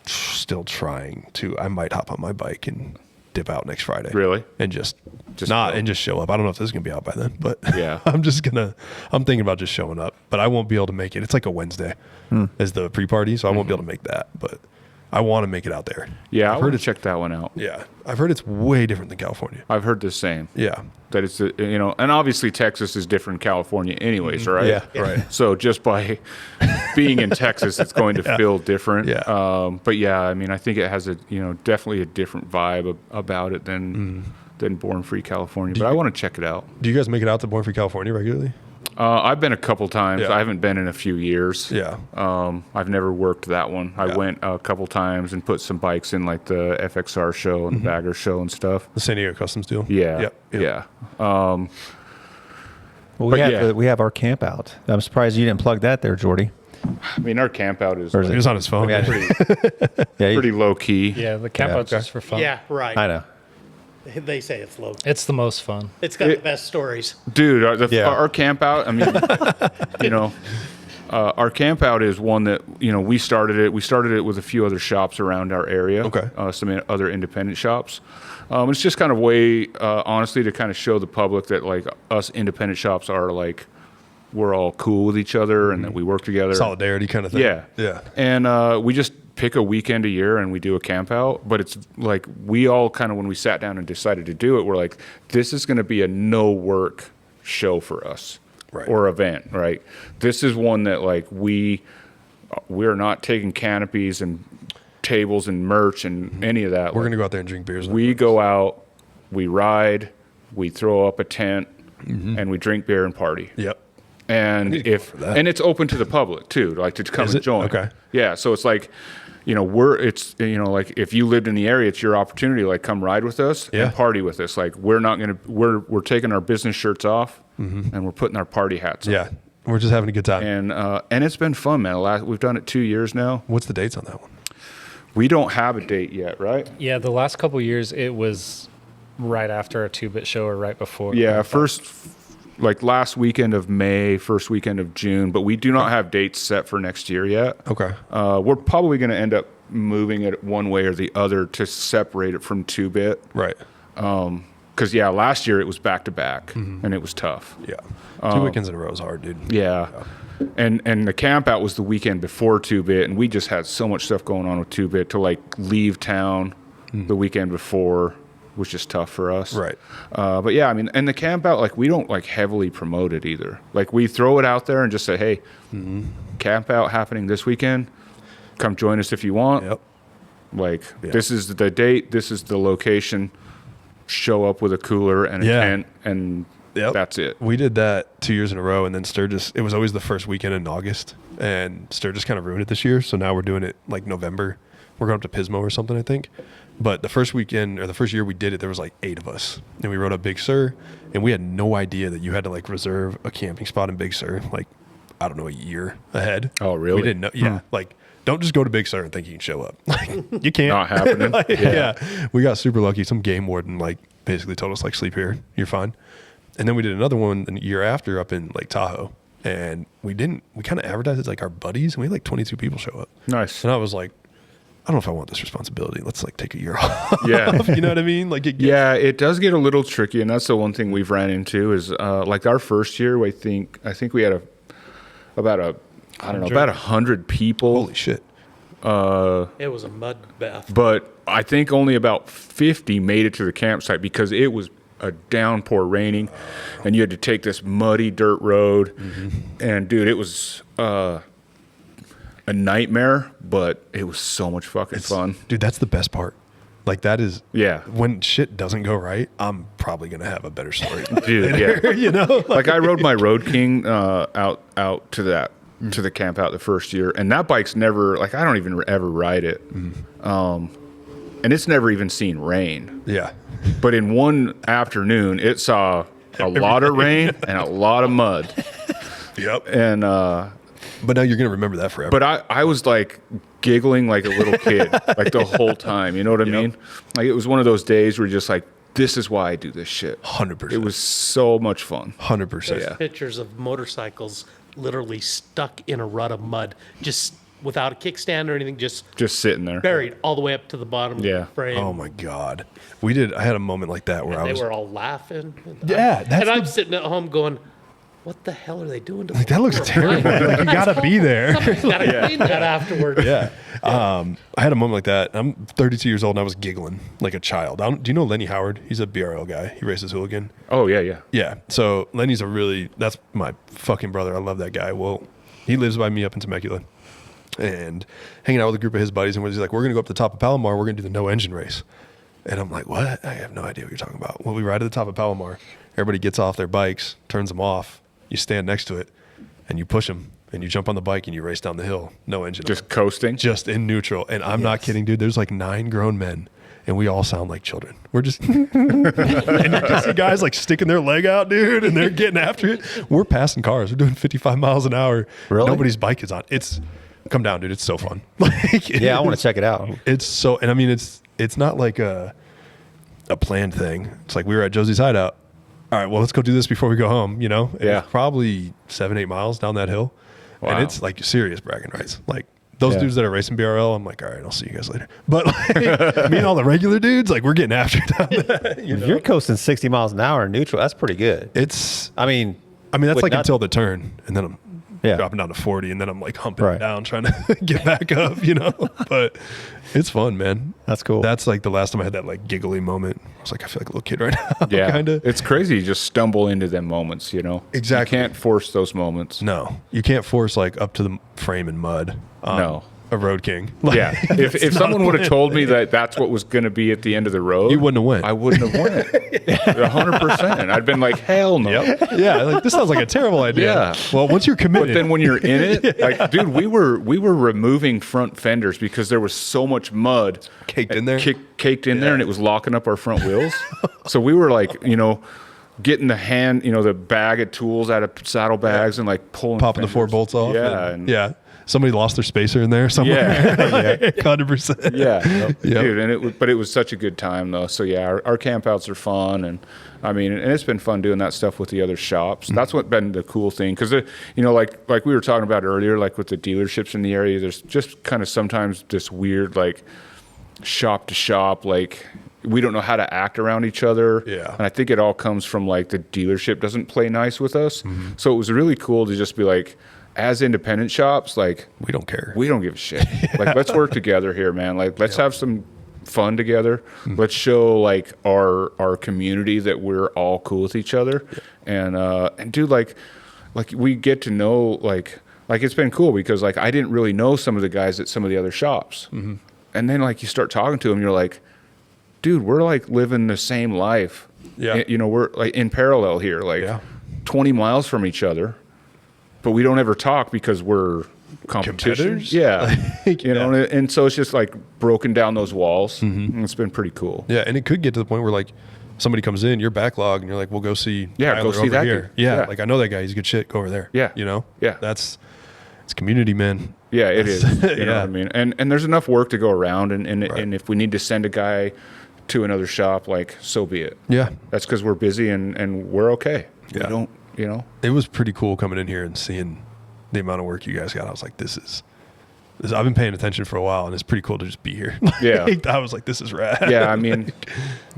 still trying to. I might hop on my bike and dip out next Friday. Really? And just Just not go. and just show up. I don't know if this is gonna be out by then, but Yeah. I'm thinking about just showing up. But I won't be able to make it. It's like a Wednesday as the pre-party, so I won't be able to make that. But I want to make it out there. Yeah. I I've heard heard to it's check that one out. yeah. I've heard it's way different than California. I've heard the same. Yeah. That it's, and obviously Texas is different than California anyways, right? Yeah. Right. So just by being in Texas, it's going to feel different. Yeah. But yeah, I mean, I think it has definitely a different vibe about it than Born Free California. But I want to check it out. Do you guys make it out to Born Free California regularly? I've been a couple times. Yeah. I haven't been in a few years. Yeah. I've never worked that one. I went a couple times and put some bikes in like the FXR show and the Bagger show and stuff. The San Diego Customs deal? Yeah. Yep. Yeah. Well, But we have our camp out. I'm surprised you didn't plug that there, Jordy. I mean, our camp out is Or is He was on his phone. Yeah. Yeah, pretty low key. Yeah, the camp out's just for fun. Yeah, right. I know. They say it's low. It's the most fun. It's got the best stories. Dude, Yeah. our camp out, I mean, our camp out is one that, we started it. We started it with a few other shops around our area. Okay. Some other independent shops. It's just kind of way, honestly, to kind of show the public that like us independent shops are like, we're all cool with each other and that we work together. Solidarity kind of thing. Yeah. Yeah. And we just pick a weekend a year and we do a camp out. But it's like we all kind of, when we sat down and decided to do it, we're like, this is going to be a no work show for us. Right. Or event, right? This is one that like we're not taking canopies and tables and merch and any of that. We're Like, going to go out there and drink beers. we go out, we ride, we throw up a tent, and we drink beer and party. Yep. And need to go for that. and it's open to the public too, like to come Is and it? join. Okay. Yeah, so it's like, like if you lived in the area, it's your opportunity. Like, come ride with us Yeah. and party with us. Like, we're taking our business shirts off and we're putting our party hats on. Yeah. We're just having a good time. And it's been fun, man. We've done it 2 years now. What's the dates on that one? We don't have a date yet, right? Yeah, the last couple years it was right after a 2-bit show or right before. Yeah, like last weekend of May, first weekend of June, but we do not have dates set for next year yet. Okay. We're probably going to end up moving it one way or the other to separate it from 2-bit. Right. Because, last year it was back to back and it was tough. Yeah. 2 weekends in a row is hard, dude. Yeah. And the camp out was the weekend before 2-bit, and we just had so much stuff going on with 2-bit to like leave town the weekend before was just tough for us. Right. But yeah, I mean, and the camp out, like we don't like heavily promote it either. Like we throw it out there and just say, hey, camp out happening this weekend. Come join us if you want. Yep. Like this is the date. This is the location. Show up with a cooler and a tent and that's it. We did that 2 years in a row, and then Sturgis, it was always the first weekend in August, and Sturgis kind of ruined it this year. So now we're doing it like November. We're going up to Pismo or something, I think. But the first weekend or the first year we did it, there was like 8 of us, and we rode up Big Sur, and we had no idea that you had to like reserve a camping spot in Big Sur, like, I don't know, a year ahead. Oh, really? We didn't know. Yeah. Like, don't just go to Big Sur and think you can show up. Like, you can't. Not happening. Like, yeah. We got super lucky. Some game warden like basically told us like, sleep here, you're fine. And then we did another one the year after up in Lake Tahoe, and we kind of advertised it like our buddies, and we had like 22 people show up. Nice. And I was like, I don't know if I want this responsibility. Let's like take a year off. Yeah. You know what I mean? Like, It does get a little tricky, and that's the one thing we've ran into is like our first year. I think we had about 100 people. Holy shit. It was a mud bath. But I think only about 50 made it to the campsite because it was a downpour raining, and you had to take this muddy dirt road. And dude, it was a nightmare, but it was so much fucking fun. Dude, that's the best part. Like, that is, Yeah. when shit doesn't go right, I'm probably going to have a better story. Dude, yeah. You know? Like I rode my Road King out to the camp out the first year, and that bike's never, like, I don't even ever ride it. And it's never even seen rain. Yeah. But in one afternoon, it saw a lot of rain and a lot of mud. Yep. And But now you're going to remember that forever. but I was like giggling like a little kid like the whole time. You know what I mean? Like it was one of those days where you're just like, this is why I do this shit. 100%. It was so much fun. 100%. Yeah. Pictures of motorcycles literally stuck in a rut of mud, just without a kickstand or anything, just Sitting there. buried all the way up to the bottom of Yeah. the frame. Oh my God. I had a moment like that where I They was, were all laughing. Yeah, that's and I'm the- sitting at home going, what the hell are they doing to like, that looks terrible. Like, you got to be there. Somebody's got to clean that afterwards. Yeah. I had a moment like that. I'm 32 years old and I was giggling like a child. Do you know Lenny Howard? He's a BRL guy. He races hooligan. Oh yeah, yeah. Yeah. So Lenny's that's my fucking brother. I love that guy. Well, He lives by me up in Temecula, and hanging out with a group of his buddies. And he's like, "We're gonna go up to the top of Palomar. We're gonna do the no engine race." And I'm like, "What? I have no idea what you're talking about." Well, we ride to the top of Palomar. Everybody gets off their bikes, turns them off. You stand next to it, and you push them, and you jump on the bike, and you race down the hill. No engine. Just on. coasting. Just in neutral. And I'm not kidding, dude. There's like 9 grown men. And we all sound like children. We're just, and you can see guys like sticking their leg out, dude, and they're getting after it. We're passing cars. We're doing 55 miles an hour. Really? Nobody's bike is on. It's come down, dude. It's so fun. Like, Yeah, I want to check it out. It's so, and I mean, it's not like a planned thing. It's like we were at Josie's Hideout. All right, well, let's go do this before we go home. You know, And Yeah. it's probably 7-8 miles down that hill, Wow. and it's like serious bragging rights. Like those Yeah. dudes that are racing BRL, I'm like, all right, I'll see you guys later. But like, me and all the regular dudes, like we're getting after it down there. You If know? you're coasting 60 miles an hour in neutral, that's pretty good. It's, I mean, that's with like not- until the turn, and then I'm Yeah. dropping down to 40, and then I'm like humping Right. down, trying to get back up, you know. But it's fun, man. That's cool. That's like the last time I had that like giggly moment. I was like, I feel like a little kid right now. Yeah, kind of. It's crazy. You just stumble into them moments, you know. Exactly. You can't force those moments. No, you can't force like up to the frame in mud. No. A Road King. Like, Yeah, if it's not someone would have planned. told me that that's what was going to be at the end of the road, You wouldn't have went. I wouldn't have went. 100%. I'd been like, hell no. Yeah, like this sounds like a terrible idea. Yeah. Well, once you're committed, But then when you're in it, like, dude, we were removing front fenders because there was so much mud Caked in there? caked in there, and it was locking up our front wheels. So we were like, you know, getting the bag of tools out of saddlebags and like pulling, popping the 4 fenders. bolts off. Yeah, and, yeah. Somebody lost their spacer in there Yeah. somewhere. 100%. Yeah, Yep. dude, but it was such a good time though. So yeah, our campouts are fun, and I mean, and it's been fun doing that stuff with the other shops. That's what been the cool thing, because you know, like we were talking about earlier, like with the dealerships in the area, there's just kind of sometimes this weird like shop to shop, like we don't know how to act around each other. Yeah. And I think it all comes from like the dealership doesn't play nice with us. So it was really cool to just be like, as independent shops, like We don't care. we don't give a shit. Like, let's work together here, man. Like, let's have some fun together. Let's show like our community that we're all cool with each other. And dude, like we get to know like it's been cool because like I didn't really know some of the guys at some of the other shops. And then like you start talking to them, you're like, dude, we're like living the same life. Yeah. You know, we're like in parallel here, like Yeah. 20 miles from each other. But we don't ever talk because we're competition. Competitors? Yeah. Like, You know, and so it's just like broken down those walls. And it's been pretty cool. Yeah, and it could get to the point where like somebody comes in, you're backlogged, and you're like, "We'll go see." Yeah, go Tyler see over that here. dude. Yeah, Yeah. like I know that guy. He's good shit. Go over there. Yeah. you know. Yeah. It's community, man. Yeah, it is. You know Yeah. what I mean? And there's enough work to go around. And Right. if we need to send a guy to another shop, like, so be it. Yeah, That's because we're busy and we're okay. Yeah. We don't, you know? it was pretty cool coming in here and seeing the amount of work you guys got. I was like, this is. I've been paying attention for a while, and it's pretty cool to just be here. Yeah. Like, I was like, this is rad. Yeah, I mean,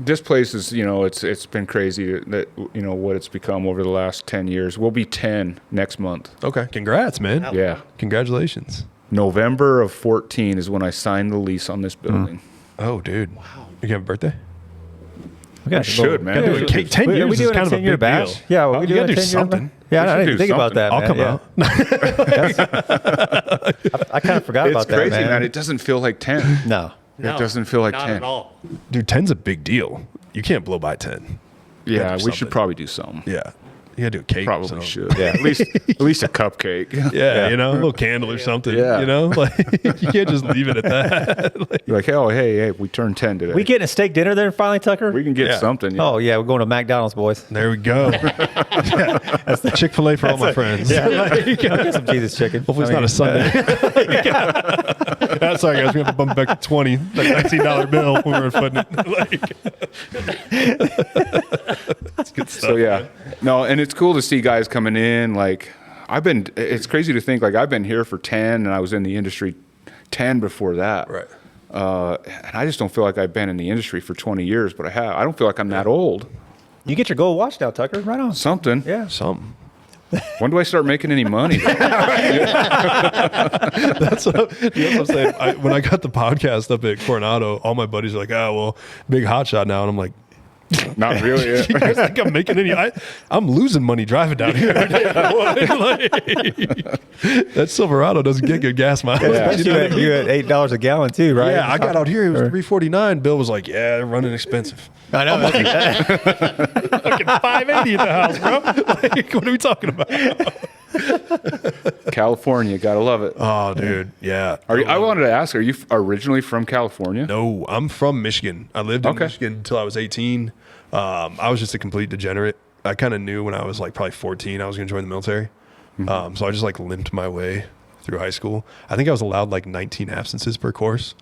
this place is, you know, it's been crazy that, you know, what it's become over the last 10 years. We'll be 10 next month. Okay. Congrats, man. Yeah. Congratulations. November of 14 is when I signed the lease on this building. Oh, dude. Wow. You have a birthday? We got should, man. Yeah, Dude, we- 10 we years doing is kind of a 10-year big bash. deal. Yeah, well, Oh, we you doing gotta a do 10-year something. Yeah, We I should didn't do think about that. I'll man. come Yeah. out. I kind of forgot It's about that, crazy, man. man. It doesn't feel like 10. No. It doesn't feel like not 10. at all. Dude, 10's a big deal. You can't blow by 10. Yeah, gotta we do should something. probably do something. Yeah. You gotta do a cake. or Probably something. should. Yeah, at least a cupcake. Yeah, you know, a little candle or something. Yeah. You know, like you can't just leave it at that. Like, You're like, oh, hey, we turned 10 today. We getting a steak dinner there finally, Tucker? We can get Yeah. something. Yeah. Oh, yeah, we're going to McDonald's, boys. there we go. That's the Chick-fil-A for all my friends. Yeah, I'll get some Jesus chicken. Hopefully it's not a Sunday. That's sorry, guys. We have to bump back to 20, like $19 bill when we were footing it. That's good stuff. So yeah, no, and it's cool to see guys coming in. Like it's crazy to think like I've been here for 10, and I was in the industry 10 before that. Right. And I just don't feel like I've been in the industry for 20 years, but I have. I don't feel like I'm that old. You get your gold watch now, Tucker. Right on. Something. Yeah. Something. When do I start making any money? That's what I'm saying. When I got the podcast up at Coronado, all my buddies are like, "Oh, well, big hotshot now," and I'm like, Not really. You Yeah. guys think I'm making any? I'm losing money driving down here. Like, that Silverado doesn't get good gas mileage. Especially you at $8 a gallon too, right? Yeah, I got out here. It was $3.49. Bill was like, "Yeah, they're running expensive." I know. Fucking $5.80 at the house, bro. Like, what are we talking about? California, gotta love it. Oh, dude, yeah. I wanted to ask, are you originally from California? No, I'm from Michigan. I lived in Okay. Michigan until I was 18. I was just a complete degenerate. I kind of knew when I was like probably 14 I was going to join the military. So I just like limped my way through high school. I think I was allowed like 19 absences per course.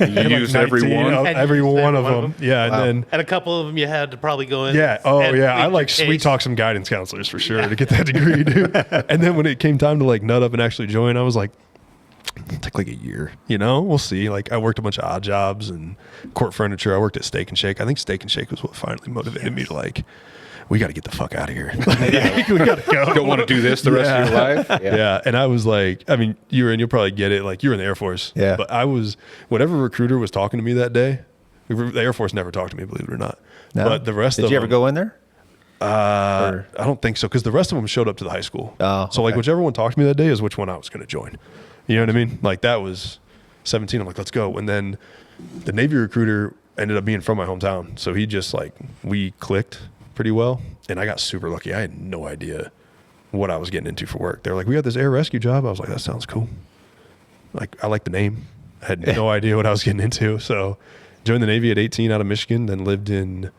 You used every 19 one? of- Had every used one every of them. Yeah, Wow. and then And a couple of them you had to probably go in. yeah, oh and yeah, I plead like your sweet case. talk some guidance counselors for sure to get that degree, dude. And then when it came time to like nut up and actually join, I was like, it'll take like a year, you know, we'll see. Like I worked a bunch of odd jobs and court furniture. I worked at Steak and Shake. I think Steak and Shake was what finally motivated me to like, we got to get the fuck out of here. Like, we got to go. Don't want to do this the rest of your life? Yeah. And I was like, I mean, you'll probably get it. Like you were in the Air Force. Yeah. But I was, whatever recruiter was talking to me that day, the Air Force never talked to me, believe it or not. No? But the rest Did of you ever them, go in there? I don't think so, because the rest of them showed up to the high school. Oh, so like okay. whichever one talked to me that day is which one I was going to join. You know what I mean? Like that was 17. I'm like, let's go. And then the Navy recruiter ended up being from my hometown, so he just like we clicked pretty well, and I got super lucky. I had no idea what I was getting into for work. They're like, we got this air rescue job. I was like, that sounds cool. Like I like the name. I had no idea what I was getting into. So joined the Navy at 18 out of Michigan, then lived in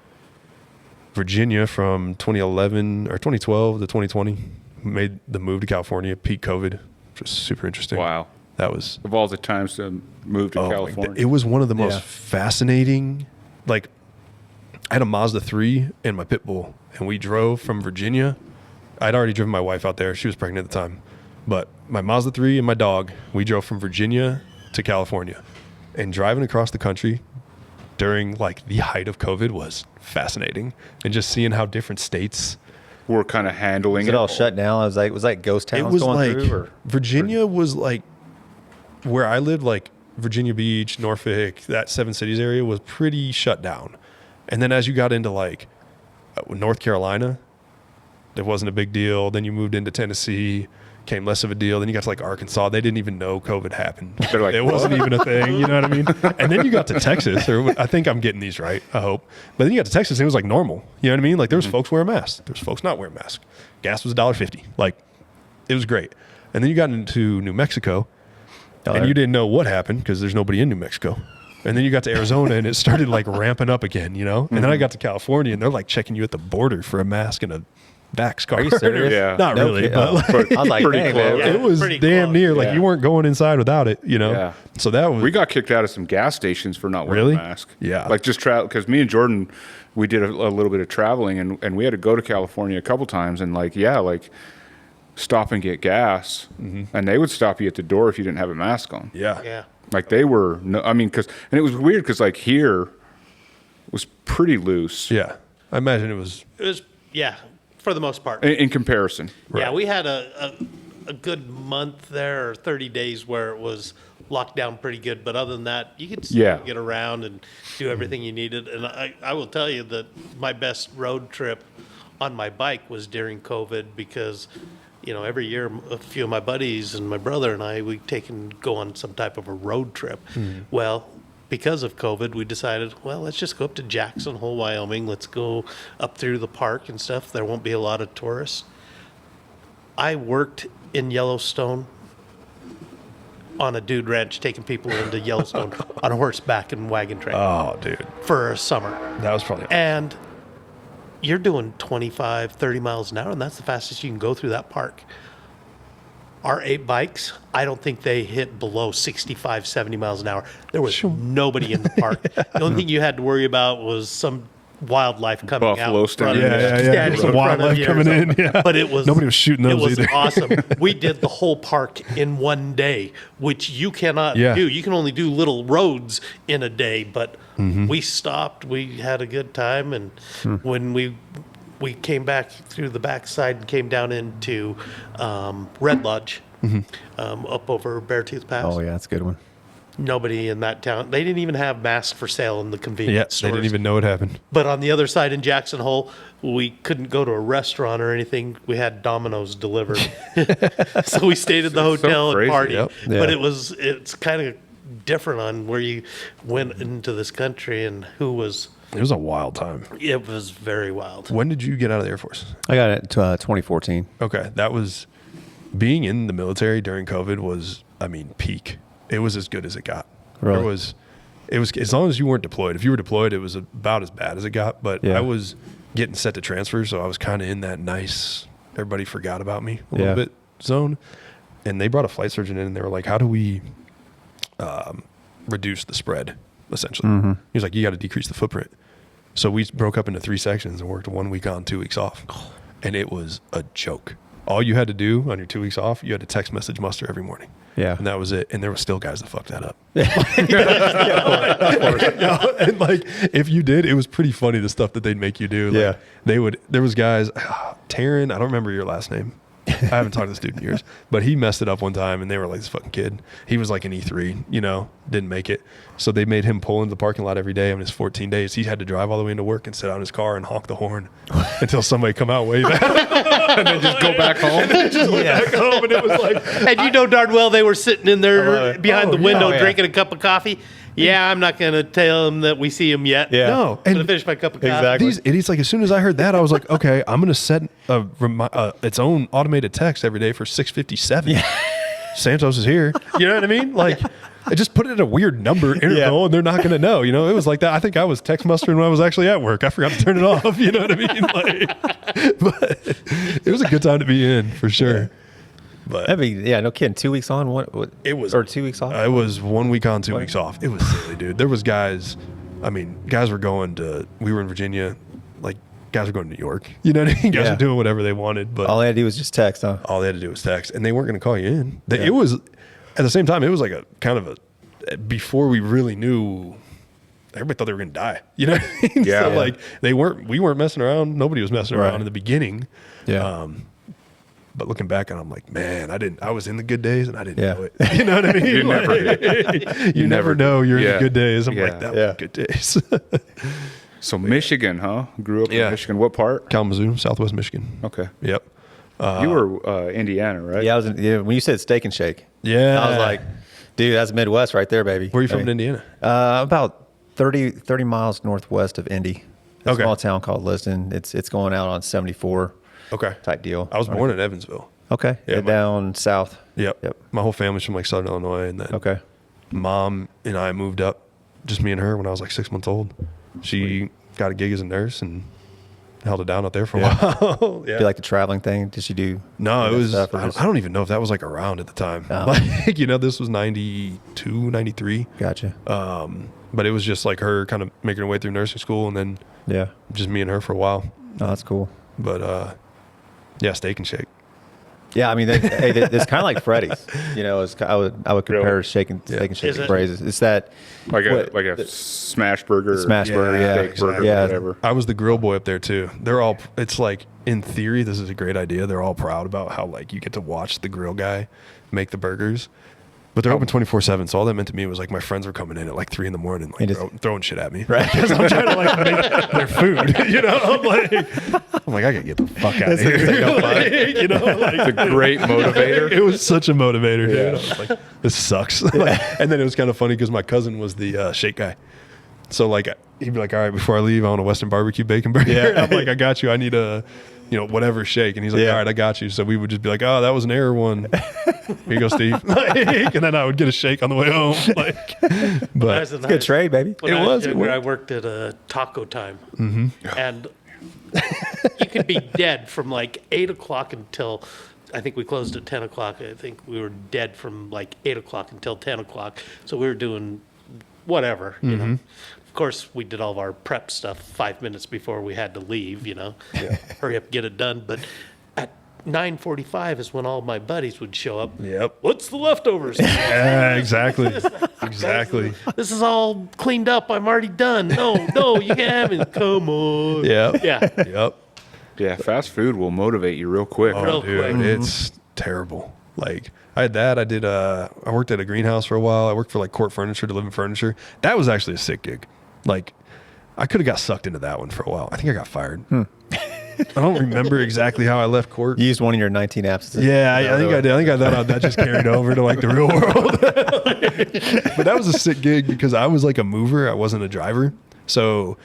Virginia from 2011 or 2012 to 2020. Made the move to California, peak COVID, which was super interesting. Wow. That was Of all the times to move to oh, California. it was one of the most Yeah. fascinating. Like, I had a Mazda 3 and my pit bull, and we drove from Virginia. I'd already driven my wife out there. She was pregnant at the time. But my Mazda 3 and my dog, we drove from Virginia to California. And driving across the country during like the height of COVID was fascinating. And just seeing how different states. We're kind of handling Was it all shut down? Was like ghost towns It was going like through? Or? Virginia was like where I lived, like Virginia Beach, Norfolk, that Seven Cities area was pretty shut down. And then as you got into like North Carolina, it wasn't a big deal. Then you moved into Tennessee, came less of a deal. Then you got to like Arkansas. They didn't even know COVID happened. They're like, it wasn't even a thing. You know what I mean? And then you got to Texas, or I think I'm getting these right. I hope. But then you got to Texas, and it was like normal. You know what I mean? Like there was folks wearing masks. There was folks not wearing masks. Gas was $1.50. Like it was great. And then you got into New Mexico, and you didn't know what happened because there's nobody in New Mexico. And then you got to Arizona, and it started like ramping up again, you know? And then I got to California, and they're like checking you at the border for a mask and a vax card. Are you serious? Yeah. Not No really, kid- but oh. like, But I was like, pretty dang, close. man. it was pretty damn close. near. Like Yeah. you weren't going inside without it, you know? Yeah. So that was We got kicked out of some gas stations for not wearing Really? a mask. Yeah. Like just travel, because me and Jordan, we did a little bit of traveling, and we had to go to California a couple times, and like, yeah, like stop and get gas, and they would stop you at the door if you didn't have a mask on. yeah. Yeah. Like they were, no, I mean, and it was weird because like here was pretty loose Yeah. I imagine it was It was, yeah, for the most part. in comparison. Yeah, we had a good month there, or 30 days, where it was locked down pretty good. But other than that, you could still Yeah. get around and do everything you needed. And I will tell you that my best road trip on my bike was during COVID because, you know, every year a few of my buddies and my brother and I, we go on some type of a road trip. Well, because of COVID, we decided, well, let's just go up to Jackson Hole, Wyoming. Let's go up through the park and stuff. There won't be a lot of tourists. I worked in Yellowstone on a dude ranch, taking people into Yellowstone on horseback and wagon train oh dude. for a summer. That was probably And you're doing 25, 30 miles an hour, and that's the fastest you can go through that park. Our 8 bikes, I don't think they hit below 65, 70 miles an hour. There was nobody in the park. The only thing you had to worry about was some wildlife coming Buffalo out. standing Yeah, yeah, yeah. standing Some in front of wildlife you or coming in, something. yeah. But it was Nobody was shooting those It was either. awesome. We did the whole park in one day, which you cannot Yeah. do. You can only do little roads in a day, but we stopped. We had a good time, and when we came back through the backside and came down into Red Lodge, up over Beartooth Pass. Oh yeah, that's a good one. nobody in that town. They didn't even have masks for sale in the Yeah, convenience they stores. didn't even know it happened. But on the other side in Jackson Hole, we couldn't go to a restaurant or anything. We had Domino's delivered, so we stayed at the hotel and crazy. partied. Yep. But Yeah. it's kind of different on where you went into this country and who was. It was a wild time. It was very wild. When did you get out of the Air Force? I got it to 2014. Okay, that was being in the military during COVID was, I mean, peak. It was as good as it got. Really? It was as long as you weren't deployed. If you were deployed, it was about as bad as it got. But Yeah. I was getting set to transfer, so I was kind of in that nice. Everybody forgot about me a Yeah. little bit zone, and they brought a flight surgeon in, and they were like, "How do we reduce the spread?" Essentially, Mm-hmm. he was like, "You got to decrease the footprint." So we broke up into 3 sections and worked 1 week on, 2 weeks off, and it was a joke. All you had to do on your 2 weeks off, you had to text message muster every morning. Yeah. And that was it. And there were still guys that fucked that up. And like, if you did, it was pretty funny the stuff that they'd make you do. Like, Yeah. there was guys, Taryn, I don't remember your last name. I haven't talked to this dude in years, but he messed it up one time and they were like, this fucking kid. He was like an E3, didn't make it. So they made him pull into the parking lot every day in his 14 days. He had to drive all the way into work and sit out in his car and honk the horn until somebody come out wave at him. And then just go back home. Just went back home and it was like, And you know darn well they were sitting in love there it. behind the Oh, window yeah. drinking a cup of coffee. Yeah, I'm not going to tell them that we see them yet. Yeah. no. I'm going And to finish my cup of coffee. Exactly. these idiots, like as soon as I heard that, I was like, okay, I'm going to set its own automated text every day for 6:57. Santos is here. You know what I mean? Like, I just put it at a weird number interval and they're not going to know. It was like that. I think I was text mustering when I was actually at work. I forgot to turn it off. You know what I mean? Like, but it was a good time to be in for sure. But That'd be, no kidding. 2 weeks on, what it was, or 2 weeks off? I was 1 week on, 2 weeks off. It was silly, dude. There was guys, guys were we were in Virginia, like guys were going to New York. You know what I mean? Guys Yeah. were doing whatever they wanted, but All they had to do was just text, huh? all they had to do was text, and they weren't going to call you in. It was, at the same time, it was like a kind of before we really knew, everybody thought they were going to die. You know what I mean? Yeah. So, Yeah. like, we weren't messing around. Nobody was messing around Right. in the beginning. Yeah. But looking back on it, I'm like, man, I was in the good days and I didn't Yeah. know it. You know what I mean? You never you never know you're in Yeah. the good days. I'm Yeah. like, that Yeah. was good days. So Michigan, huh? Grew up Yeah. in Michigan. What part? Kalamazoo, Southwest Michigan. Okay. Yep. You were Indiana, right? Yeah, when you said Steak and Shake, Yeah. I was like, dude, that's Midwest right there, baby. where are you from I in mean, Indiana? About 30 miles northwest of Indy. A Okay. small town called Liston. It's going out on 74 Okay. type deal. I was born in Evansville. Okay. Yeah, Yeah, my- down south. Yep. Yep. My whole family's from like Southern Illinois, and then Okay. mom and I moved up, just me and her, when I was like 6 months old. She got a gig as a nurse and held it down out there for a while. Yeah. Do you like the traveling thing? Did she do? No, it that was. stuff, or I just- don't even know if that was like around at the time. Oh. Like, this was 92, 93. Gotcha. But it was just like her kind of making her way through nursing school, and then Yeah. just me and her for a while. Oh, that's cool. But yeah, Steak and Shake. Yeah, I mean, it's kind of like Freddy's. I would compare Really? Steak and Is Shake it? and Freddy's. It's that Like what- a smash burger. smash burger. Yeah, steak burger, yeah. whatever. I was the grill boy up there too. It's like, in theory, this is a great idea. They're all proud about how like you get to watch the grill guy make the burgers. But they're open 24/7, so all that meant to me was like my friends were coming in at like 3 a.m, like And just- throwing shit at me, Right. Because I'm trying to like make their food, I'm like, I gotta get the fuck out of here, like, It's a great motivator. It was such a motivator, dude. I was like, this sucks. Like, and then it was kind of funny because my cousin was the shake guy. So like he'd be like, all right, before I leave, I want a Western barbecue bacon burger. Yeah. I'm like, I got you. I need a, whatever shake. And he's like, Yeah. all right, I got you. So we would just be like, oh, that was an error one. Here you go, Steve. And then I would get a shake on the way home. Like, but It's good trade, baby. When It I was, it younger, I worked. worked at a Taco Time, and you could be dead from like 8 o'clock until, I think we closed at 10 o'clock. I think we were dead from like 8 o'clock until 10 o'clock. So we were doing whatever, you know. Of course, we did all of our prep stuff 5 minutes before we had to leave, hurry up, get it done. But at 9:45 is when all my buddies would show up. Yep. What's the leftovers? Yeah, exactly. Exactly. This is all cleaned up. I'm already done. No, you can't have it. Come on. Yep. Yeah. Yep. Yeah, fast food will motivate you real quick. Oh, Real dude, quick. it's terrible. Like I had that. I did. I worked at a greenhouse for a while. I worked for like Court Furniture, delivering furniture. That was actually a sick gig. Like I could have got sucked into that one for a while. I think I got fired. I don't remember exactly how I left Court. You used one of your 19 apps. Yeah, I think I did. I think that just carried over to like the real world. But that was a sick gig because I was like a mover. I wasn't a driver. So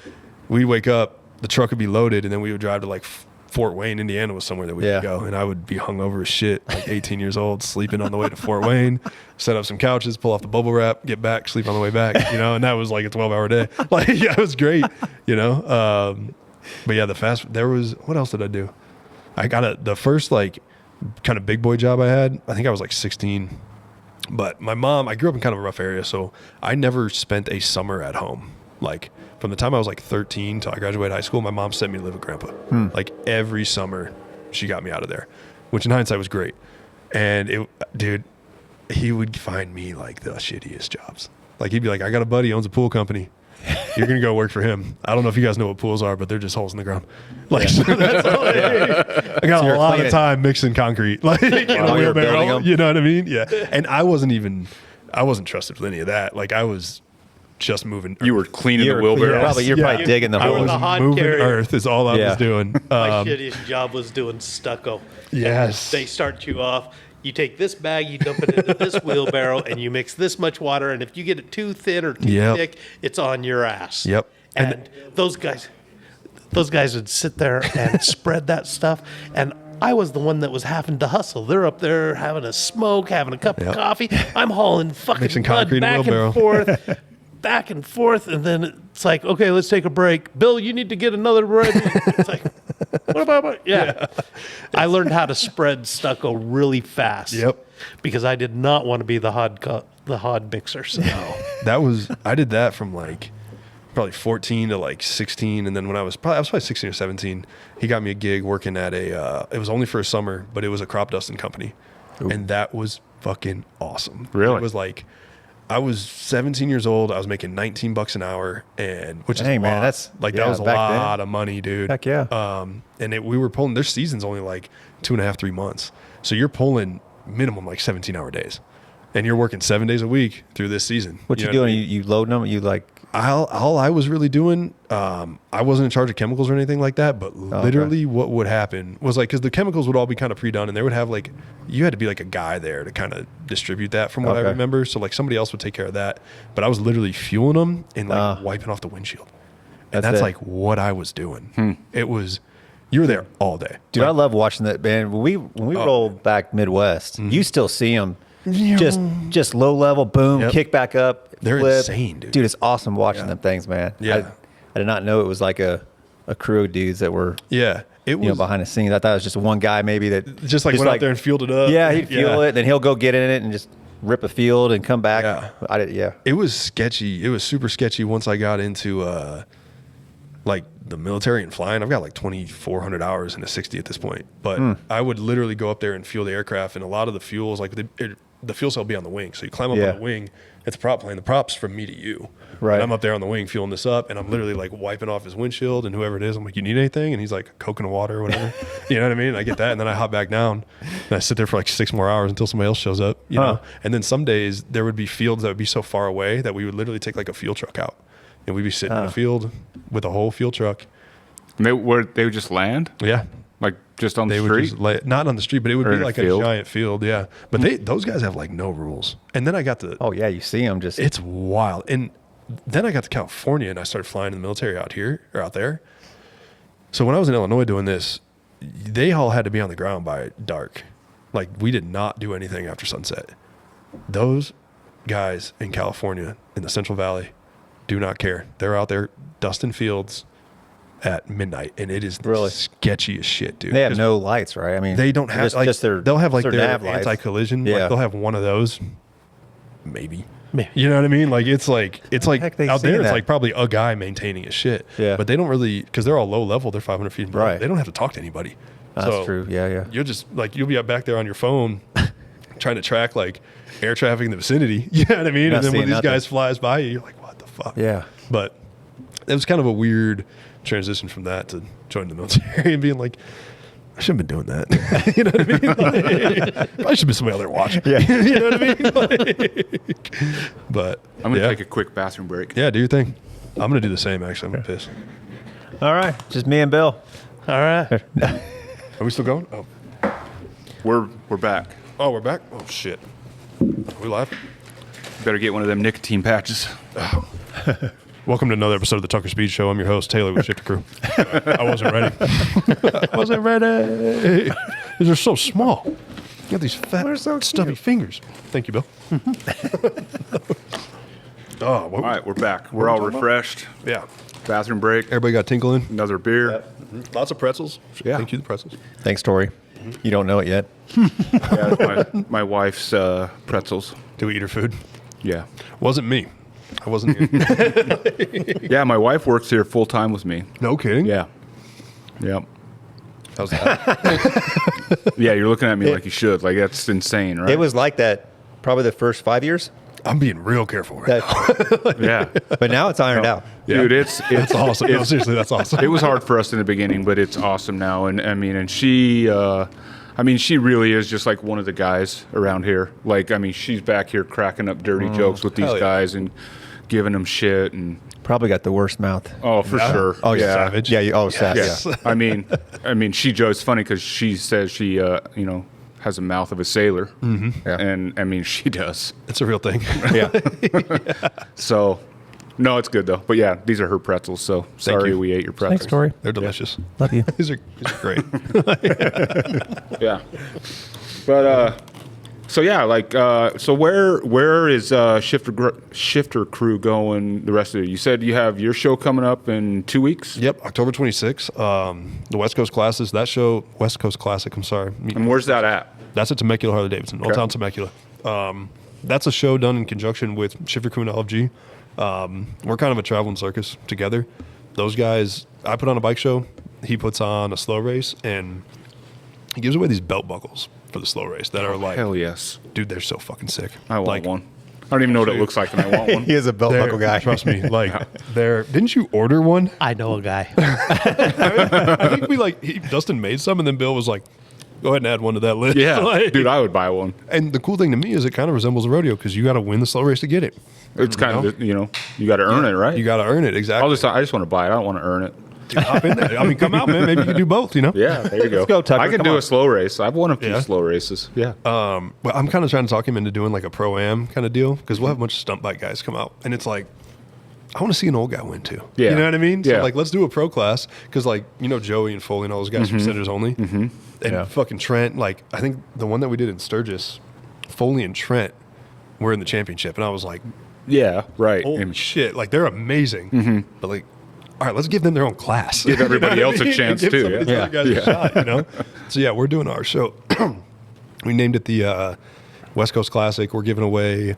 we'd wake up, the truck would be loaded, and then we would drive to like Fort Wayne, Indiana was somewhere that we could go. And I would be hungover as shit, like 18 years old, sleeping on the way to Fort Wayne, set up some couches, pull off the bubble wrap, get back, sleep on the way back, you know, and that was like a 12-hour day. Like, yeah, it was great, you know. But yeah, what else did I do? I got the first like kind of big boy job I had, I think I was like 16. But my mom, I grew up in kind of a rough area, so I never spent a summer at home. Like from the time I was like 13 till I graduated high school, my mom sent me to live with grandpa. Like every summer she got me out of there, which in hindsight was great. And dude, he would find me like the shittiest jobs. Like he'd be like, I got a buddy, owns a pool company. You're going to go work for him. I don't know if you guys know what pools are, but they're just holes in the ground. Like, so that's all I got a lot of time mixing concrete, like in a wheelbarrow, you know what I mean? Yeah. And I wasn't trusted with any of that. Like I was just moving. You were cleaning the wheelbarrow. You're probably digging the I hole. was moving earth is all I was doing. My shittiest job was doing stucco. Yes. They start you off. You take this bag, you dump it into this wheelbarrow, and you mix this much water. And if you get it too thin or too thick, it's on your ass. Yep. And those guys would sit there and spread that stuff. And I was the one that was having to hustle. They're up there having a smoke, having a cup of coffee. I'm hauling fucking Mixing mud concrete in a back and forth. And then it's like, okay, let's take a break. Bill, you need to get another bread. It's like, what about? Yeah. I learned how to spread stucco really fast. Yep. Because I did not want to be the hod mixer. So. I did that from like probably 14 to like 16. And then when I was probably 16 or 17, he got me a gig working at it was only for a summer, but it was a crop dusting company. Ooh. And that was fucking awesome. Really? It was like, I was 17 years old. I was making $19 an hour, which is a lot. Man, that's like that was a lot of money, dude. Heck yeah. We were pulling. Their season's only like 2.5, 3 months, so you're pulling minimum like 17-hour days, and you're working 7 days a week through this season. What you doing? You loading them? You like? All I was really doing, I wasn't in charge of chemicals or anything like that, but literally what would happen was like, because the chemicals would all be kind of pre-done, and they would have like, you had to be like a guy there to kind of distribute that from what I remember. So like somebody else would take care of that, but I was literally fueling them and like wiping off the windshield. And that's like what I was doing. It was, you were there all day. Dude, I love watching that band. When we roll back Midwest, you still see them just low level, boom, kick back up. They're flip. insane, dude. Dude, it's awesome watching them things, man. Yeah. I did not know it was like a crew of dudes that were it was behind the scenes. I thought it was just one guy maybe that just went out there and fueled it up. Yeah, he'd fuel it, then he'll go get in it and just rip a field and come back. It was sketchy. It was super sketchy once I got into like the military and flying. I've got like 2,400 hours in a 60 at this point. But I would literally go up there and fuel the aircraft, and a lot of the fuels, like the fuel cell will be on the wing. So you climb up on the wing. It's a prop plane. The prop's from me to you. Right. And I'm up there on the wing fueling this up, and I'm literally like wiping off his windshield, and whoever it is, I'm like, you need anything? And he's like, coconut water or whatever. You know what I mean? And I get that, and then I hop back down, and I sit there for like 6 more hours until somebody else shows up, you know? And then some days there would be fields that would be so far away that we would literally take like a fuel truck out, and we'd be sitting in a field with a whole fuel truck. And they would just land? Yeah. Like just on the street? Would just not on the street, but it would be like a giant field. Yeah. But those guys have like no rules. And then I got to... Oh, yeah. You see them just... It's wild. And then I got to California, and I started flying in the military out there. So when I was in Illinois doing this, they all had to be on the ground by dark. Like we did not do anything after sunset. Those guys in California in the Central Valley do not care. They're out there dusting fields at midnight, and it is really sketchy as shit, dude. They have no lights, right? I mean, they don't have they'll have like their anti-collision. Yeah. Like they'll have one of those, maybe. You know what I mean? Like it's like out there. It's like probably a guy maintaining his shit. Yeah. But they don't really, because they're all low level. They're 500 feet above. Right. They don't have to talk to anybody. That's true. Yeah. You'll just like you'll be up back there on your phone, trying to track like air traffic in the vicinity. You know what I mean? And then when these guys flies by you, you're like, what the fuck? Yeah. But it was kind of a weird transition from that to joining the military and being like, I shouldn't have been doing that. You know what I mean? Like, I should be somebody out there watching. Yeah. You know what I mean? Like, but I'm gonna yeah. take a quick bathroom break. Yeah, do your thing. I'm gonna do the same. Actually, I'm gonna piss. All right, just me and Bill. All right. Are we still going? Oh, We're back. oh, we're back. Oh shit. Are we live? Better get one of them nicotine patches. Welcome to another episode of the Tucker Speed Show. I'm your host Taylor with Shifter Crew. I wasn't ready. I wasn't ready. These are so small. You got these fat, stubby fingers. Thank you, Bill. Oh, what, All right, we're back. We're all refreshed. yeah. Bathroom break. Everybody got tinkling. Another beer. Lots of pretzels. Yeah. Thank you, the pretzels. Thanks, Tori. You don't know it yet. Yeah, my wife's pretzels. Did we eat her food? Yeah. Wasn't me. I wasn't here. Yeah, my wife works here full time with me. No kidding. Yeah. Yep. How's that? Yeah, you're looking at me like you should. Like that's insane, right? It was like that probably the first 5 years, I'm being real careful right now. Yeah. but now it's ironed out. Dude, it's That's awesome. No, seriously, that's awesome. It was hard for us in the beginning, but it's awesome now. And she really is just like one of the guys around here. Like, I mean, she's back here cracking up dirty jokes with these hell yeah. guys and giving them shit. And Probably got the worst mouth. oh, for sure. Oh, yeah. savage. Yeah, sass. Yes. Yeah. I mean, she jokes. It's funny because she says she, has a mouth of a sailor, Yeah. and I mean, she does. It's a real thing. Yeah. So, no, it's good though. But yeah, these are her pretzels. So sorry you. we ate your pretzels. Thanks, Tori. They're delicious. Love you. These are great. Yeah. But so where is Shifter Crew going the rest of it? You said you have your show coming up in 2 weeks. Yep, October 26th. The West Coast Classes. That show, West Coast Classic. I'm sorry. And where's that at? That's at Temecula Harley Davidson, Old Town Temecula. That's a show done in conjunction with Shifter Crew and LFG. We're kind of a traveling circus together. Those guys, I put on a bike show. He puts on a slow race, and he gives away these belt buckles for the slow race that are like, Hell yes. dude, they're so fucking sick. I want like, one. I don't even know what it looks like, and I want one. He is a belt they're- buckle guy. Trust me. Like, they're. Didn't you order one? I know a guy. I think Dustin made some, and then Bill was like, "Go ahead and add one to that list." Yeah, Like- dude, I would buy one. And the cool thing to me is it kind of resembles a rodeo because you got to win the slow race to get it. It's kind of you got to earn it, right? You got to earn it exactly. I just want to buy it. I don't want to earn it. Dude, hop in there. I mean, come out, man. Maybe you can do both. You know. Yeah, there you go. go, Tucker. I can Come do on. a slow race. I've won a few Yeah? slow races. Yeah. Well, I'm kind of trying to talk him into doing like a pro-am kind of deal because we'll have a bunch of stunt bike guys come out, and it's like, I want to see an old guy win too. Yeah. You know what I mean? Yeah. So like, let's do a pro class because like, Joey and Foley and all those guys from Centers Only, and Yeah. fucking Trent. Like, I think the one that we did in Sturgis, Foley and Trent were in the championship, and I was like, Yeah. Right. holy And shit, like they're amazing. But like, all right, let's give them their own class. Give everybody You know else what I a mean? chance, Give too, some of yeah. these other guys a shot, So yeah, we're doing our show. We named it the West Coast Classic. We're giving away.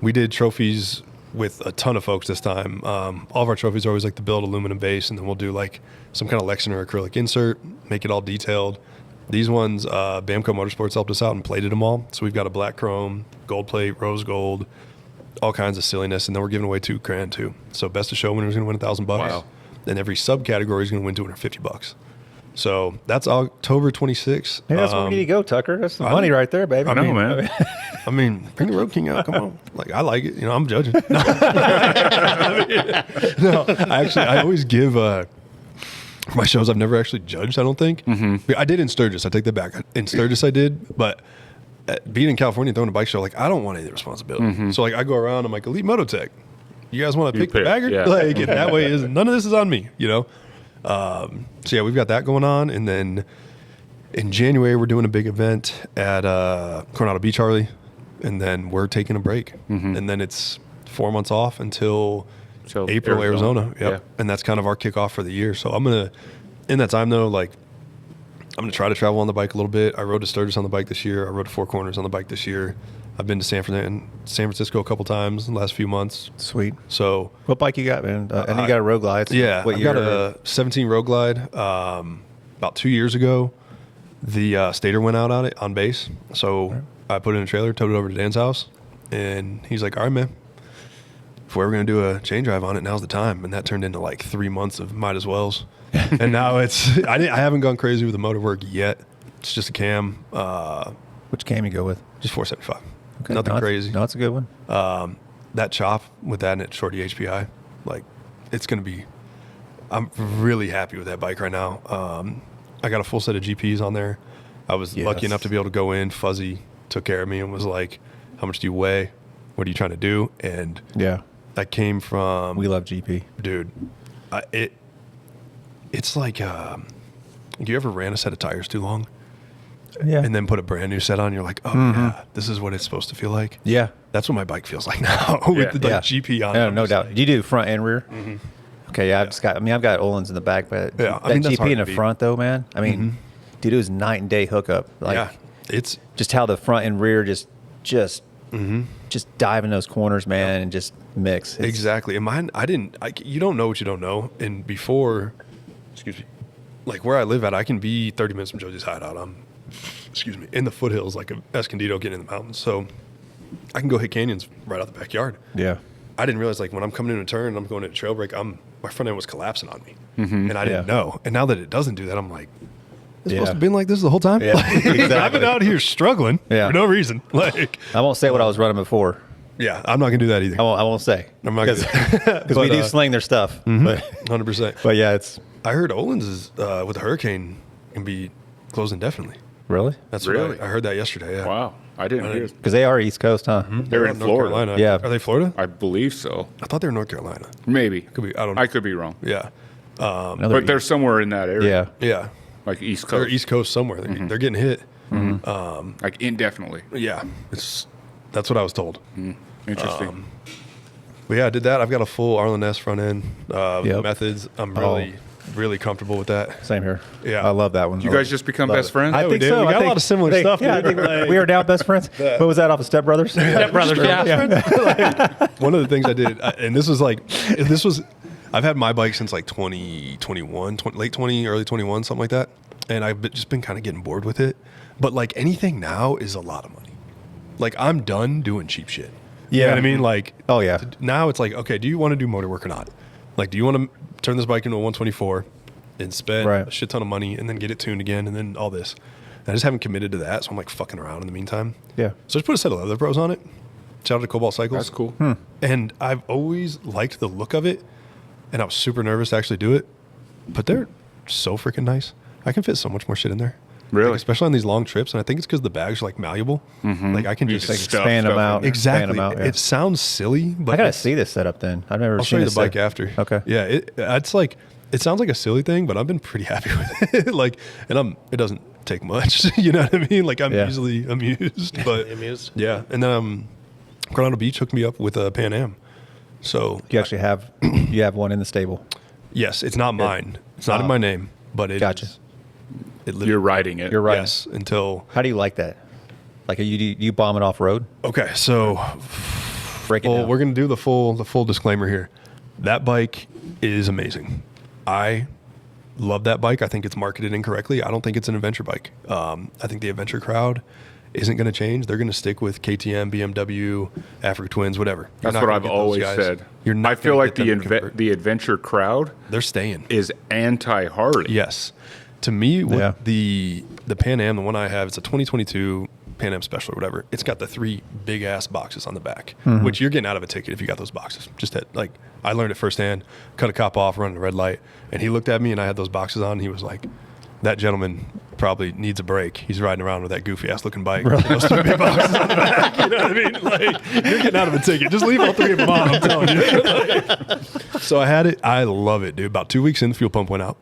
We did trophies with a ton of folks this time. All of our trophies are always like the build aluminum base, and then we'll do like some kind of Lexan or acrylic insert, make it all detailed. These ones, Bamco Motorsports helped us out and plated them all. So we've got a black chrome, gold plate, rose gold, all kinds of silliness, and then we're giving away $2,000 too. So best of show winner is going to win $1,000. Wow. And every subcategory is going to win $250. So that's October 26th. Hey, that's where we need to go, Tucker. That's the money right there, baby. I know, man. I mean, bring the Road King out. Come on. Like, I like it. I'm judging. No, I always give, for my shows, I've never actually judged, I don't think. I did in Sturgis. I take that back. In Sturgis, I did. But being in California and throwing a bike show, like, I don't want any of the responsibility. So, like, I go around, I'm like, Elite Mototech. You guys want to pick the pick, bagger? yeah. Like, and that way, none of this is on me, So, yeah, we've got that going on. And then in January, we're doing a big event at Coronado Beach Harley. And then we're taking a break. And then it's 4 months off until So April, Arizona. Yep. Yeah. And that's kind of our kickoff for the year. So I'm going to, in that time though, like, I'm going to try to travel on the bike a little bit. I rode to Sturgis on the bike this year. I rode to Four Corners on the bike this year. I've been to San Francisco a couple times in the last few months. Sweet. So What bike you got, man? I think you got a Road Glide. yeah, What I've year? got a 17 Road Glide. About 2 years ago, the stator went out on it on base. So I put it in a trailer, towed it over to Dan's house, and he's like, "All right, man. If we're ever gonna do a chain drive on it, now's the time." And that turned into like 3 months of might as wells. And now I haven't gone crazy with the motor work yet. It's just a cam, Which cam you go with? just 475. Okay. Nothing No, it's- crazy. No, it's a good one. That chop with that and at shorty HPI, like it's going to be, I'm really happy with that bike right now. I got a full set of GPs on there. I was lucky enough to be able to go in. Fuzzy took care of me and was like, how much do you weigh? What are you trying to do? And Yeah. that came from, We love GP. dude, it's like, you ever ran a set of tires too long Yeah. and then put a brand new set on? You're like, oh yeah, this is what it's supposed to feel like. Yeah. That's what my bike feels like now with the, Yeah. GP on it. Yeah, I'm no just doubt. like- You do front and rear? Okay, yeah, I've got Olin's in the back, but Yeah, I that mean, that's GP hard in to the beat. front, though, man, I mean, dude, it was night and day hookup. Like, yeah, it's just how the front and rear just dive in those corners, man, and just mix. It's- exactly. And mine, you don't know what you don't know. And before, excuse me, like where I live at, I can be 30 minutes from Josie's Hideout. I'm, excuse me, in the foothills, like Escondido, getting in the mountains. So I can go hit canyons right out the backyard. Yeah. I didn't realize, like, when I'm coming in a turn, I'm going into a trail break, my front end was collapsing on me. And I didn't Yeah. know. And now that it doesn't do that, I'm like, it's Yeah. supposed to have been like this the whole time? Yeah, Like, I've exactly. been out here struggling Yeah. for no reason. Like, I won't say what I was running before. yeah, I'm not going to do that either. I won't say. I'm not gonna do that. Because we But, do sling their stuff. But 100%. yeah, it's I heard Olin's is, with the hurricane can be closed indefinitely. really That's Really? what I heard that yesterday. Yeah. Wow. I didn't hear. because they are East Coast, huh? They're in North Florida. Carolina. Yeah. Are they Florida? I believe so. I thought they were North Carolina. Maybe. Could be. I don't know. I could be wrong. Yeah. Another But they're somewhere in that area. yeah. Yeah. Like East They're Coast. East Coast somewhere. They're getting hit. Like indefinitely. Yeah. That's what I was told. Interesting. But yeah, I did that. I've got a full Arlen S front end. Yep. Methods. I'm Oh. really comfortable with that. Same here. Yeah. I love that one. you guys just become Love best it. friends? I we think did. so. We I got a think- lot of similar stuff, Yeah, I dude. think we are now best friends. What was that off of Step Brothers? Step Brothers, yeah. One of the things I did, and this was, I've had my bike since like 2021, late 20, early 21, something like that. And I've just been kind of getting bored with it. But like anything now is a lot of money. Like I'm done doing cheap shit. You know Yeah. what I mean? Like, Oh, yeah. now it's like, okay, do you want to do motor work or not? Like, do you want to turn this bike into a 124 and spend Right. a shit ton of money and then get it tuned again and then all this? And I just haven't committed to that. So I'm like fucking around in the meantime. Yeah. So I just put a set of leather pros on it. Shout out to Cobalt Cycles. That's cool. And I've always liked the look of it, and I was super nervous to actually do it. But they're so freaking nice. I can fit so much more shit in there. Really? Like, especially on these long trips. And I think it's because the bags are like malleable. Like I can You just just Like Stuff expand them in out. there. exactly. Expand them out, yeah. It sounds silly, but I gotta it's- see this setup then. I've never I'll seen show you this the bike set- after. Okay. Yeah, it's like it sounds like a silly thing, but I've been pretty happy with it. Like, and it doesn't take much. You know what I mean? Like I'm Yeah. easily amused. But Amused. yeah, and then Coronado Beach hooked me up with a Pan Am. So You actually have one in the stable. yes, it's not mine. It's not in my name, but it Gotcha. is. It literally, You're riding it. You're right. Yes, until How do you like that? Like you bomb it off road? okay. So Break it well, down. we're gonna do the full disclaimer here. That bike is amazing. I love that bike. I think it's marketed incorrectly. I don't think it's an adventure bike. I think the adventure crowd isn't going to change. They're going to stick with KTM, BMW, Africa Twins, whatever. You're That's not what gonna I've get those always guys. said. You're not I feel gonna like get them to convert. the adventure crowd They're staying. is anti Harley. Yes. To me, what Yeah. the Pan Am, the one I have, it's a 2022 Pan Am Special or whatever. It's got the 3 big ass boxes on the back, which you're getting out of a ticket if you got those boxes. Just that, like, I learned it firsthand. Cut a cop off, running a red light, and he looked at me, and I had those boxes on. And he was like, "That gentleman probably needs a break. He's riding around with that goofy ass looking bike. With those 3 big boxes on the back." You know what I mean? Like, you're getting out of a ticket. Just leave all 3 of them on. I'm telling you. So I had it. I love it, dude. About 2 weeks in, the fuel pump went out.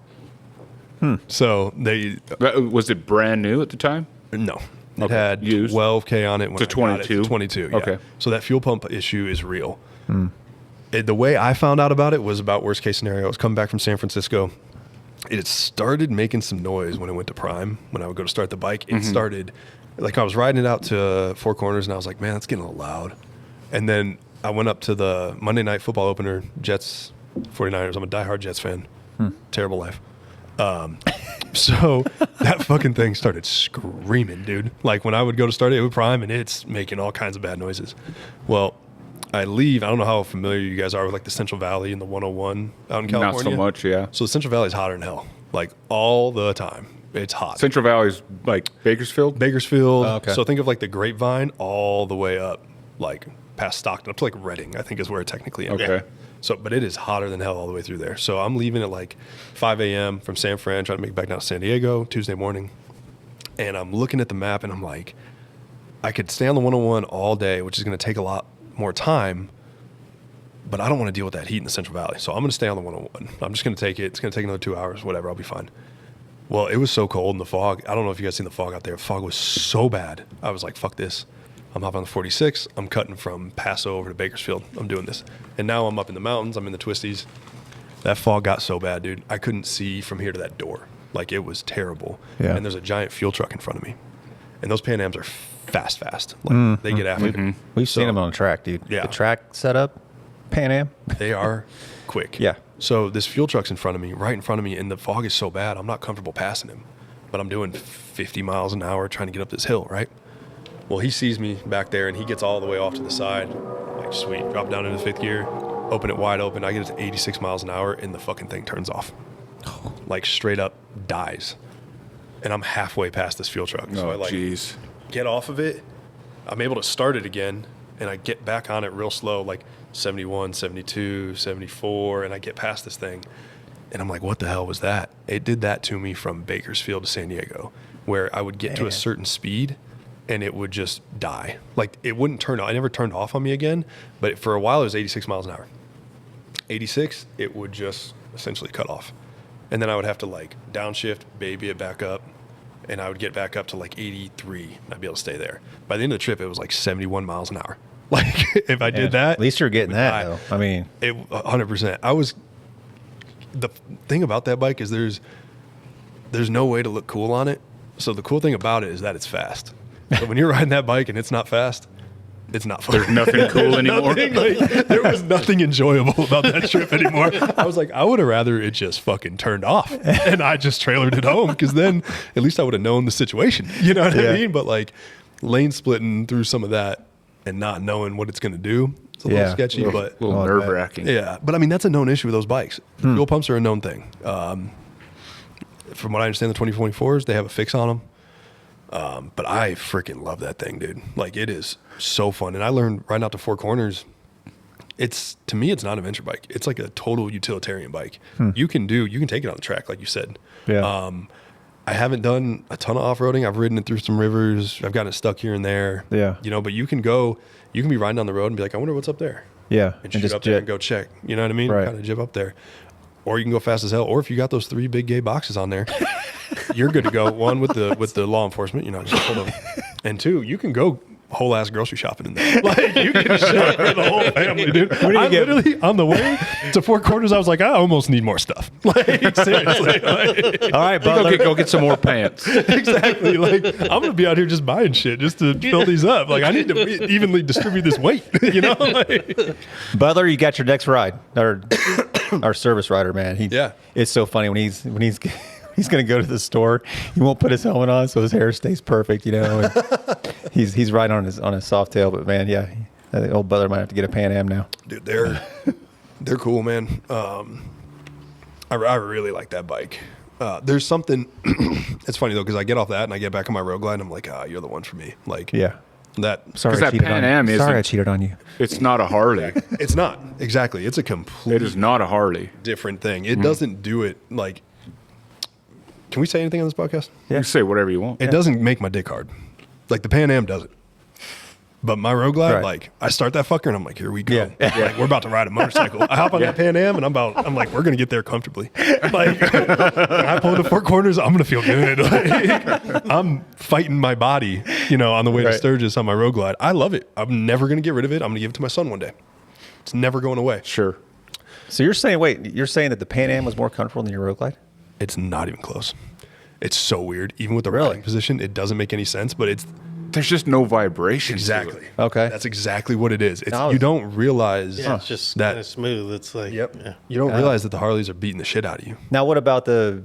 So Was it brand new at the time? no. It Okay. had Used? 12K on it when To I got it. 22? 22, yeah. Okay. So that fuel pump issue is real. The way I found out about it was about worst case scenario. I was coming back from San Francisco. It started making some noise when it went to prime. When I would go to start the bike, it started, like I was riding it out to Four Corners and I was like, man, that's getting a little loud. And then I went up to the Monday Night Football opener, Jets, 49ers. I'm a diehard Jets fan. Terrible life. So that fucking thing started screaming, dude. Like when I would go to start it, it would prime and it's making all kinds of bad noises. Well, I leave. I don't know how familiar you guys are with like the Central Valley and the 101 out in California. Not so much, yeah. So the Central Valley is hotter than hell, like all the time. It's hot. Central Valley's like Bakersfield. Bakersfield. Oh, okay. So think of like the Grapevine all the way up, like past Stockton, up to like Redding, I think is where it technically ends. Okay. So, but it is hotter than hell all the way through there. So I'm leaving at like 5 a.m. from San Fran, trying to make it back down to San Diego Tuesday morning. And I'm looking at the map and I'm like, I could stay on the 101 all day, which is going to take a lot more time, but I don't want to deal with that heat in the Central Valley. So I'm going to stay on the 101. I'm just going to take it. It's going to take another 2 hours, whatever. I'll be fine. Well, it was so cold in the fog. I don't know if you guys seen the fog out there. The fog was so bad. I was like, fuck this. I'm hopping on the 46. I'm cutting from Paso over to Bakersfield. I'm doing this. And now I'm up in the mountains. I'm in the twisties. That fog got so bad, dude. I couldn't see from here to that door. Like, it was terrible. Yeah. And there's a giant fuel truck in front of me. And those Pan Ams are fast. Like, they get after it. We've seen them on the track, dude. Yeah. The track setup, Pan Am. They are quick. Yeah. So this fuel truck's in front of me, right in front of me, and the fog is so bad, I'm not comfortable passing him. But I'm doing 50 miles an hour trying to get up this hill, right? Well, he sees me back there, and he gets all the way off to the side. Like, sweet. Drop down into fifth gear, open it wide open. I get it to 86 miles an hour, and the fucking thing turns off. Like, straight up dies. And I'm halfway past this fuel truck. So I, Oh, like, jeez. get off of it. I'm able to start it again, and I get back on it real slow, like 71, 72, 74, and I get past this thing. And I'm like, what the hell was that? It did that to me from Bakersfield to San Diego, where I would get to a certain speed, and it would just die. Like, it wouldn't turn off. I never turned off on me again, but for a while, it was 86 miles an hour. 86, it would just essentially cut off. And then I would have to, like, downshift, baby it back up, and I would get back up to like 83, and I'd be able to stay there. By the end of the trip, it was like 71 miles an hour. Like, if I did that, At least you're getting would that, die. though. I mean, It 100%. The thing about that bike is there's no way to look cool on it. So the cool thing about it is that it's fast. But when you're riding that bike and it's not fast, it's not fun. There's nothing cool anymore. There was nothing enjoyable about that trip anymore. I was like, I would have rather it just fucking turned off and I just trailered it home, because then at least I would have known the situation. You know what I mean? But like, lane splitting through some of that and not knowing what it's going to do, it's a little sketchy. A But little Oh, I bet. nerve wracking. yeah, but I mean, that's a known issue with those bikes. Fuel pumps are a known thing. From what I understand, the 2024s, they have a fix on them. But I freaking love that thing, dude. Like, it is so fun. And I learned riding out to Four Corners, to me, it's not an adventure bike. It's like a total utilitarian bike. You can take it on the track, like you said. Yeah. I haven't done a ton of off-roading. I've ridden it through some rivers. I've gotten it stuck here and there. Yeah. You know, but you can be riding down the road and be like, I wonder what's up there. yeah. And shoot up there and go check. You know what I mean? Right. Kind of jib up there. Or you can go fast as hell. Or if you got those 3 big gay boxes on there, you're good to go. 1, with the law enforcement, just hold them. And 2, you can go whole ass grocery shopping in there. Like, you can shop for the whole family, dude. I literally, on the way to Four Corners, I was like, I almost need more stuff. Like, seriously. Like, All right, Butler. Go get some more pants. exactly. Like, I'm going to be out here just buying shit just to fill these up. Like, I need to evenly distribute this weight, Like, Butler, you got your next ride. Our service rider, man. Yeah. It's so funny when he's he's going to go to the store. He won't put his helmet on, so his hair stays perfect. And he's riding on his soft tail. But man, yeah, the old Butler might have to get a Pan Am now. dude, they're cool, man. I really like that bike. There's something. It's funny though, because I get off that and I get back on my Road Glide and I'm like, you're the one for me. Like, Yeah. that. Sorry, 'Cause I that cheated Pan on Am you. isn't- Sorry, I cheated on you. It's not a Harley. It's not exactly. It's a complete It is not a Harley. different thing. It doesn't do it like. Can we say anything on this podcast? You can say whatever you want. It doesn't make my dick hard, like the Pan Am doesn't. But my Road Glide, Right. like, I start that fucker and I'm like, here we go. Yeah. Like, we're about to ride a motorcycle. I hop on that Pan Am and I'm like, we're gonna get there comfortably. Like, when I pull into Four Corners, I'm gonna feel good. Like, I'm fighting my body, on the way to Right. Sturgis on my Road Glide. I love it. I'm never gonna get rid of it. I'm gonna give it to my son one day. It's never going away. Sure. So you're saying that the Pan Am was more comfortable than your Road Glide? It's not even close. It's so weird. Even with the Really? riding position, it doesn't make any sense. But it's There's just no vibration. to exactly it. Okay. That's exactly what it is. It's, No, you don't realize Yeah, it's just that. kind of smooth. It's like, Yep. yeah. You don't realize that the Harleys are beating the shit out of you. Now, what about the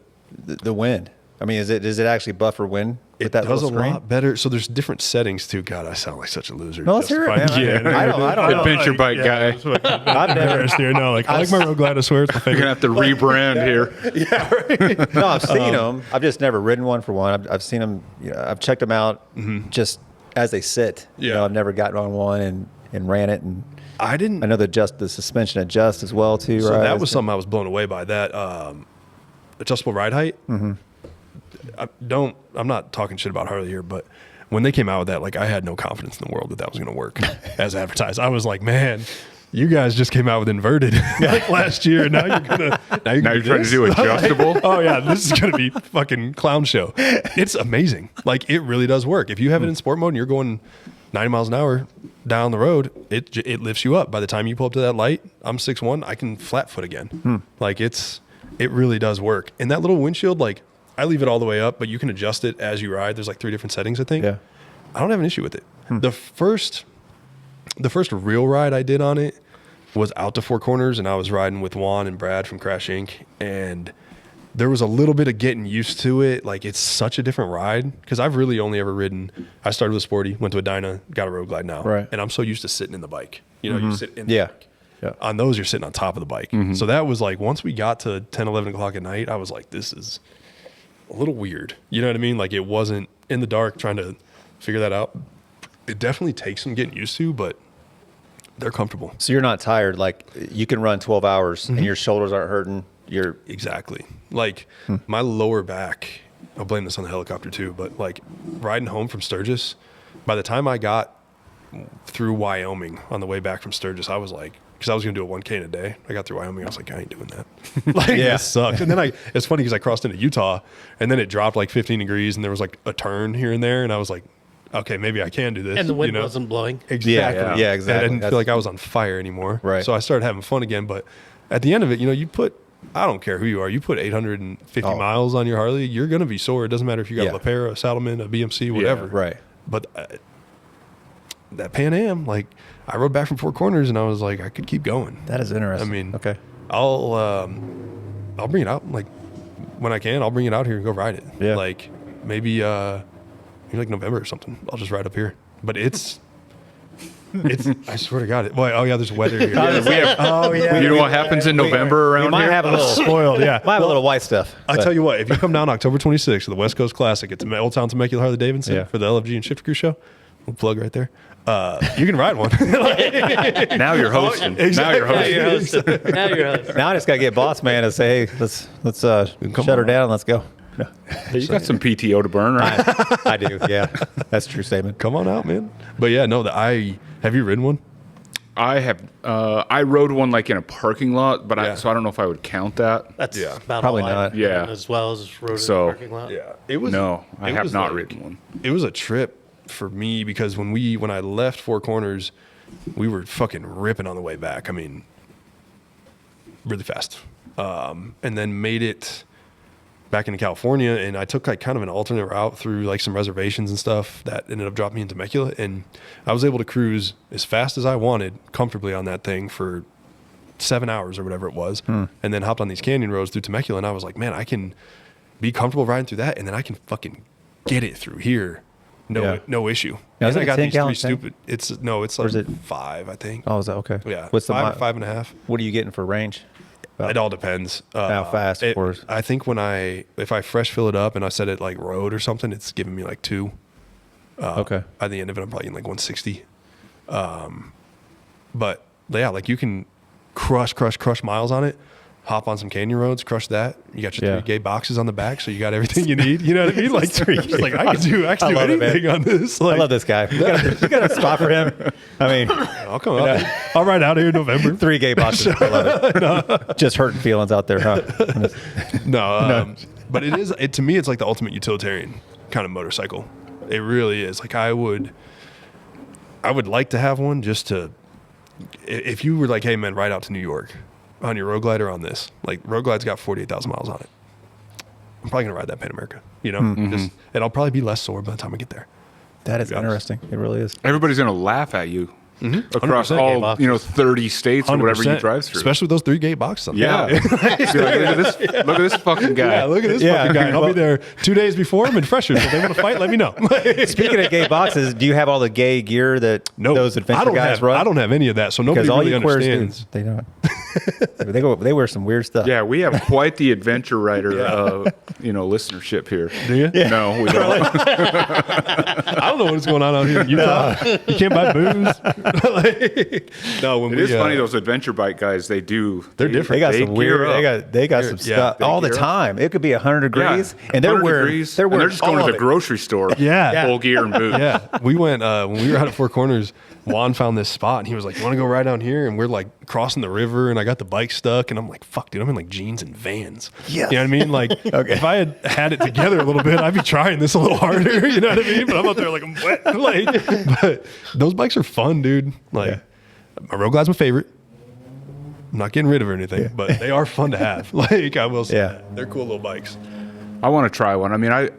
wind? I mean, does it actually buffer wind? It that does a little screen? lot better. So there's different settings too. God, I sound like such a loser. No, let's hear it, Justifying- man. I don't know. Adventure bike guy. I've never. Here. No, like I like my Road Glide. I swear it's my You're gonna favorite. have to rebrand here. No, I've seen them. I've just never ridden one for one. I've seen them. I've checked them out just as they sit. Yeah. I've never gotten on one and ran it. And I didn't. I know the suspension adjusts as well too. So right? that was something I was blown away by. That adjustable ride height. I'm not talking shit about Harley here, but when they came out with that, like I had no confidence in the world that was going to work as advertised. I was like, man, you guys just came out with inverted like last year, and now you're Trying to do adjustable. Oh yeah, this is gonna be fucking clown show. It's amazing. Like it really does work. If you have it in sport mode and you're going 90 miles an hour down the road, it lifts you up. By the time you pull up to that light, I'm 6'1", I can flat foot again. Like it really does work. And that little windshield, like I leave it all the way up, but you can adjust it as you ride. There's like 3 different settings, I think. Yeah. I don't have an issue with it. The first real ride I did on it was out to Four Corners, and I was riding with Juan and Brad from Crash Inc. And there was a little bit of getting used to it. Like it's such a different ride because I've really only ever ridden. I started with Sporty, went to a Dyna, got a Road Glide now, Right. and I'm so used to sitting in the bike. You know, you sit in the Yeah. bike. Yeah. On those, you're sitting on top of the bike. So that was like once we got to 10, 11 o'clock at night, I was like, this is a little weird. You know what I mean? Like it wasn't in the dark trying to figure that out. It definitely takes some getting used to, but they're comfortable. So you're not tired. Like you can run 12 hours and your shoulders aren't hurting. You're Exactly. Like my lower back, I'll blame this on the helicopter too, but like riding home from Sturgis, by the time I got through Wyoming on the way back from Sturgis, I was like, because I was going to do a 1K in a day. I got through Wyoming. I was like, I ain't doing that. Like, Yeah. this sucked. And then it's funny because I crossed into Utah and then it dropped like 15 degrees and there was like a turn here and there. And I was like, okay, maybe I can do this. And the wind you know? wasn't blowing. Exactly. Yeah, exactly. And I didn't That's- feel like I was on fire anymore. Right. So I started having fun again. But at the end of it, you put, I don't care who you are, you put 850 miles on your Harley, you're going to be sore. It doesn't matter if you got Yeah. a LaPera, a Saddleman, a BMC, whatever. right. But that Pan Am, like I rode back from Four Corners and I was like, I could keep going. That is interesting. I mean, okay. I'll bring it out like when I can. I'll bring it out here and go ride it. Yeah. Like maybe like November or something. I'll just ride up here. But it's I swear to God. Boy, oh yeah, there's weather here. Oh yeah. You know what happens in November We around might here? have a little. Spoiled, yeah. Might have a little white stuff. I tell you what, if you come down October 26th to the West Coast Classic at Old Town Temecula Harley Davidson Yeah. for the LFG and Shifter Crew show, we'll plug right there. You can ride one. Now you're hosting. Now you're hosting. Now you're host. Now I just got to get boss man to say, hey, let's shut her down. Let's go. No. You got some PTO to burn, right? I do. Yeah, that's a true statement. Come on out, man. But yeah, no, have you ridden one? I have. I rode one like in a parking lot, but Yeah. so I don't know if I would count that. That's Yeah. about Probably all not. I've Yeah. done, as well as rode So- in the parking lot. Yeah. It was No, I it have was not like- ridden one. It was a trip for me because when I left Four Corners, we were fucking ripping on the way back. I mean, really fast. And then made it back into California, and I took like kind of an alternate route through like some reservations and stuff that ended up dropping me in Temecula, and I was able to cruise as fast as I wanted comfortably on that thing for 7 hours or whatever it was, and then hopped on these canyon roads through Temecula, and I was like, man, I can be comfortable riding through that, and then I can fucking get it through here. Yeah. No issue. Now, is And it I a got these 10-gallon three tank? stupid. It's Or is like it- 5, I think. Oh, is that okay? Yeah. What's the 5.5. What are you getting for range? It all depends. How fast, of course. I think if I fresh fill it up and I set it like road or something, it's giving me like 2. Okay. At the end of it, I'm probably in like 160. But yeah, like you can crush miles on it. Hop on some canyon roads, crush that. You got your Yeah. 3 gate boxes on the back, so you got everything you need. You know what I mean? Like, just like I can do love it, man. anything on this. Like, I love this guy. You got a spot for him. I mean, I'll come out. I'll ride out here in November. 3 gay boxes. I love it. Just hurting feelings out there, huh? No, but to me, it's like the ultimate utilitarian kind of motorcycle. It really is. Like I would like to have one just to, if you were like, hey man, ride out to New York on your Road Glide or on this, like Road Glide's got 48,000 miles on it. I'm probably gonna ride that Pan America, and I'll probably be less sore by the time I get there. That is be honest. interesting. It really is. Everybody's gonna laugh at you across 100%. all boxes. 30 states or whatever you 100%. drive through. Especially with those 3 gate boxes. yeah. See, like, look at this fucking guy. Yeah, look at this Yeah. fucking guy. I'll be there 2 days before him and fresher. So if they want to fight, let me know. Speaking of gay boxes, do you have all the gay gear that No, those adventure I don't guys have, run? I don't have any of that. So nobody because all really you queers understands. dudes, they don't. They wear some weird stuff. Yeah, we have quite the adventure writer, listenership here. Do you? No, we don't. I don't know what's going on out here in Utah. You can't buy booze. No, when It is funny, those adventure bike guys, they're different. They got some weird. They got some stuff they all the gear up. time. It could be 100 degrees, and they're 100 wearing. degrees, They're and wearing. they're just going all to of the it. grocery store. Yeah. Full gear and boots. Yeah, we went when we were out at Four Corners. Juan found this spot and he was like, "You want to go right down here?" And we're like crossing the river, and I got the bike stuck, and I'm like, "Fuck, dude, I'm in like jeans and Vans." Yes. You know what I mean? Like, if I had it together a little bit, I'd be trying this a little harder. You know what I mean? But I'm out there like I'm wet. But those bikes are fun, dude. Like, my Road Glide's my favorite. I'm not getting rid of or anything, but they are fun to have. Like, I will say, that. They're cool little bikes. I want to try one. I mean, I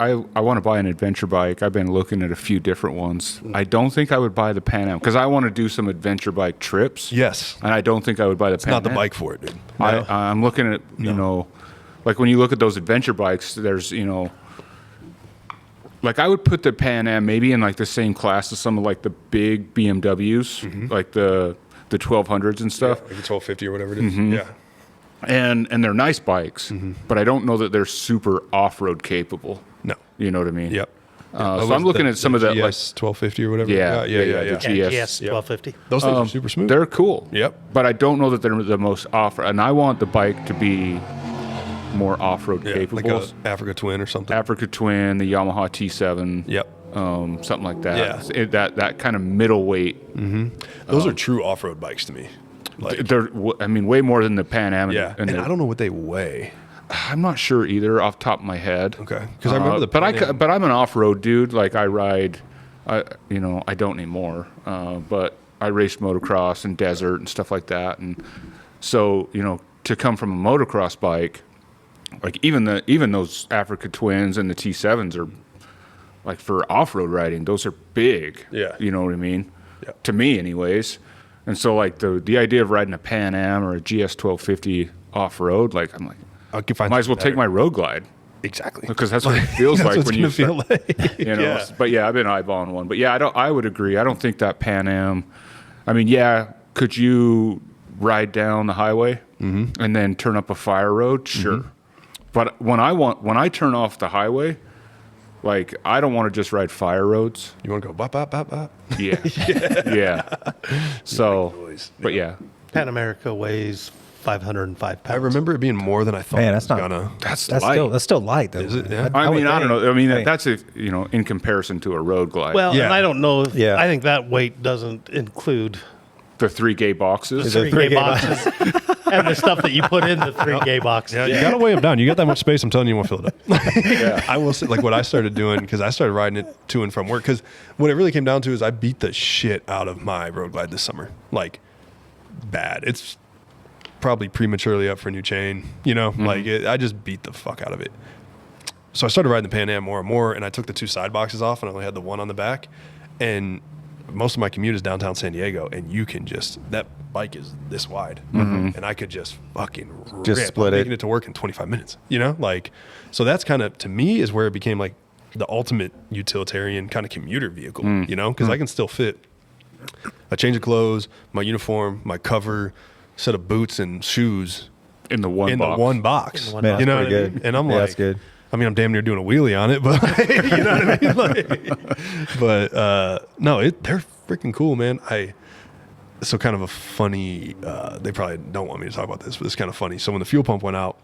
want to buy an adventure bike. I've been looking at a few different ones. I don't think I would buy the Pan Am because I want to do some adventure bike trips. Yes, And I don't think I would buy the Pan Am. not the bike for it, dude. I'm looking at, like when you look at those adventure bikes, there's, like I would put the Pan Am maybe in like the same class as some of like the big BMWs, like the 1200s and stuff. Like a 1250 or whatever it is. Yeah. And they're nice bikes, but I don't know that they're super off-road capable. No. You know what I mean? Yep. So I'm looking at some of the, like, GS 1250 or whatever. Yeah, yeah. the GS. 1250. Those things are super smooth. They're cool. Yep. But I don't know that they're the most off. And I want the bike to be more off-road capable. like a Africa Twin or something. Africa Twin, the Yamaha T7. Yep. Something like that. Yeah. That kind of middleweight. Those are true off-road bikes to me. Like, They're, I mean, way more than the Pan Am. yeah. And I don't know what they weigh. I'm not sure either off the top of my head. Okay. Because I remember the but Pan Am. but I'm an off-road dude. Like I ride, I don't anymore. But I raced motocross and desert and stuff like that. And so to come from a motocross bike, like even those Africa Twins and the T7s are like for off-road riding. Those are big. Yeah. You know what I mean? Yeah. To me, anyways. And so like the idea of riding a Pan Am or a GS 1250 off-road, like I'm like, I can find might as well something take my Road Glide Exactly. because that's what it feels That's like what when it's you gonna feel like. Yeah. But yeah, I've been eyeballing one. But yeah, I would agree. I don't think that Pan Am. I mean, yeah, could you ride down the highway and then turn up a fire road? Sure. But when I turn off the highway, like I don't want to just ride fire roads. You want to go bop, bop, bop, bop? Yeah. Yeah. So, but yeah, Pan America weighs 505 pounds. I remember it being more than I thought. Man, it that's was not. gonna. that's Still light though. Is it? Yeah. I mean, I don't know. I mean, Hey. that's if in comparison to a Road Glide. Well, Yeah. and I don't know if Yeah. I think that weight doesn't include the 3 gay boxes. Is it- three three gay gay boxes and the stuff that you put in the 3 gay boxes. Yeah, you gotta weigh them down. You got that much space. I'm telling you, you won't fill it up. I will say, like what I started doing because I started riding it to and from work. Because what it really came down to is I beat the shit out of my Road Glide this summer. Like bad. It's probably prematurely up for a new chain. Like I just beat the fuck out of it. So I started riding the Pan Am more and more, and I took the 2 side boxes off, and I only had the one on the back. And most of my commute is downtown San Diego, and you can that bike is this wide, and I could just fucking Just rip. split I'm it. making it to work in 25 minutes. Like so that's kind of to me is where it became like the ultimate utilitarian kind of commuter vehicle. Because I can still fit a change of clothes, my uniform, my cover, set of boots and shoes in the one in box. the one box. Man, that's you know pretty what I good. mean? And I'm Yeah, like, that's good. I mean, I'm damn near doing a wheelie on it, but you know what I mean? No, they're freaking cool, man. So kind of a funny, they probably don't want me to talk about this, but it's kind of funny. So when the fuel pump went out,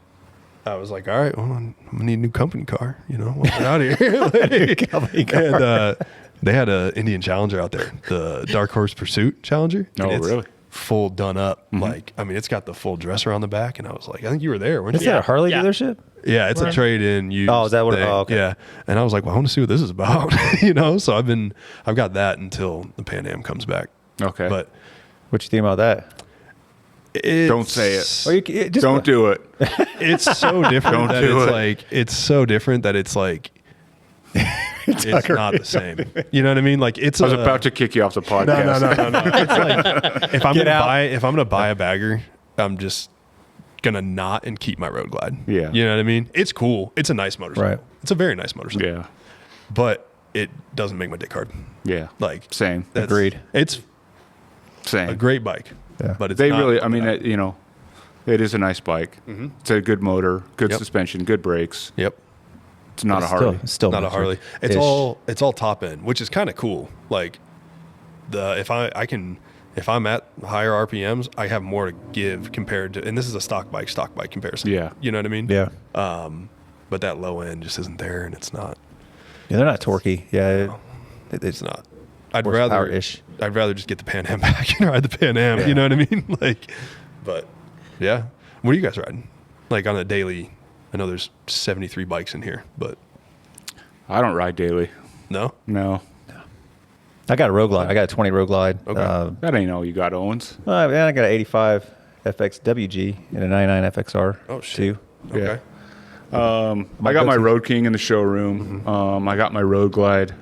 I was like, all right, well, I'm gonna need a new company car, we'll get out of here. Company car. And they had a Indian Challenger out there, the Dark Horse Pursuit Challenger. Oh, And it's really? full done up. Like, I mean, it's got the full dresser on the back. And I was like, I think you were there, weren't Is you? that a Harley Yeah. dealership? Yeah, it's a trade-in. Used Oh, is that what- thing. oh, okay. Yeah, and I was like, well, I want to see what this is about, So I've got that until the Pan Am comes back. Okay. But What you think about that? Don't say it. Or you just Don't do it. It's so different Don't that do it's it. like it's so different that it's like it's not the same. You know what I mean? Like it's. I was about to kick you off the podcast. No. It's like if I'm gonna buy a bagger, I'm just gonna not and keep my Road Glide. Yeah. You know what I mean? It's cool. It's a nice motorcycle. Right. It's a very nice motorcycle. Yeah. But it doesn't make my dick hard. Yeah. Like Same. Agreed. It's Same. a great bike. Yeah. But it's They not really, I coming mean, out. you know, it is a nice bike. It's a good motor, good Yep. suspension, good brakes. Yep. It's not a Harley. Still Not a Harley. It's Ish. all top end, which is kind of cool. Like if I'm at higher RPMs, I have more to give compared to, and this is a stock bike comparison. Yeah. You know what I mean? Yeah. But that low end just isn't there, and it's not. Yeah, they're not torquey. Yeah, it's It's not. I'd horsepower-ish. rather just get the Pan Am back and ride the Pan Am. You know what I mean? Like, but yeah. What are you guys riding? Like on a daily? I know there's 73 bikes in here, but I don't ride daily. no. No. I got a Road Glide. I got a 20 Road Glide. Okay. That ain't all you got, Owens. I got an 85 FX WG and a 99 FXR. Oh shit. Too. Okay. I got my go-to. Road King in the showroom. I got my Road Glide.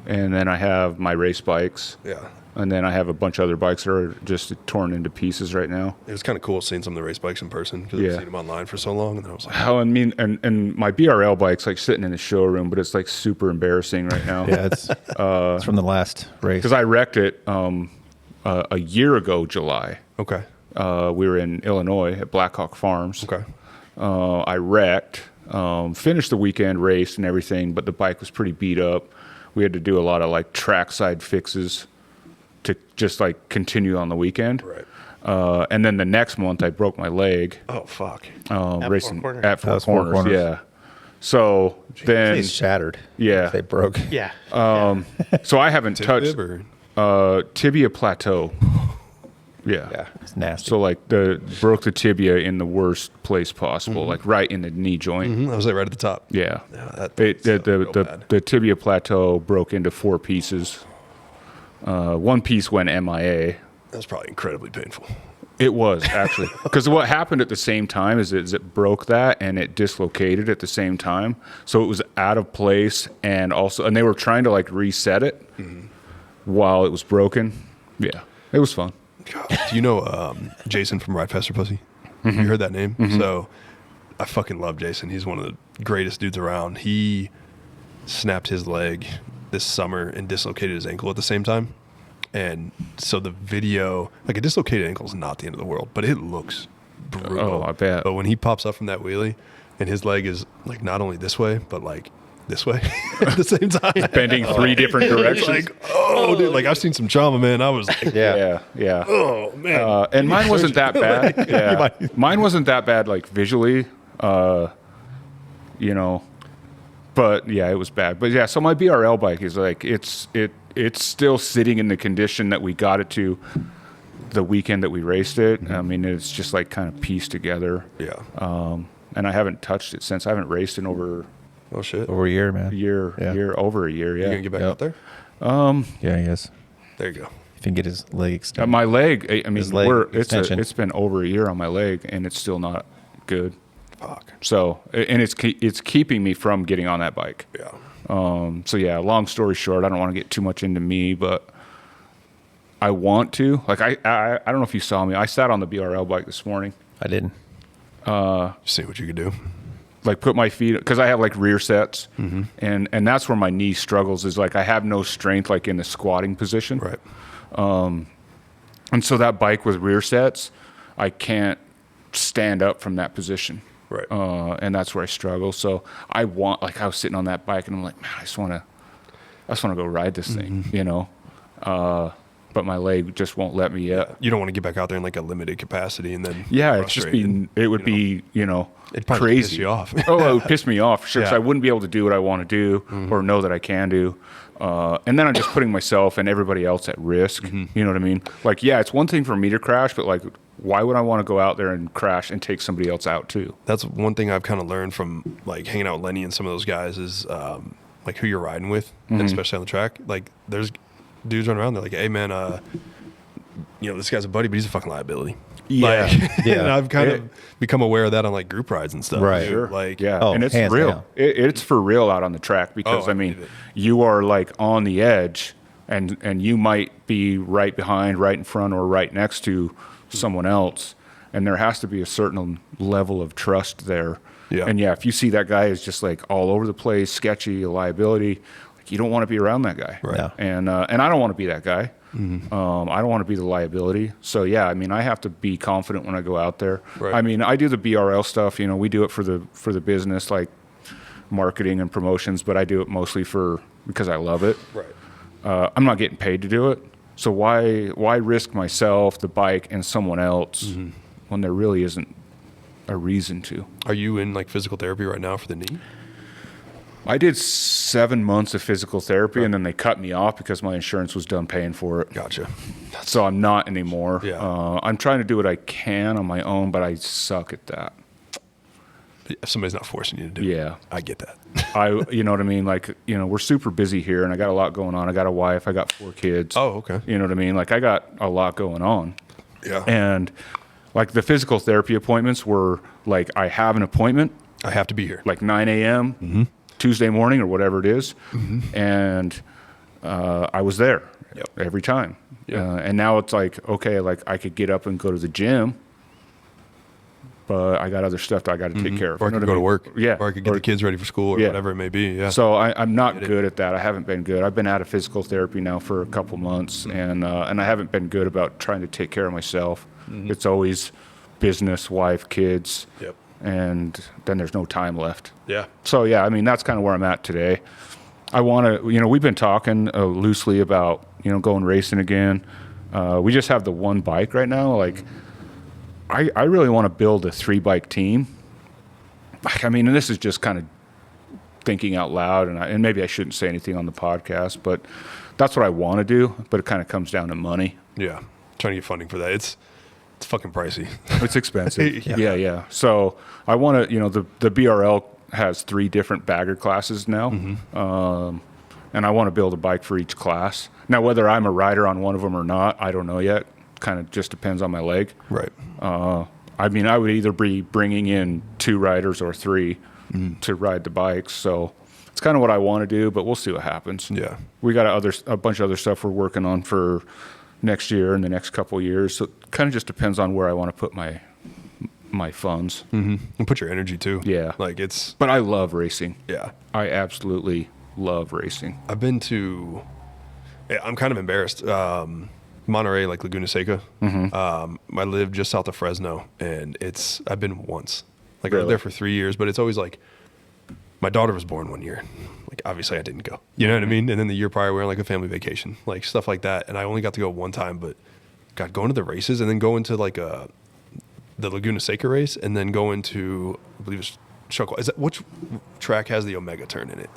And then I have my race bikes. Yeah. And then I have a bunch of other bikes that are just torn into pieces right now. It was kind of cool seeing some of the race bikes in person because Yeah. I've seen them online for so long, and then I was like, How I mean, and my BRL bike's like sitting in the showroom, but it's like super embarrassing right now. Yeah, it's from the last race. Because I wrecked it a year ago, July. okay, We were in Illinois at Blackhawk Farms. okay, I wrecked, finished the weekend race and everything, but the bike was pretty beat up. We had to do a lot of like trackside fixes to just like continue on the weekend. right. And then the next month I broke my leg Oh fuck. racing Four Corners? at Four was Four Corners. Corners. Yeah. So then, It's shattered. Yeah. They broke. Yeah. so I haven't touched Bib or- tibia plateau. Yeah. Yeah, it's nasty. So like broke the tibia in the worst place possible, like right in the knee joint. I was like right at the top. Yeah. that It, sucked real the bad. the tibia plateau broke into 4 pieces. One piece went MIA. That was probably incredibly painful. It was actually because what happened at the same time is it broke that and it dislocated at the same time, so it was out of place and they were trying to like reset it while it was broken. Yeah, it was fun. God. Do you know Jason from Ride Faster Pussy? You heard that name? So I fucking love Jason. He's one of the greatest dudes around. He snapped his leg this summer and dislocated his ankle at the same time. And so the video, like a dislocated ankle is not the end of the world, but it looks brutal. Oh, I bet. But when he pops up from that wheelie and his leg is like not only this way, but like this way at the same time. Bending 3 different directions. Like, oh, dude, like I've seen some trauma, man. I was like, yeah. oh, man. And mine wasn't that bad. Yeah. Mine wasn't that bad, like visually, you know, but yeah, it was bad. But yeah, so my BRL bike is like, it's still sitting in the condition that we got it to the weekend that we raced it. I mean, it's just like kind of pieced together. Yeah. And I haven't touched it since. I haven't raced in over Oh, shit. Over a year, man. over a year. You Yeah. going to get back Yep. out there? Yeah, I guess. There you go. If you can get his leg extended. My leg, I mean, His leg extension. it's been over a year on my leg and it's still not good. Fuck. So, and it's keeping me from getting on that bike. Yeah. So yeah, long story short, I don't want to get too much into me, but I want to. Like I don't know if you saw me. I sat on the BRL bike this morning. I didn't. See what you could do. Like put my feet, because I have like rear sets, and that's where my knee struggles. Is like I have no strength like in the squatting position. Right. And so that bike with rear sets, I can't stand up from that position. Right. And that's where I struggle. So I was sitting on that bike and I'm like, man, I just want to go ride this thing, you know? But my leg just won't let me yet. You don't want to get back out there in like a limited capacity and then Yeah. It's just frustrated, it would you know? be, you know, It'd probably crazy. piss you off. Oh, it would piss me off. Sure. 'Cause Yeah. I wouldn't be able to do what I want to do or know that I can do. And then I'm just putting myself and everybody else at risk. You know what I mean? Like, yeah, it's one thing for me to crash, but like, why would I want to go out there and crash and take somebody else out too? That's one thing I've kind of learned from like hanging out with Lenny and some of those guys is like who you're riding with, and especially on the track. Like there's dudes running around. They're like, "Hey man, this guy's a buddy, but he's a fucking liability. Yeah. Yeah. And I've kind of become aware of that on like group rides and stuff. Right. dude. Sure. Like, yeah, Oh, and it's hands real. down. It's for real out on the track because Oh, I I mean, believe it. you are like on the edge, and you might be right behind, right in front, or right next to someone else, and there has to be a certain level of trust there. Yeah. And yeah, if you see that guy is just like all over the place, sketchy, a liability, like you don't want to be around that guy. Right. No. And I don't want to be that guy. I don't want to be the liability. So yeah, I mean, I have to be confident when I go out there. Right. I mean, I do the BRL stuff. We do it for the business, like marketing and promotions, but I do it mostly because I love it. Right. I'm not getting paid to do it. So why risk myself, the bike, and someone else when there really isn't a reason to? Are you in like physical therapy right now for the knee? I did 7 months of physical therapy, and then they cut me off because my insurance was done paying for it. Gotcha. So I'm not anymore. Yeah. I'm trying to do what I can on my own, but I suck at that. If somebody's not forcing you to do it. Yeah. I get that. You know what I mean? Like, we're super busy here, and I got a lot going on. I got a wife. I got 4 kids. Oh, okay. You know what I mean? Like, I got a lot going on. Yeah. And like the physical therapy appointments were like, I have an appointment I have to be here. like 9 a.m. Tuesday morning or whatever it is. And I was there every time. Yeah. And now it's like, okay, like I could get up and go to the gym, but I got other stuff that I got to take care of. Or I You know could what go to mean? work. Yeah. Or I could get the kids ready for school or Yeah. whatever it may be. Yeah. So I'm not Get it. good at that. I haven't been good. I've been out of physical therapy now for a couple months, and I haven't been good about trying to take care of myself. It's always business, wife, kids, Yep. and then there's no time left. Yeah. So yeah, I mean that's kind of where I'm at today. I want to, we've been talking loosely about going racing again. We just have the one bike right now. Like, I really want to build a 3-bike team. Like, I mean, and this is just kind of thinking out loud, and maybe I shouldn't say anything on the podcast, but that's what I want to do. But it kind of comes down to money. Yeah. Trying to get funding for that. It's fucking pricey. It's expensive. Yeah. yeah. So I want to, the BRL has 3 different bagger classes now. And I want to build a bike for each class. Now, whether I'm a rider on one of them or not, I don't know yet. Kind of just depends on my leg. Right. I mean, I would either be bringing in 2 riders or 3 to ride the bikes. So it's kind of what I want to do, but we'll see what happens. Yeah. We got a bunch of other stuff we're working on for next year and the next couple of years. So it kind of just depends on where I want to put my funds. And put your energy too. Yeah. Like it's, But I love racing. yeah. I absolutely love racing. I've been to, I'm kind of embarrassed. Monterey, like Laguna Seca. I live just south of Fresno, and I've been once. Like I Really? lived there for 3 years, but it's always like, my daughter was born one year. Like obviously I didn't go. You know what I mean? And then the year prior we were on like a family vacation, like stuff like that. And I only got to go one time, but God, going to the races and then going to like the Laguna Seca race and then going to, I believe it's Chuck. Is that which track has the Omega turn in it?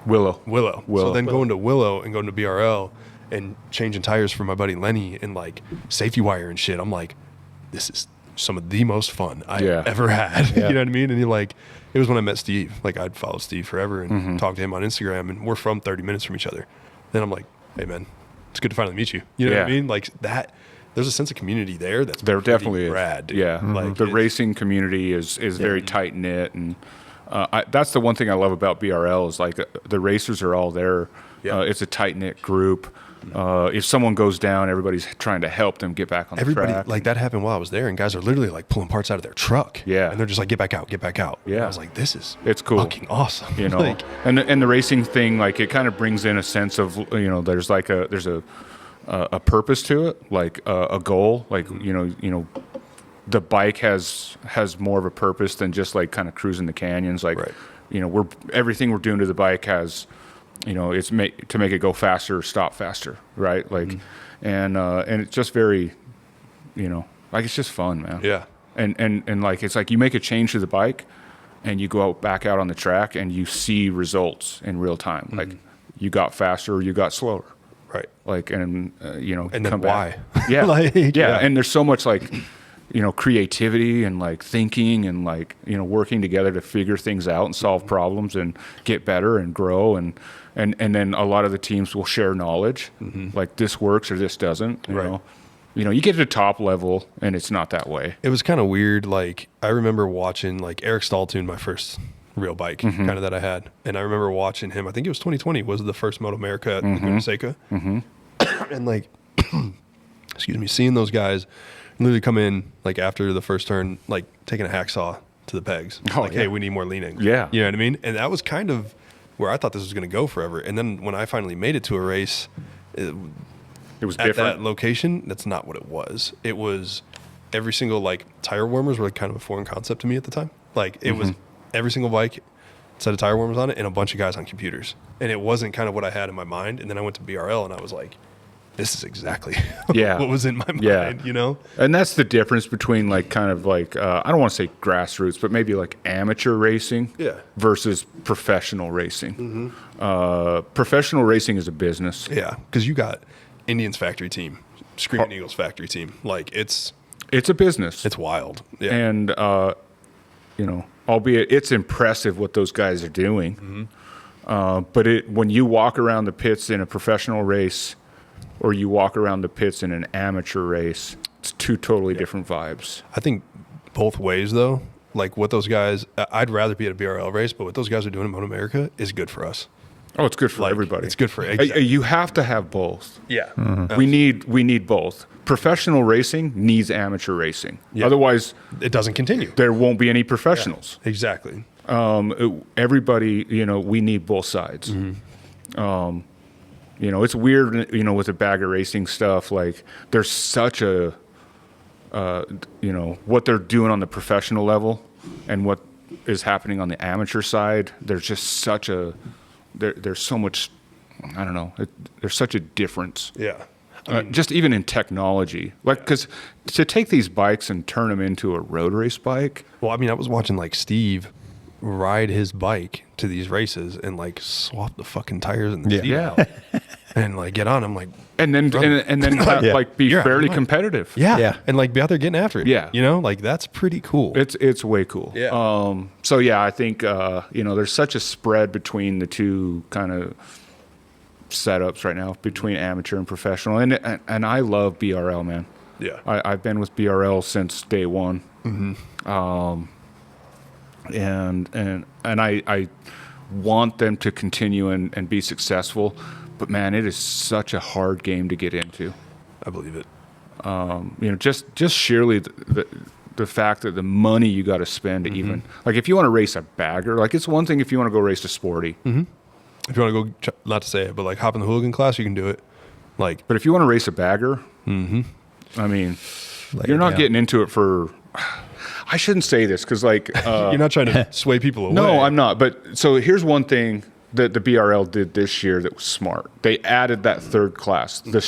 Willow. Willow. Willow. So then going to Willow and going to BRL and changing tires for my buddy Lenny and like safety wire and shit. I'm like, this is some of the most fun I've ever had. You know what I mean? And you're like, it was when I met Steve. Like I'd followed Steve forever and talked to him on Instagram, and we're from 30 minutes from each other. Then I'm like, hey man, it's good to finally meet you. You know what I Yeah. mean? Like that. There's a sense of community there. That's There pretty definitely is. rad, dude. Yeah, Like the it's- racing community is very tight knit, and that's the one thing I love about BRL is like the racers are all there. Yeah. It's a tight knit group. If someone goes down, everybody's trying to help them get back on the Everybody track. like that happened while I was there, and guys are literally like pulling parts out of their truck. Yeah. and they're just like, get back out, get back out. And Yeah. I was like, this is It's cool. fucking awesome. You know, Like, and the racing thing, like it kind of brings in a sense of there's like there's a purpose to it, like a goal, like the bike has more of a purpose than just like kind of cruising the canyons. Like Right. everything we're doing to the bike has it's to make it go faster, stop faster, right? Like and it's just very like it's just fun, man. yeah, And like it's like you make a change to the bike and you go back out on the track and you see results in real time. Like you got faster or you got slower. right. Like and And then come why? back. Yeah. Like, yeah. yeah. And there's so much like creativity and like thinking and like working together to figure things out and solve problems and get better and grow and then a lot of the teams will share knowledge like this works or this doesn't, you Right. know. you get to the top level and it's not that way. It was kind of weird. Like, I remember watching, like, Eric Stahl tuned my first real bike kind of that I had. And I remember watching him, I think it was 2020, was the first Moto America at Laguna Seca. And, like, excuse me, seeing those guys literally come in, like, after the first turn, like, taking a hacksaw to the pegs. Oh, like, yeah. hey, we need more leaning. Yeah. You know what I mean? And that was kind of where I thought this was going to go forever. And then when I finally made it to a race, It was at different. that location, that's not what it was. It was every single, like, tire warmers were, like, kind of a foreign concept to me at the time. Like, it was every single bike, set of tire warmers on it, and a bunch of guys on computers. And it wasn't kind of what I had in my mind. And then I went to BRL and I was like, this is exactly Yeah. what was in my mind, Yeah. you know? And that's the difference between like kind of like I don't want to say grassroots, but maybe like amateur racing Yeah. versus professional racing. Professional racing is a business. Yeah. Because you got Indians factory team, Screaming Eagles factory team. Like, it's It's a business. wild. Yeah. And albeit it's impressive what those guys are doing. But when you walk around the pits in a professional race, or you walk around the pits in an amateur race, it's two totally different vibes. I think both ways, though, like what those guys, I'd rather be at a BRL race, but what those guys are doing in Moto America is good for us. Oh, it's good for Like, everybody. it's good for You have to have both. Yeah. We need both. Professional racing needs amateur racing. Yeah. Otherwise, It doesn't continue. there won't be any professionals. Exactly. Everybody, we need both sides. It's weird, with the bagger racing stuff. Like, there's such a, what they're doing on the professional level and what is happening on the amateur side. There's just such a, there's so much, I don't know. There's such a difference. Yeah. Just even in technology, like, because to take these bikes and turn them into a road race bike. Well, I mean, I was watching like Steve ride his bike to these races and like swap the fucking tires and the seat out and like get on. I'm like, And then like be You're out fairly of line. competitive. Yeah. and like be out there getting after it. Yeah. like that's pretty cool. It's way cool. Yeah. So yeah, I think there's such a spread between the two kind of setups right now between amateur and professional, and I love BRL, man. Yeah. I've been with BRL since day one. And I want them to continue and be successful, but man, it is such a hard game to get into. I believe it. Just sheerly the fact that the money you got to spend to even, like, if you want to race a bagger, like, it's one thing if you want to go race a sporty, If you want to go, not to say it, but like hop in the hooligan class, you can do it. Like, but if you want to race a bagger, I mean, you're not getting into it for. I shouldn't say this because, like, you're not trying to sway people away. no, I'm not. But so here's one thing that the BRL did this year that was smart. They added that third class, the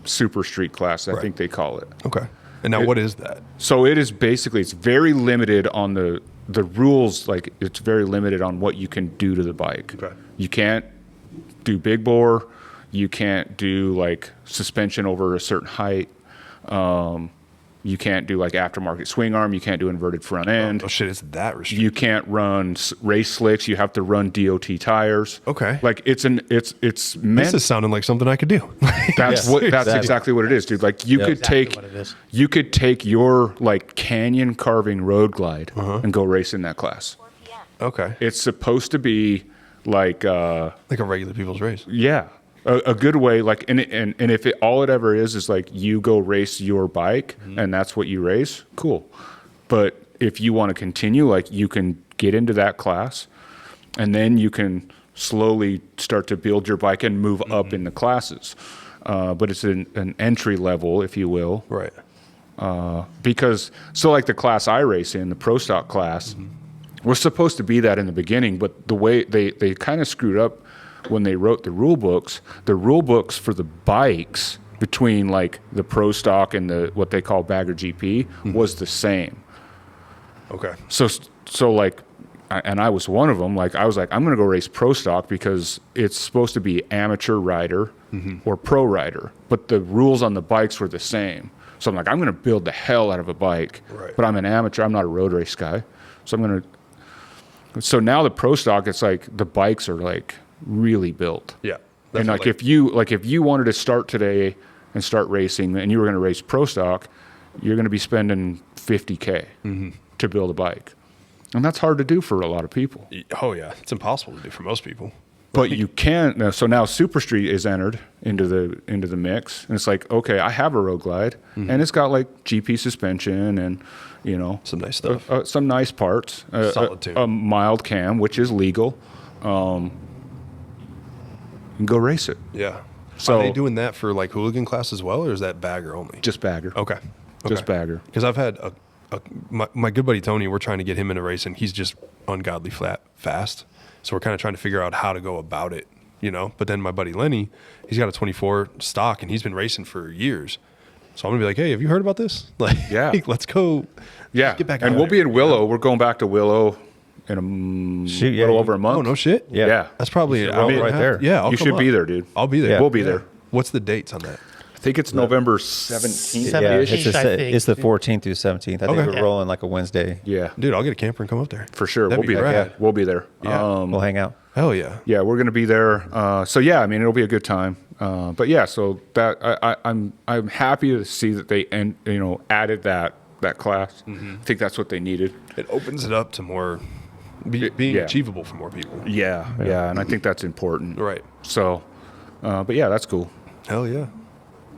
super street class, I think they call it. Okay. And now what is that? So it is basically, it's very limited on the rules. Like, it's very limited on what you can do to the bike. Okay. You can't do big bore. You can't do like suspension over a certain height. You can't do like aftermarket swing arm. You can't do inverted front end. Oh shit, it's that restricted. You can't run race slicks. You have to run DOT tires. Okay. Like, it's meant. This is sounding like something I could do. That's exactly what it is, dude. Like, you could Exactly take what it is. you could take your like canyon carving road glide and go race in that class. Okay. It's supposed to be like Like a regular people's race. a good way, like, and if all it ever is like you go race your bike and that's what you race, cool. But if you want to continue, like, you can get into that class and then you can slowly start to build your bike and move up in the classes. But it's an entry level, if you will. Right. Because, so like the class I race in, the Pro Stock class, was supposed to be that in the beginning, but the way they kind of screwed up when they wrote the rule books for the bikes between like the Pro Stock and the what they call Bagger GP was the same. Okay. So like, and I was one of them. Like, I was like, I'm going to go race Pro Stock because it's supposed to be amateur rider or pro rider, but the rules on the bikes were the same. So I'm like, I'm going to build the hell out of a bike, Right. but I'm an amateur. I'm not a road race guy. So I'm going to. So now the Pro Stock, it's like the bikes are like really built. Yeah. And like if you wanted to start today and start racing, and you were going to race pro stock, you're going to be spending $50K to build a bike. And that's hard to do for a lot of people. Oh yeah, it's impossible to do for most people. But you can. So now Super Street is entered into the mix, and it's like, okay, I have a Road Glide, and it's got like GP suspension and Some nice stuff. some nice parts, Solid tune. a mild cam, which is legal. And go race it. Yeah. So- Are they doing that for like hooligan class as well, or is that bagger only? Just bagger. Okay. Just bagger. Because I've had my good buddy Tony. We're trying to get him in a race, and he's just ungodly fast. So we're kind of trying to figure out how to go about it, But then my buddy Lenny, he's got a 24 stock, and he's been racing for years. So I'm gonna be like, hey, have you heard about this? Like, Yeah. let's go. Yeah. Get back and out we'll there. be in Willow. We're going back to Willow in a little over a month. Oh no shit. Yeah. Yeah. That's probably an roll hour and a right half. there. Yeah, I'll You come should be up. there, dude. I'll be there. Yeah. We'll be there. What's the dates on that? I think it's November 17th. Yeah, it's, 17th, I think. it's the 14th through 17th. I think Okay. we're rolling like a Wednesday. Yeah. Dude, I'll get a camper and come up there. For sure. That'd We'll be there. rad. We'll be there. Yeah. We'll hang out. Hell yeah. Yeah, we're going to be there. So yeah, I mean, it'll be a good time. But yeah, so that I'm happy to see that they added that class. I think that's what they needed. It opens it up to more being Yeah. achievable for more people. Yeah, and I think that's important. Right. So, but yeah, that's cool. Hell yeah.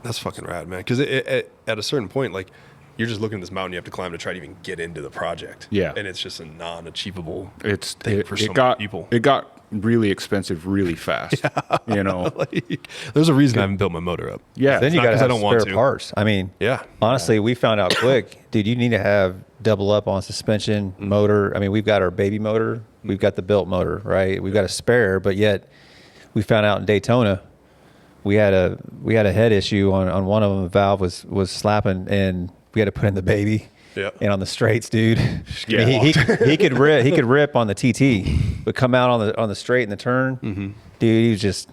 That's fucking rad, man. Because at a certain point, like, you're just looking at this mountain you have to climb to try to even get into the project. Yeah. And it's just a non-achievable It's thing for so many got people. It got really expensive really fast. Like, there's a reason I haven't built my motor up. Yeah. Then you not got to 'cause I have don't want spare to. parts. I mean, Yeah. honestly, we found out quick, dude, you need to have double up on suspension, motor. I mean, we've got our baby motor, we've got the built motor, right? We've got a spare, but yet we found out in Daytona, we had a head issue on one of them. The valve was slapping, and we had to put in the baby. Yeah. And on the straights, dude, Yeah. I mean, he could rip on the TT, but come out on the straight in the turn, dude, he was just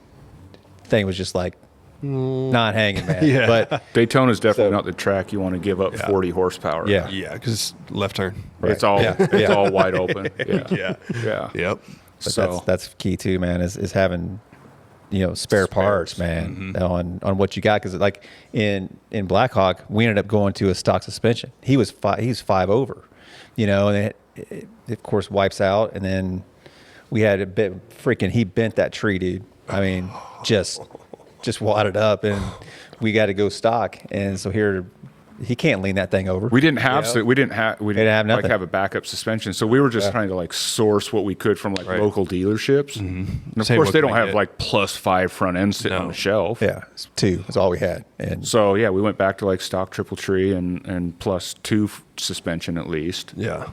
thing was just like not hanging, man. Yeah. But Daytona's definitely So- not the track you want to give up 40 horsepower. yeah. Yeah, because left turn. It's all Yeah. it's all wide open. Yeah. Yeah. Yeah. Yep. But So that's key too, man. Is having spare parts, man, on what you got. Because like in Blackhawk, we ended up going to a stock suspension. He's 5 over, and it of course wipes out. And then we had a bit freaking. He bent that tree, dude. I mean, just wadded up, and we got to go stock. And so here, he can't lean that thing over. we didn't have we didn't have like nothing. have a backup suspension. So we were just trying to like source what we could from like Right. local dealerships. And of Same course what they can don't we have get? like +5 front ends sitting on No. the shelf. Yeah, it's 2. That's all we had. And So yeah, we went back to like stock triple tree and +2 suspension at least. Yeah.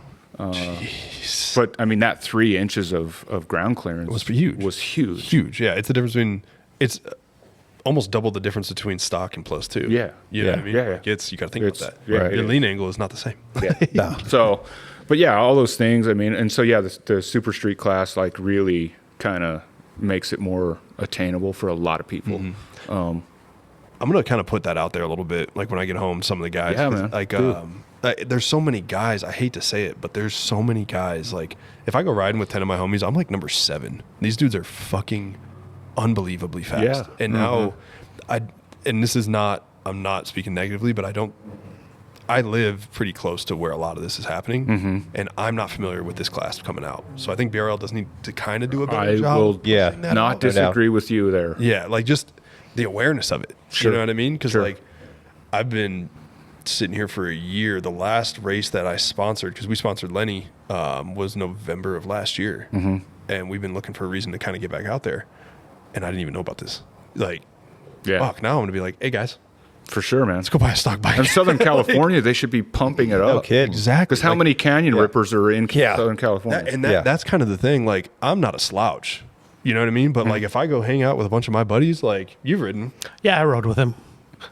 But I mean that 3 inches of ground clearance Was huge. Was huge. Huge. Yeah. It's the difference between, it's almost double the difference between stock and +2. Yeah. You know what I mean? Yeah, yeah. Like, you got to think It's- about that. yeah, Your it is. lean angle is not the same. Yeah. So, but yeah, all those things. I mean, and so yeah, the Super Street class like really kind of makes it more attainable for a lot of people. I'm going to kind of put that out there a little bit. Like when I get home, some of the guys, Yeah, 'cause, man. like, Do there's so many guys. I hate to say it, but there's so many guys. Like if I go riding with 10 of my homies, I'm like number 7. These dudes are fucking unbelievably fast. Yeah. And now and this is not, I'm not speaking negatively, but I live pretty close to where a lot of this is happening, and I'm not familiar with this class coming out. So I think BRL does need to kind of do a better I job. will Yeah. pushing that not out. disagree with you there. Yeah, like just the awareness of it. Sure. You know what I mean? Because Sure. like I've been sitting here for a year. The last race that I sponsored, because we sponsored Lenny, was November of last year, and we've been looking for a reason to kind of get back out there. And I didn't even know about this. Like, Yeah, fuck, now I'm gonna be like, hey guys, for sure, man. let's go buy a stock bike. In Southern California, they should be pumping it no up. kidding. Exactly. Because how Like, many canyon rippers are in Yeah. Southern California? Yeah. that's kind of the thing. Like, I'm not a slouch. You know what I mean? But like, if I go hang out with a bunch of my buddies, like you've ridden, Yeah, I rode with him.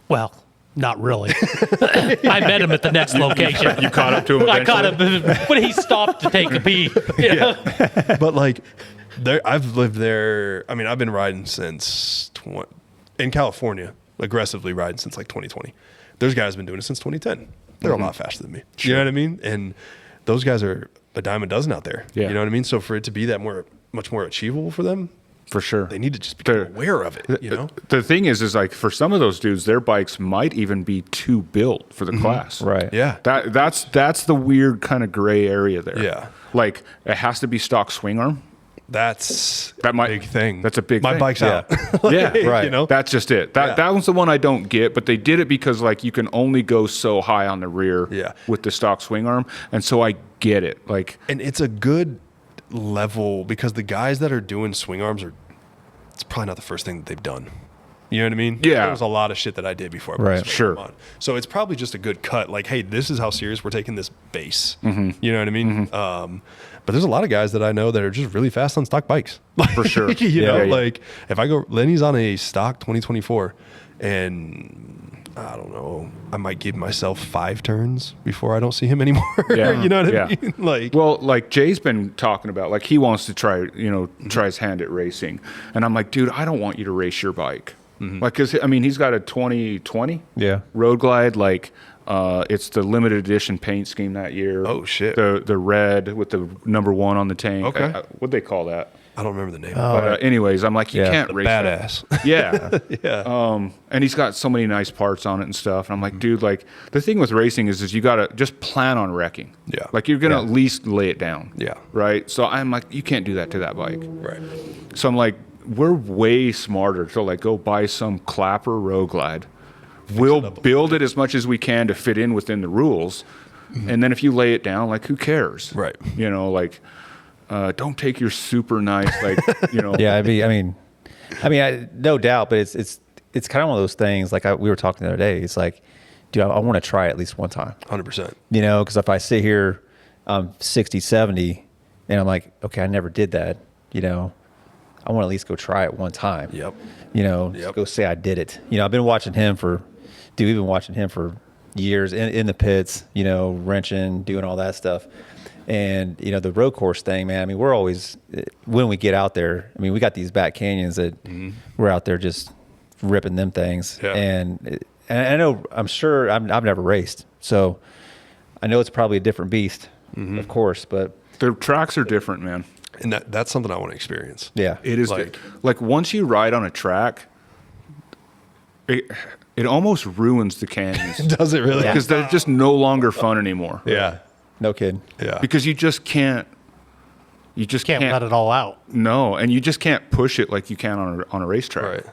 Well, not really. I met him at the next location. You caught up to him. I caught eventually? him, but he stopped to take a pee. You know? but like, I've lived there. I mean, I've been riding since in California, aggressively riding since like 2020. There's guys been doing it since 2010. They're a lot faster than me. You know what I mean? And those guys are a dime a dozen out there. Yeah. You know what I mean? So for it to be that much more achievable for them, For sure. They need to just become aware of it, you know? The thing is like for some of those dudes, their bikes might even be too built for the class. Right. Yeah. That's the weird kind of gray area there. Yeah. Like it has to be stock swing arm. That's That might a big thing. That's a big My thing. bike's out. Yeah, right. You know? That's just it. That was the one I don't get, but they did it because like you can only go so high on the rear Yeah. with the stock swing arm, and so I get it. Like And it's a good level because the guys that are doing swing arms it's probably not the first thing that they've done. You know what I mean? Yeah. There was a lot of shit that I did before I put Right. a swing Sure. arm on. So it's probably just a good cut. Like, hey, this is how serious we're taking this base. Mm-hmm. You know what I mean? But there's a lot of guys that I know that are just really fast on stock bikes. For sure. you Yeah, know, yeah. like if I go, Lenny's on a stock 2024 and I don't know, I might give myself 5 turns before I don't see him anymore. Yeah. You know what Yeah. I mean? Like, Well, like Jay's been talking about, like he wants to try, try his hand at racing, and I'm like, dude, I don't want you to race your bike, like, cause I mean, he's got a 2020 Yeah. Road Glide, like, it's the limited edition paint scheme that year. Oh, shit. The red with the number 1 on the tank. Okay. What'd they call that? I don't remember the name. But anyways, I'm like, you Yeah. can't The race that. badass. Yeah. Yeah. And he's got so many nice parts on it and stuff. And I'm like, dude, like the thing with racing is you got to just plan on wrecking. Yeah. Like you're going to Yeah. at least lay it down. Yeah. Right. So I'm like, you can't do that to that bike. Right. So I'm like, we're way smarter to like go buy some Clapper Road Glide. We'll build it as much as we can to fit in within the rules. And then if you lay it down, like who cares? Right. You know, like, don't take your super nice, like, Yeah, no doubt, but it's kind of one of those things. Like we were talking the other day. It's like, dude, I want to try it at least one time. 100%. You know, because if I sit here, 60, 70, and I'm like, okay, I never did that. You know, I want to at least go try it one time. Yep. You know, Yep. just go say I did it. You know, I've been watching him for years in the pits. You know, wrenching, doing all that stuff. And, you know, the road course thing, man, I mean, we're always, when we get out there, I mean, we got these back canyons that we're out there just ripping them things. Yeah. And I know, I'm sure, I've never raced. So I know it's probably a different beast, of course, but the tracks are different, man. And that's something I want to experience. yeah. It is Like- like once you ride on a track, it almost ruins the canyons Does it really? because they're just no longer fun anymore. Yeah. No kidding. Yeah. Because you just can't. You just Can't let it all out. No, and you just can't push it like you can on a racetrack.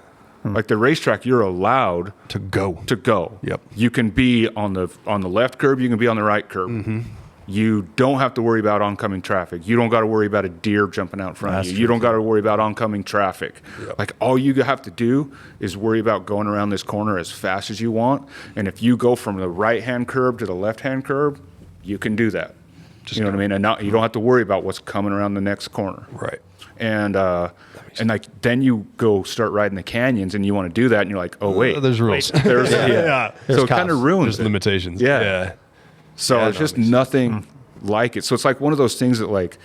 Right. Like the racetrack, you're allowed To go. to go. Yep. You can be on the left curb. You can be on the right curb. Mm-hmm. You don't have to worry about oncoming traffic. You don't got to worry about a deer jumping out in front That's of you. true, You don't got to worry about oncoming traffic. Yep. Like all you have to do is worry about going around this corner as fast as you want. And if you go from the right hand curb to the left hand curb, you can do that. Just you know what I mean? And you don't have to worry about what's coming around the next corner. Right. And like then you go start riding the canyons and you want to do that and you're like, oh wait, There's rules. there's Yeah. so it kind of ruins There's it. limitations. Yeah. Yeah. So Yeah, it's no, just it makes sense. nothing like it. So it's like one of those things that like,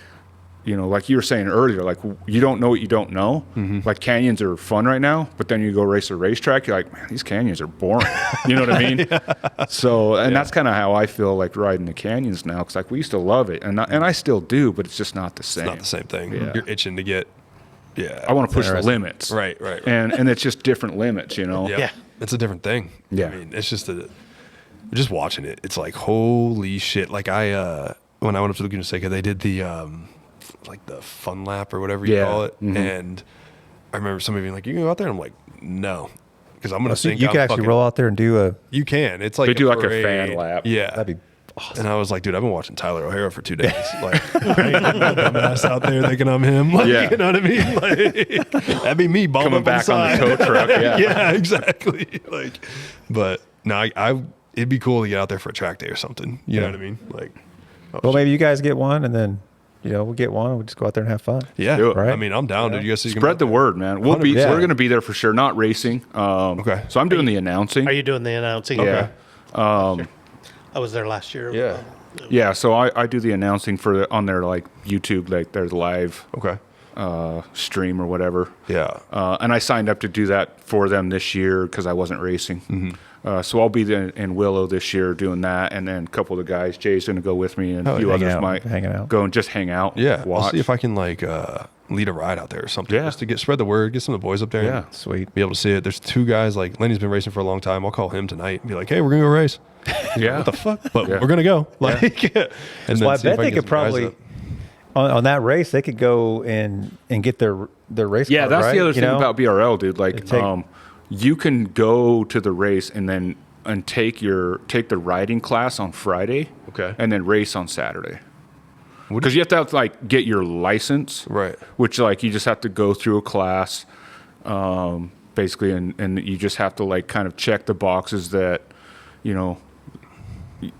like you were saying earlier, like you don't know what you don't know. Like canyons are fun right now, but then you go race a racetrack, you're like, man, these canyons are boring. You know what I mean? So, and that's kind of how I feel like riding the canyons now. Cause like we used to love it and I still do, but it's just not the same. It's not the same thing. Yeah. You're itching to get. Yeah. I want to push the interesting. limits. Right. Right. And it's just different limits, Yeah. It's a different thing. Yeah. I mean, it's just watching it. It's like, holy shit. Like when I went up to Laguna Seca, they did the, like the fun lap or whatever you Yeah. call it. And I remember somebody being like, you can go out there. And I'm like, no, because I'm going to So think you I'm can actually fucking- roll out there and do a, You can. It's like They do like a parade. fan lap. Yeah. that'd be awesome. And I was like, dude, I've been watching Tyler O'Hara for 2 days. Like, I ain't got no dumbass out there thinking I'm him. Like, Yeah. you know what I mean? Like, that'd be me balling Coming back on the tow truck. Yeah. yeah, exactly. Like, but no, it'd be cool to get out there for a track day or something. You know what I mean? Like, Well, maybe you guys get one and then, we'll get one and we'll just go out there and have fun. yeah. Do it. Right. I mean, I'm down. Did you guys see? Spread the word, man. We're 100%. going to be there for sure. Not racing. Okay. So I'm doing the announcing. Are you doing the announcing? Yeah. I was there last year. Yeah. Yeah, so I do the announcing on their like YouTube, like their live Okay. stream or whatever. Yeah. And I signed up to do that for them this year because I wasn't racing. Mm-hmm. So I'll be in Willow this year doing that, and then a couple of the guys, Jay's going to go with me, and a few hanging others out, might hanging out. go and just hang out. Yeah. I'll watch. see if I can like lead a ride out there or something, Yeah. just to spread the word, get some of the boys up there. Yeah. And Sweet. be able to see it. There's 2 guys, like Lenny's been racing for a long time. I'll call him tonight and be like, hey, we're gonna go race. Yeah. What the fuck? But Yeah. we're gonna go. Like, and then Well, I see if bet they can get could some guys probably up. on that race they could go and get their race. Yeah, car, that's right? the other You thing know? about BRL, dude. Like, Take- you can go to the race and take the riding class on Friday, Okay. and then race on Saturday. What Because you have to like get your license, Right. Which like you just have to go through a class, basically, and you just have to like kind of check the boxes that, you know,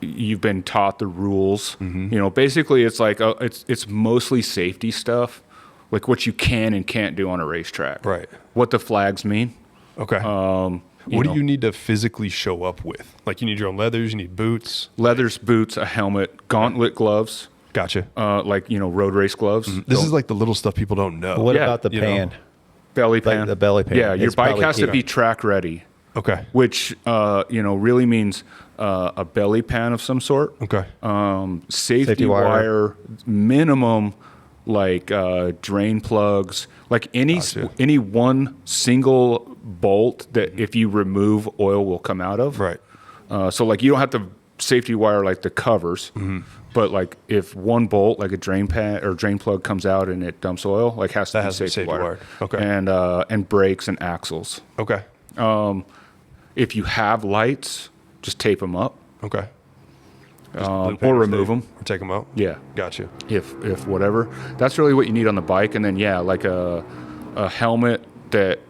you've been taught the rules. Mm-hmm. You know, basically, it's like it's mostly safety stuff, like what you can and can't do on a racetrack. Right. What the flags mean. Okay. What do you need to physically show up with? Like, you need your own leathers, you need boots. Leathers, boots, a helmet, gauntlet gloves, Gotcha. like, you know, road race gloves. This is like the little stuff people don't know. What Yeah, about the you know. pan? Belly Like pan. the belly pan. Yeah, your It's bike probably has to key. be track ready, Okay. which, you know, really means a belly pan of some sort. Okay. Safety wire. wire, minimum, like drain plugs, like Gotcha. any one single bolt that if you remove, oil will come out of. Right. So like you don't have to safety wire like the covers, but like if one bolt, like a drain pan or drain plug, comes out and it dumps oil, like has to That be has to be safety safety wired. wired. Okay. And brakes and axles. Okay. If you have lights, just tape them up. Okay. Or remove them. Or take them out. Yeah. Gotcha. If whatever. That's really what you need on the bike. And then, yeah, like a helmet that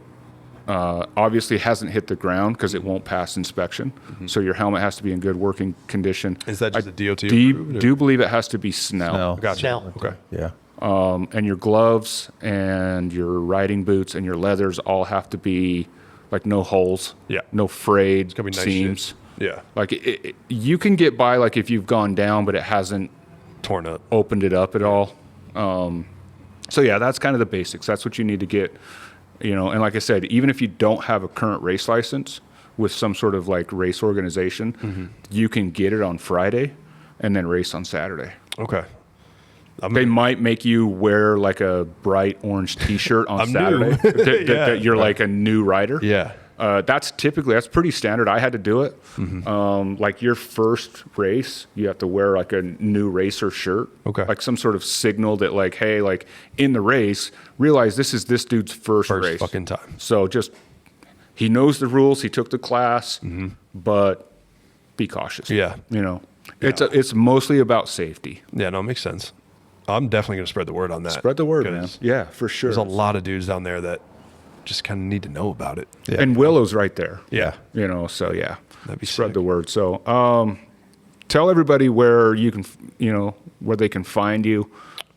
obviously hasn't hit the ground because it won't pass inspection. So your helmet has to be in good working condition. Is that just a DOT do, approved, or- do believe it has to be Snell. Snell. Gotcha. Snell. Okay. Yeah. And your gloves and your riding boots and your leathers all have to be like no holes. Yeah. No frayed Gotta be nice seams. shit. Yeah. Like you can get by like if you've gone down, but it hasn't Torn up. opened it up at all. So yeah, that's kind of the basics. That's what you need to get, you know. And like I said, even if you don't have a current race license with some sort of like race organization, you can get it on Friday and then race on Saturday. Okay. They might make you wear like a bright orange T-shirt on I'm Saturday new. that you're like a new rider. Yeah. That's pretty standard. I had to do it. Like your first race, you have to wear like a new racer shirt. Okay. Like some sort of signal that like, hey, like in the race, realize this is this dude's first race. fucking time. So just, he knows the rules. He took the class, but be cautious. Yeah. You know, it's mostly about safety. Yeah, no, it makes sense. I'm definitely going to spread the word on that. Spread the word, man. 'cause Yeah, for sure. There's a lot of dudes down there that just kind of need to know about it. Yeah. And Willow's right there. Yeah. You know, so yeah, That'd be spread sick. the word. So, tell everybody where you can, you know, where they can find you,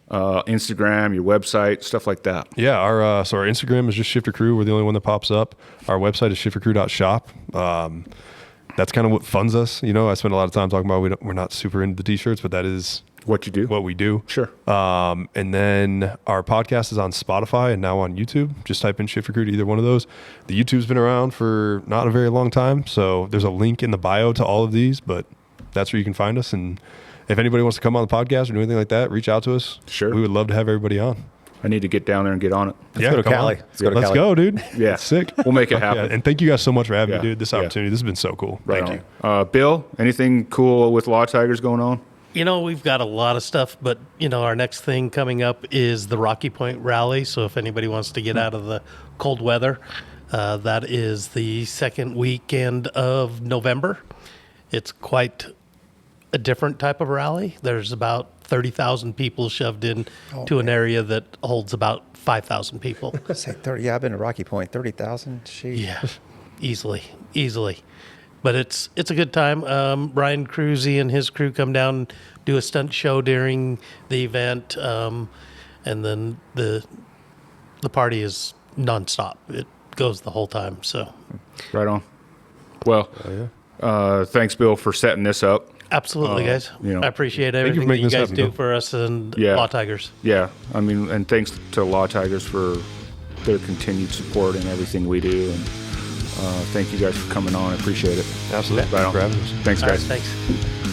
Instagram, your website, stuff like that. Yeah, our Instagram is just Shifter Crew. We're the only one that pops up. Our website is shiftercrew.shop. That's kind of what funds us. You know, I spend a lot of time talking about we're not super into the t-shirts, but that is What you do? what we do. Sure. And then our podcast is on Spotify and now on YouTube. Just type in Shifter Crew to either one of those. The YouTube's been around for not a very long time, so there's a link in the bio to all of these, but that's where you can find us. And if anybody wants to come on the podcast or do anything like that, reach out to us. Sure. We would love to have everybody on. I need to get down there and get on it. Let's go to come Cali. on. Let's go to Let's Cali. go, dude. Yeah. That's sick. We'll make it Fuck happen. yeah. And thank you guys so much for having Yeah. me, dude. This Yeah. opportunity. This has been so cool. Right Thank on. you. Bill, anything cool with Law Tigers going on? You know, we've got a lot of stuff, but, you know, our next thing coming up is the Rocky Point Rally. So if anybody wants to get out of the cold weather, that is the second weekend of November. It's quite a different type of rally. There's about 30,000 people shoved in to an area that holds about 5,000 people. Say 30. Yeah, I've been to Rocky Point. 30,000. Sheesh. Yeah, easily. But it's a good time. Ryan Cruzy and his crew come down, do a stunt show during the event, and then the party is nonstop. It goes the whole time. So Right on. Well, thanks, Bill, for setting this up. absolutely, guys. you know, I appreciate you for everything that making you this guys happen, do Bill. for us and Yeah. Law Tigers. Yeah, I mean, and thanks to Law Tigers for their continued support and everything we do. And thank you guys for coming on. I appreciate it. Absolutely. Right on. Thanks for having us. Thanks, All right, guys. thanks.